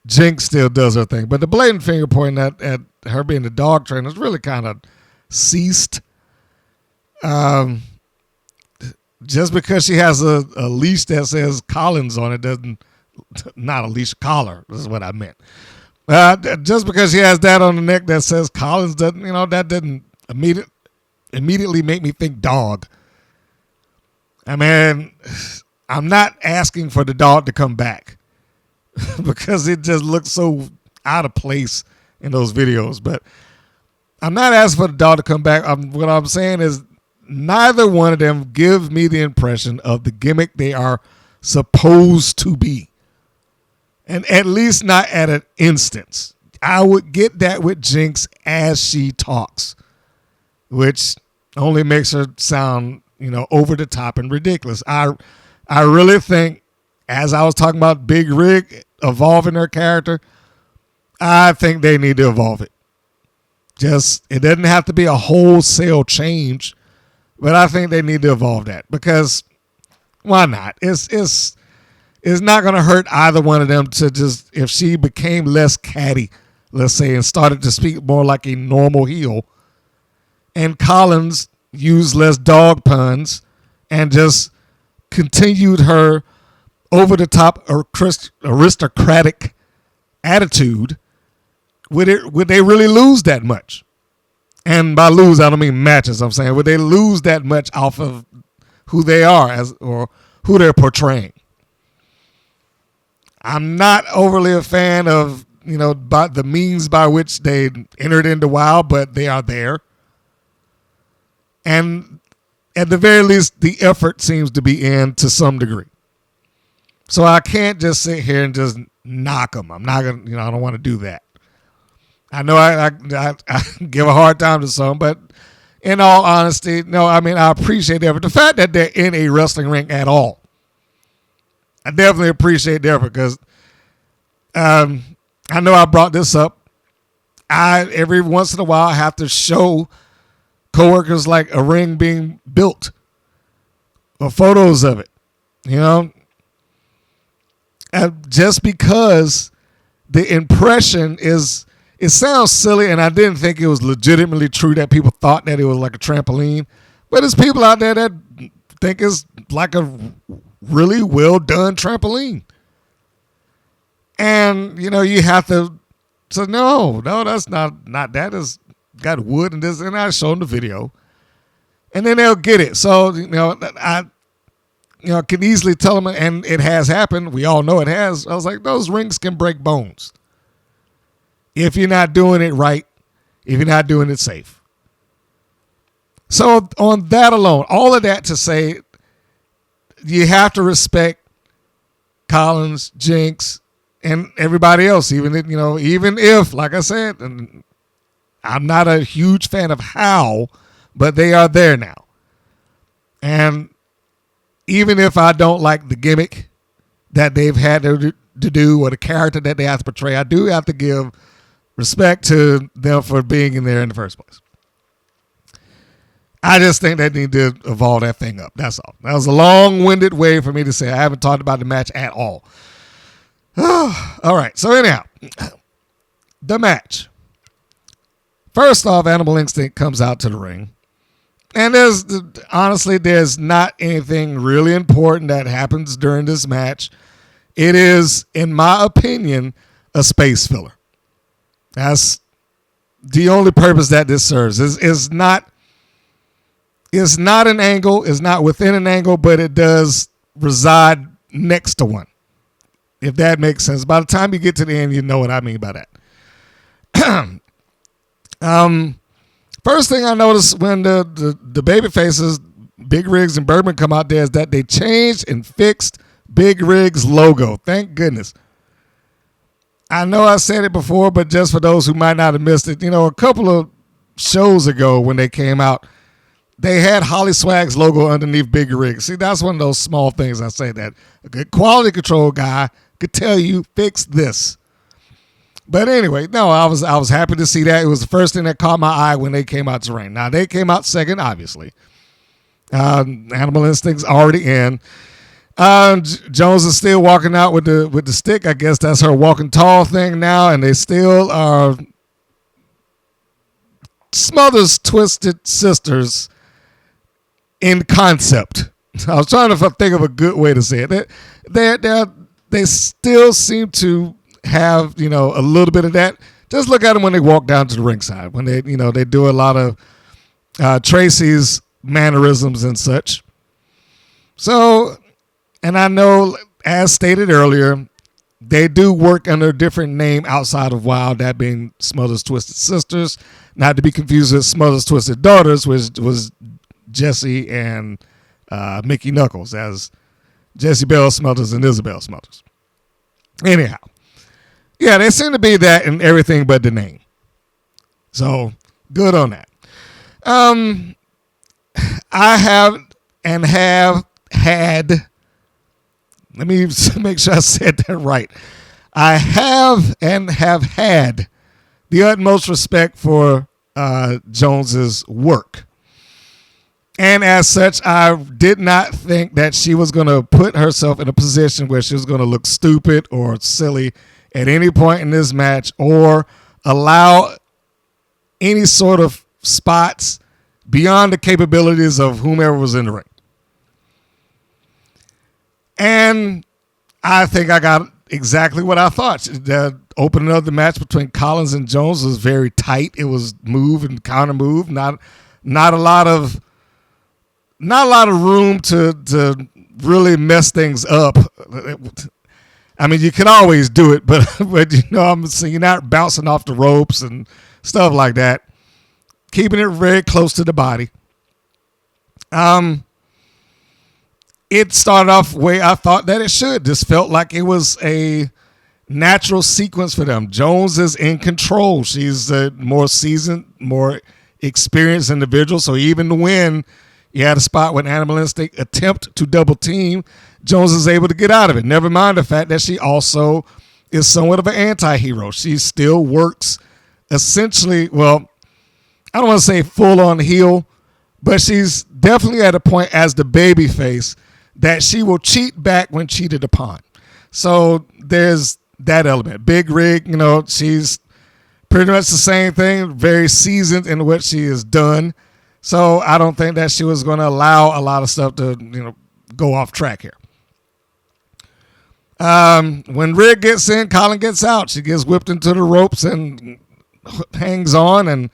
Jinx still does her thing. But the blatant finger pointing at her being a dog trainer is really kind of ceased. Just because she has a leash that says Collins on it doesn't, not a leash, collar. This is what I meant. Just because she has that on the neck that says Collins doesn't, that didn't immediately make me think dog. I mean, I'm not asking for the dog to come back because it just looks so out of place in those videos. But I'm not asking for the dog to come back. What I'm saying is neither one of them give me the impression of the gimmick they are supposed to be. And at least not at an instance. I would get that with Jinx as she talks, which only makes her sound, over the top and ridiculous. I really think, as I was talking about Big Rig evolving her character, I think they need to evolve it. It doesn't have to be a wholesale change, but I think they need to evolve that because why not? It's not going to hurt either one of them to just, if she became less catty, let's say, and started to speak more like a normal heel, and Collins used less dog puns and just continued her over-the-top aristocratic attitude, would they really lose that much? And by lose, I don't mean matches, I'm saying, would they lose that much off of who they are or who they're portraying? I'm not overly a fan of, by the means by which they entered into WoW, but they are there. And at the very least, the effort seems to be in to some degree. So I can't just sit here and just knock them. I'm not going to, I don't want to do that. I know I give a hard time to some, but in all honesty, no, I mean, I appreciate the effort. The fact that they're in a wrestling ring at all, I definitely appreciate the effort because I know I brought this up. Every once in a while, I have to show coworkers like a ring being built or photos of it, just because the impression is, it sounds silly, and I didn't think it was legitimately true that people thought that it was like a trampoline, but there's people out there that think it's like a really well done trampoline. And, you have to say, no, that's not that. It's got wood and this, and I show them the video. And then they'll get it. So, I can easily tell them, and it has happened. We all know it has. I was like, those rings can break bones. If you're not doing it right, if you're not doing it safe. So on that alone, all of that to say, you have to respect Collins, Jinx, and everybody else. Even if, like I said, and I'm not a huge fan of how, but they are there now. And even if I don't like the gimmick that they've had to do or the character that they have to portray, I do have to give respect to them for being in there in the first place. I just think they need to evolve that thing up. That's all. That was a long-winded way for me to say I haven't talked about the match at all. All right. So anyhow, the match. First off, Animal Instinct comes out to the ring. And there's not anything really important that happens during this match. It is, in my opinion, a space filler. That's the only purpose that this serves. It's It's not an angle. It's not within an angle, but it does reside next to one, if that makes sense. By the time you get to the end, you know what I mean by that. First thing I noticed when the baby faces, Big Rigs and Bourbon, come out there is that they changed and fixed Big Rigs logo. Thank goodness. I know I said it before, but just for those who might not have missed it, a couple of shows ago when they came out, they had Holly Swag's logo underneath Big Rigs. See, that's one of those small things I say that a good quality control guy could tell you, fix this. But anyway, no, I was happy to see that. It was the first thing that caught my eye when they came out to ring. Now, they came out second, obviously. Animal Instinct's already in. Jones is still walking out with the stick. I guess that's her walking tall thing now, and they still are Smothers Twisted Sisters in concept. I was trying to think of a good way to say it. They still seem to have a little bit of that. Just look at them when they walk down to the ringside, when they do a lot of Tracy's mannerisms and such. So, and I know, as stated earlier, they do work under a different name outside of Wild, that being Smothers Twisted Sisters, not to be confused with Smothers Twisted Daughters, which was Jesse and Mickey Knuckles, as Jesse Bell Smothers and Isabel Smothers. Anyhow, yeah, they seem to be that in everything but the name. So, good on that. I have had, let me make sure I said that right. I have had the utmost respect for Jones's work. And as such, I did not think that she was going to put herself in a position where she was going to look stupid or silly at any point in this match, or allow any sort of spots beyond the capabilities of whomever was in the ring. And I think I got exactly what I thought. The opening of the match between Collins and Jones was very tight. It was move and counter move. Not a lot of room to really mess things up. I mean, you can always do it, but I'm saying you're not bouncing off the ropes and stuff like that. Keeping it very close to the body. It started off the way I thought that it should. This felt like it was a natural sequence for them. Jones is in control. She's a more seasoned, more experienced individual. So even when you had a spot with Animal Instinct attempt to double team, Jones is able to get out of it. Never mind the fact that she also is somewhat of an anti-hero. She still works essentially, well, I don't want to say full on heel, but she's definitely at a point as the baby face that she will cheat back when cheated upon. So there's that element. Big Rig, she's pretty much the same thing, very seasoned in what she has done. So I don't think that she was going to allow a lot of stuff to, go off track here. When Rig gets in, Colin gets out. She gets whipped into the ropes and hangs on and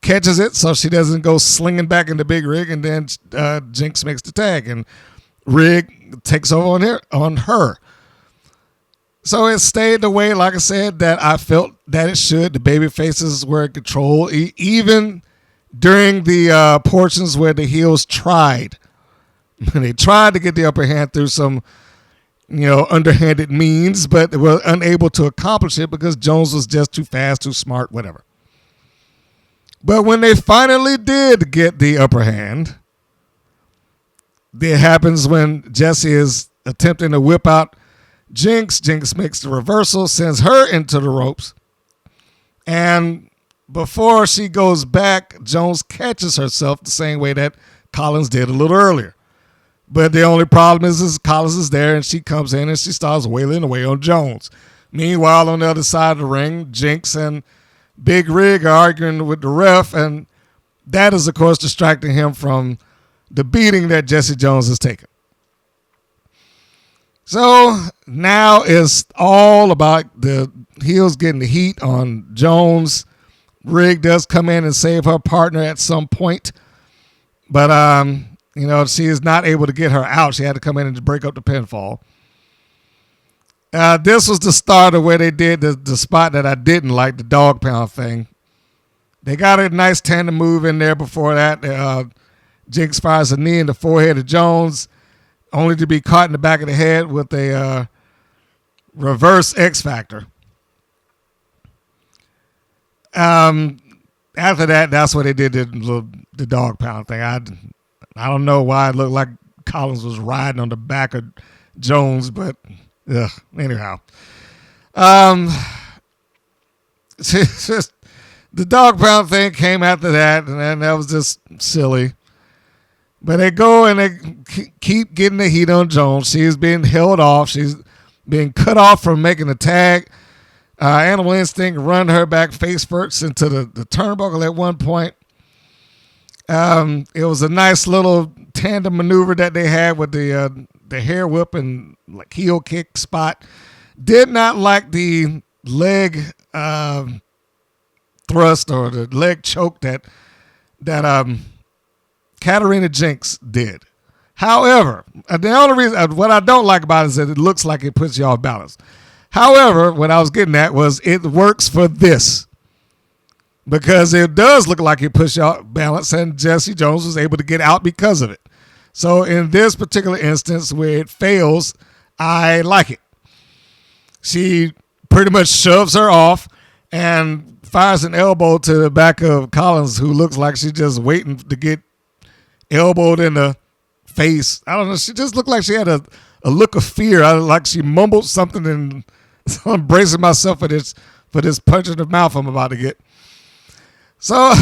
catches it so she doesn't go slinging back into Big Rig, and then Jinx makes the tag, and Rig takes over on her. So it stayed the way, like I said, that I felt that it should. The baby faces were in control, even during the portions where the heels tried. They tried to get the upper hand through some, underhanded means, but they were unable to accomplish it because Jones was just too fast, too smart, whatever. But when they finally did get the upper hand, it happens when Jesse is attempting to whip out Jinx. Jinx makes the reversal, sends her into the ropes. And before she goes back, Jones catches herself the same way that Collins did a little earlier. But the only problem is Collins is there, and she comes in and she starts wailing away on Jones. Meanwhile, on the other side of the ring, Jinx and Big Rig are arguing with the ref, and that is, of course, distracting him from the beating that Jesse Jones has taken. So now it's all about the heels getting the heat on Jones. Rig does come in and save her partner at some point. But, she is not able to get her out. She had to come in and break up the pinfall. This was the start of where they did the spot that I didn't like, the dog pound thing. They got a nice tandem move in there before that. Jinx fires a knee in the forehead of Jones, only to be caught in the back of the head with a reverse X Factor. After that, that's what they did the dog pound thing. I don't know why it looked like Collins was riding on the back of Jones, but anyhow. The dog pound thing came after that, and that was just silly. But they go and they keep getting the heat on Jones. She's being held off. She's being cut off from making the tag. Animal Instinct run her back face first into the turnbuckle at one point. It was a nice little tandem maneuver that they had with the hair whip and like heel kick spot. Did not like the leg thrust or the leg choke that Katarina Jinx did. However, the only reason what I don't like about it is that it looks like it puts you off balance. However, what I was getting at was it works for this because it does look like it puts you off balance, and Jesse Jones was able to get out because of it. So in this particular instance where it fails, I like it. She pretty much shoves her off and fires an elbow to the back of Collins, who looks like she's just waiting to get elbowed in the face. I don't know. She just looked like she had a look of fear. Like she mumbled something, and so I'm bracing myself for this punch in the mouth I'm about to get. So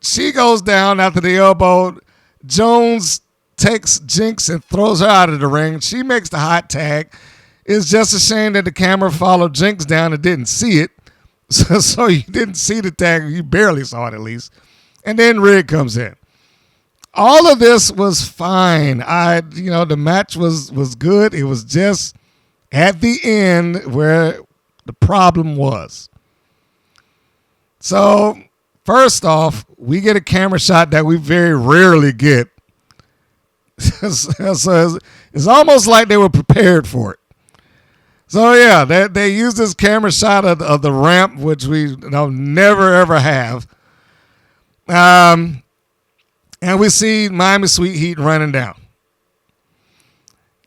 she goes down after the elbow. Jones takes Jinx and throws her out of the ring. She makes the hot tag. It's just a shame that the camera followed Jinx down and didn't see it. So you didn't see the tag. You barely saw it at least. And then Rig comes in. All of this was fine. The match was good. It was just at the end where the problem was. So first off, we get a camera shot that we very rarely get. So it's almost like they were prepared for it. So yeah, they used this camera shot of the ramp, which we never ever have. And we see Miami Sweet Heat running down.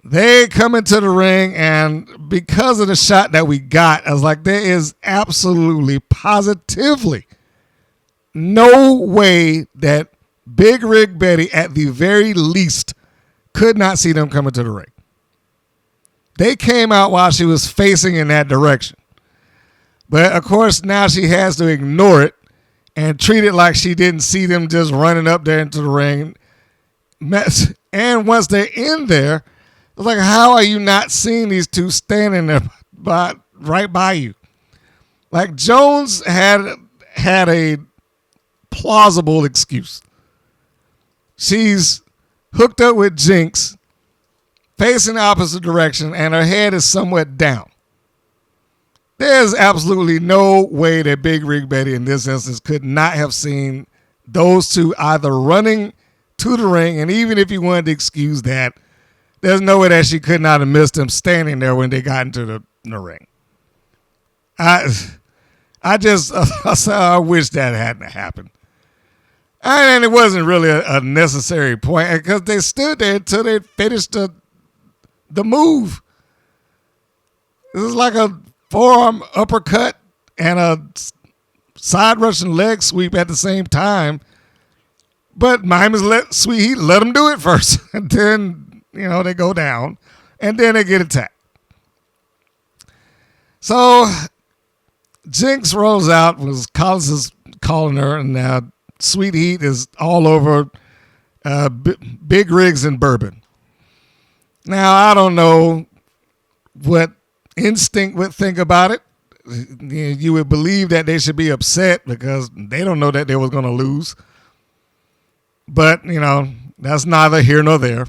They come into the ring, and because of the shot that we got, I was like, there is absolutely, positively no way that Big Rig Betty, at the very least, could not see them coming to the ring. They came out while she was facing in that direction. But, of course, now she has to ignore it and treat it like she didn't see them just running up there into the ring. And once they're in there, it's like, how are you not seeing these two standing there right by you? Like, Jones had a plausible excuse. She's hooked up with Jinx, facing the opposite direction, and her head is somewhat down. There's absolutely no way that Big Rig Betty in this instance could not have seen those two either running to the ring, and even if you wanted to excuse that, there's no way that she could not have missed them standing there when they got into the ring. I wish that hadn't happened. And it wasn't really a necessary point because they stood there until they finished the move. This is like a forearm uppercut and a side Russian leg sweep at the same time. But Miami's Sweet Heat let them do it first. And then, they go down. And then they get attacked. So Jinx rolls out. Collins is calling her. And now Sweet Heat is all over Big Rigs and Bourbon. Now, I don't know what Instinct would think about it. You would believe that they should be upset because they don't know that they was going to lose. But, that's neither here nor there.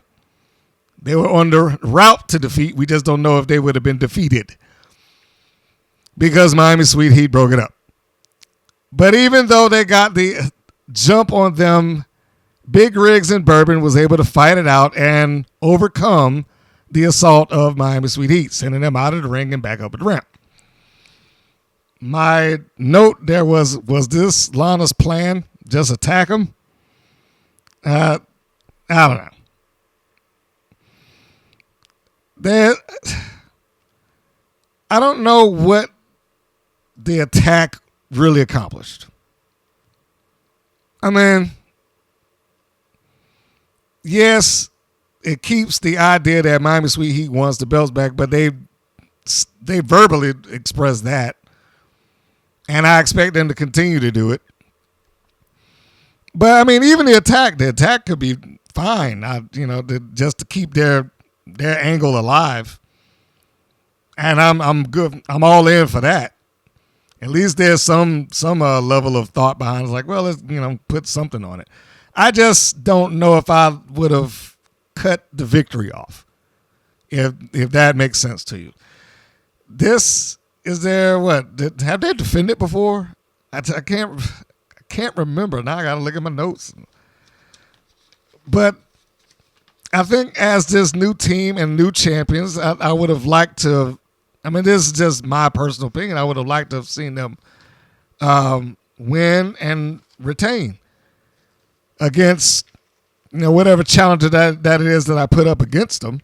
They were on the route to defeat. We just don't know if they would have been defeated because Miami Sweet Heat broke it up. But even though they got the jump on them Big Rigs and Bourbon was able to fight it out and overcome the assault of Miami Sweet Heat, sending them out of the ring and back up at the ramp. My note there was this Lana's plan? Just attack him? I don't know. I don't know what the attack really accomplished. I mean, yes, it keeps the idea that Miami Sweet Heat wants the belts back, but they verbally expressed that. And I expect them to continue to do it. But I mean, even the attack could be fine. Just to keep their angle alive. And I'm good. I'm all in for that. At least there's some level of thought behind it. It's like, well, let's put something on it. I just don't know if I would have cut the victory off. If that makes sense to you. This. Is there what? Have they defended before? I can't remember. Now I got to look at my notes. But I think as this new team and new champions, I would have liked to. I mean, this is just my personal opinion. I would have liked to have seen them win and retain against whatever challenger that it is that I put up against them.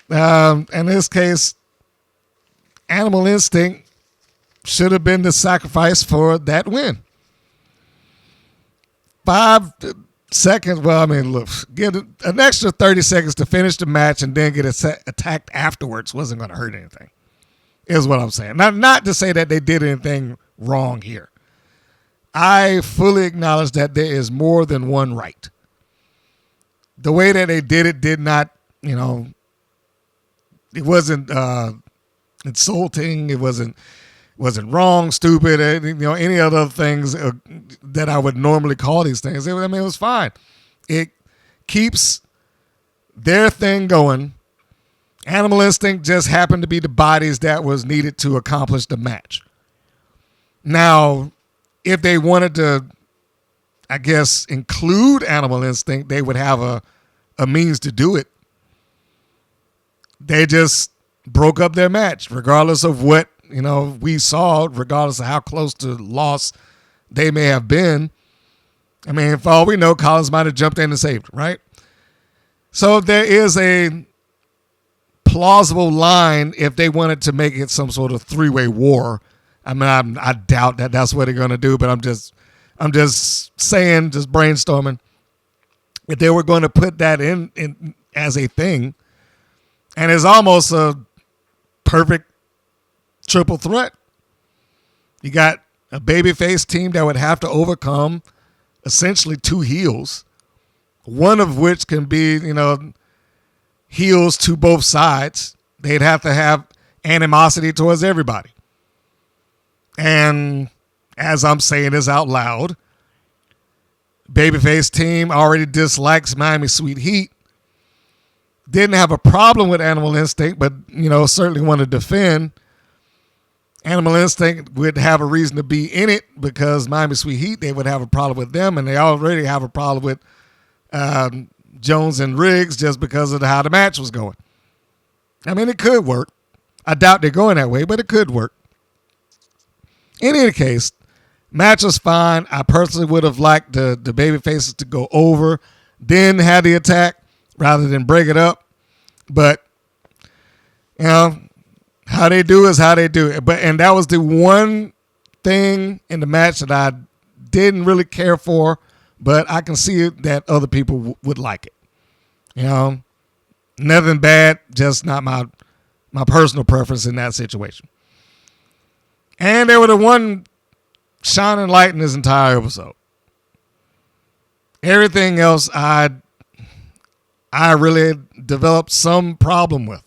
In this case, Animal Instinct should have been the sacrifice for that win. 5 seconds, well, I mean, look, get an extra 30 seconds to finish the match and then get attacked afterwards wasn't going to hurt anything, is what I'm saying. Not to say that they did anything wrong here. I fully acknowledge that there is more than one right. The way that they did it did not, it wasn't insulting. It wasn't wrong, stupid, any other things that I would normally call these things. It was fine. It keeps their thing going. Animal Instinct just happened to be the bodies that was needed to accomplish the match. Now, if they wanted to, I guess, include Animal Instinct, they would have a means to do it. They just broke up their match, regardless of what we saw, regardless of how close to loss they may have been. I mean, for all we know, Collins might have jumped in and saved, right? So there is a plausible line if they wanted to make it some sort of three-way war. I mean, I doubt that that's what they're going to do, but I'm just saying, just brainstorming. If they were going to put that in as a thing, and it's almost a perfect triple threat. You got a babyface team that would have to overcome essentially 2 heels, one of which can be, heels to both sides. They'd have to have animosity towards everybody. And as I'm saying this out loud, babyface team already dislikes Miami Sweet Heat. Didn't have a problem with Animal Instinct, but, certainly want to defend. Animal Instinct would have a reason to be in it because Miami Sweet Heat, they would have a problem with them, and they already have a problem with Jones and Riggs just because of how the match was going. I mean, it could work. I doubt they're going that way, but it could work. In any case, match was fine. I personally would have liked the baby faces to go over, then have the attack rather than break it up. But, how they do is how they do it. And that was the one thing in the match that I didn't really care for, but I can see that other people would like it. Nothing bad, just not my personal preference in that situation. And they were the one shining light in this entire episode. Everything else I really developed some problem with.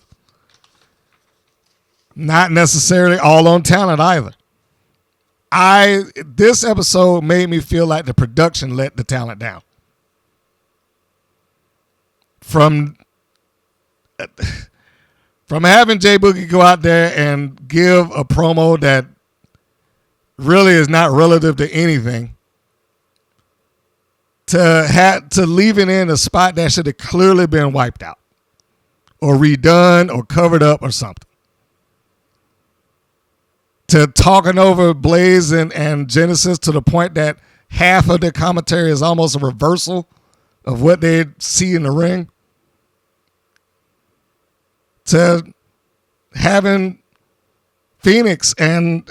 Not necessarily all on talent either. This episode made me feel like the production let the talent down. From having Jay Boogie go out there and give a promo that really is not relative to anything, to leaving in a spot that should have clearly been wiped out or redone or covered up or something. To talking over Blaze and Genesis to the point that half of the commentary is almost a reversal of what they see in the ring. To having Phoenix and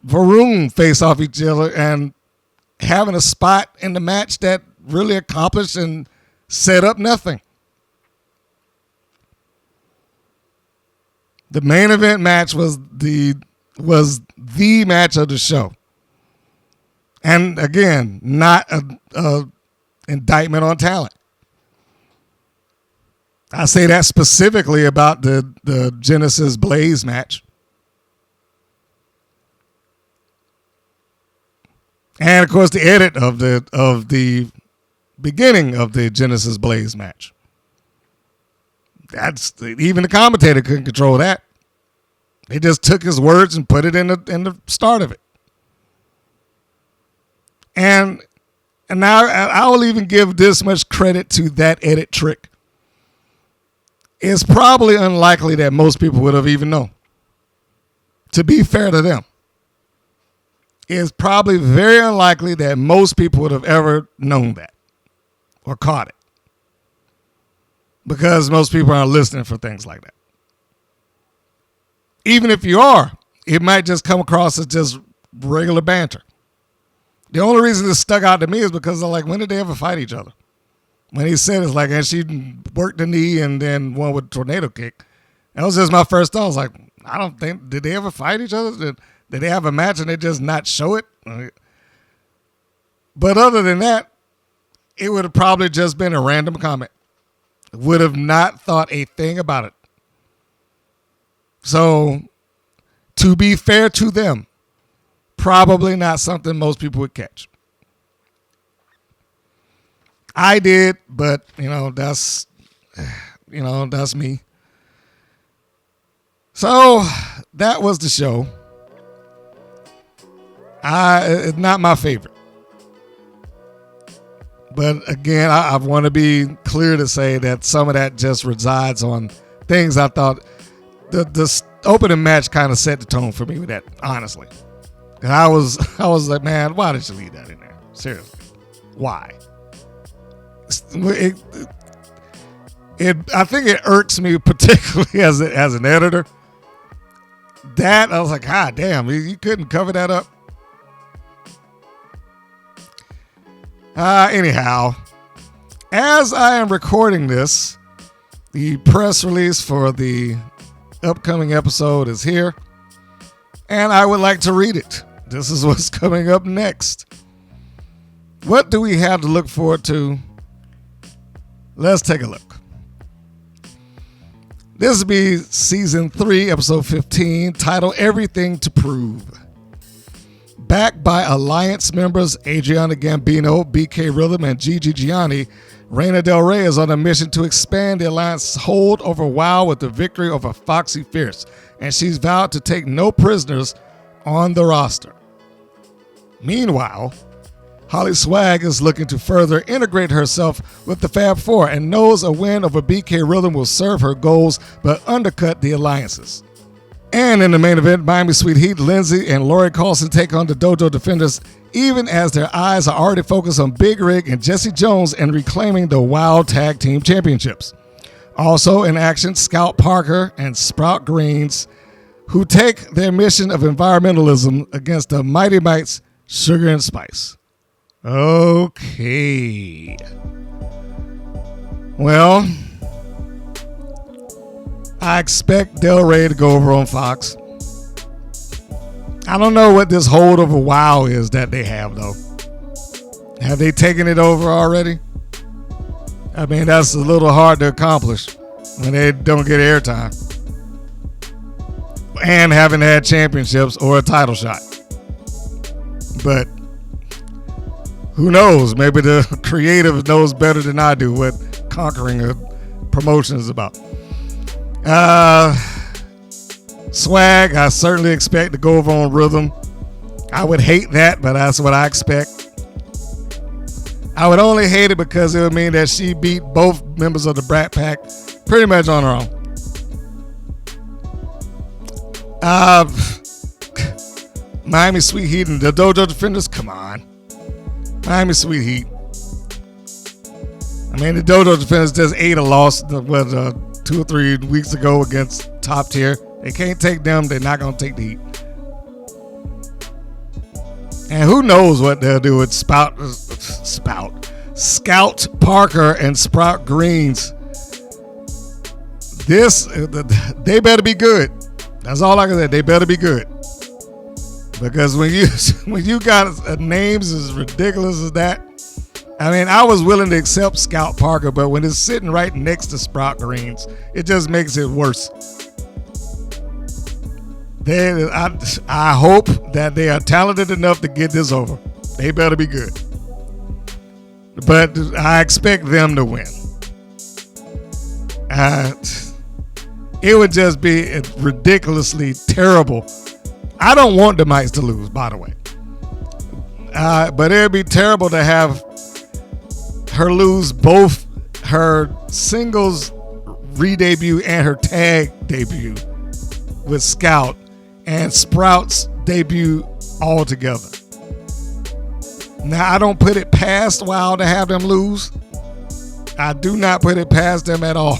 VaRoom face off each other and having a spot in the match that really accomplished and set up nothing. The main event match was the match of the show. And again, not a indictment on talent. I say that specifically about the Genesis Blaze match. And of course the edit of the beginning of the Genesis Blaze match. Even the commentator couldn't control that. They just took his words and put it in the start of it. And now I will even give this much credit to that edit trick. It's probably unlikely that most people would have even known. To be fair to them, it's probably very unlikely that most people would have ever known that or caught it. Because most people aren't listening for things like that. Even if you are, it might just come across as just regular banter. The only reason this stuck out to me is because I'm like, when did they ever fight each other? When he said it's like, and she worked the knee and then one with a tornado kick. That was just my first thought. I was like, I don't think, did they ever fight each other? Did they have a match and they just not show it? But other than that, it would have probably just been a random comment. Would have not thought a thing about it. So, to be fair to them, probably not something most people would catch. I did, but that's me. So that was the show. It's not my favorite. But again, I want to be clear to say that some of that just resides on things I thought the opening match kind of set the tone for me with that, honestly. And I was like, man, why did you leave that in there? Seriously, why? I think it irks me particularly as an editor. That I was like, God damn, you couldn't cover that up. Anyhow, as I am recording this, the press release for the upcoming episode is here, and I would like to read it. This is what's coming up next. What do we have to look forward to? Let's take a look. This will be Season 3, Episode 15, titled Everything to Prove. Backed by Alliance members Adriana Gambino, BK Rhythm, and Gigi Gianni, Reina Del Rey is on a mission to expand the Alliance's hold over WoW with the victory over Foxy Fierce, and she's vowed to take no prisoners on the roster. Meanwhile, Holly Swag is looking to further integrate herself with the Fab Four and knows a win over BK Rhythm will serve her goals but undercut the alliances. And in the main event, Miami Sweet Heat, Lindsay, and Lori Carlson take on the Dojo Defenders, even as their eyes are already focused on Big Rig and Jesse Jones and reclaiming the Wild Tag Team Championships. Also in action, Scout Parker and Sprout Greens, who take their mission of environmentalism against the Mighty Mites, Sugar and Spice. Okay. Well, I expect Del Rey to go over on Fox. I don't know what this hold over WoW is that they have, though. Have they taken it over already? I mean, that's a little hard to accomplish when they don't get airtime. And haven't had championships or a title shot. But who knows? Maybe the creative knows better than I do what conquering a promotion is about. Swag, I certainly expect to go over on Rhythm. I would hate that, but that's what I expect. I would only hate it because it would mean that she beat both members of the Brat Pack pretty much on her own. Miami Sweet Heat and the Dojo Defenders, come on. Miami Sweet Heat. I mean, the Dojo Defenders just ate a loss 2 or 3 weeks ago against Top Tier. They can't take them. They're not going to take the Heat. And who knows what they'll do with Scout Parker and Sprout Greens. They better be good. That's all I can say. They better be good. Because when you got names as ridiculous as that, I mean, I was willing to accept Scout Parker, but when it's sitting right next to Sprout Greens, it just makes it worse. I hope that they are talented enough to get this over. They better be good. But I expect them to win. It would just be ridiculously terrible. I don't want the Mites to lose, by the way. But it would be terrible to have her lose both her singles re-debut and her tag debut with Scout and Sprout's debut all together. Now, I don't put it past WoW to have them lose. I do not put it past them at all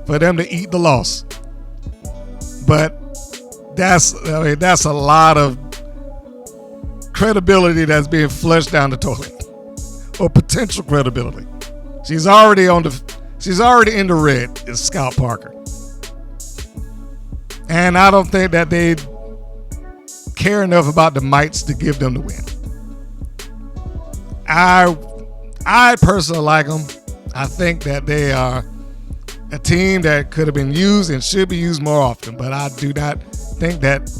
for them to eat the loss. But that's a lot of credibility that's being flushed down the toilet, or potential credibility. She's already in the red. Is Scout Parker. And I don't think that they care enough about the Mites to give them the win. I personally like them. I think that they are a team that could have been used and should be used more often. But I do not think that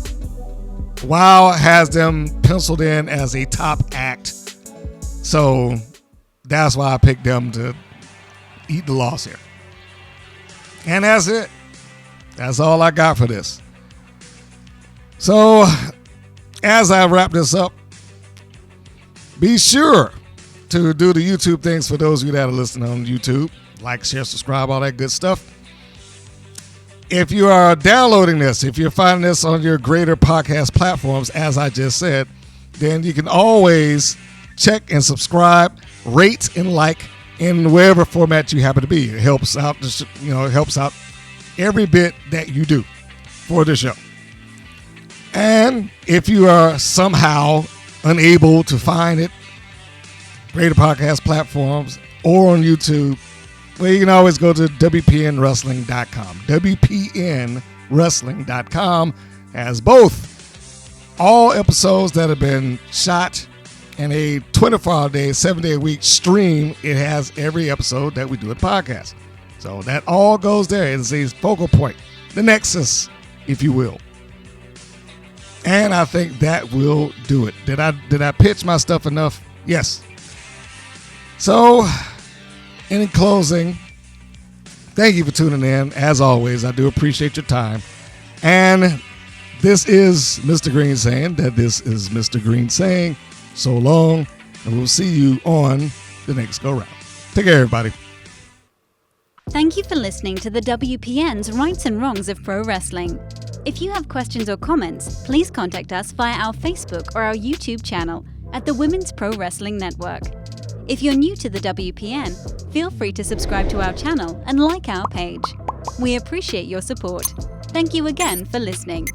WoW has them penciled in as a top act. So that's why I picked them to eat the loss here. And that's it. That's all I got for this. So, as I wrap this up, be sure to do the YouTube things for those of you that are listening on YouTube. Like, share, subscribe, all that good stuff. If you are downloading this, if you're finding this on your greater podcast platforms, as I just said, then you can always check and subscribe, rate and like in whatever format you happen to be. It helps out, it helps out every bit that you do for the show. And if you are somehow unable to find it, greater podcast platforms or on YouTube, well, you can always go to WPNWrestling.com. WPNWrestling.com has both all episodes that have been shot in a 24-hour-day, 7-day-a-week stream. It has every episode that we do at the podcast. So that all goes there. It's a focal point, the nexus, if you will. And I think that will do it. Did I pitch my stuff enough? Yes. So, in closing, thank you for tuning in. As always, I do appreciate your time. And this is Mr. Green saying that this is Mr. Green saying so long, and we'll see you on the next go-round. Take care, everybody. Thank you for listening to the WPN's Rights and Wrongs of Pro Wrestling. If you have questions or comments, please contact us via our Facebook or our YouTube channel at the Women's Pro Wrestling Network. If you're new to the WPN, feel free to subscribe to our channel and like our page. We appreciate your support. Thank you again for listening.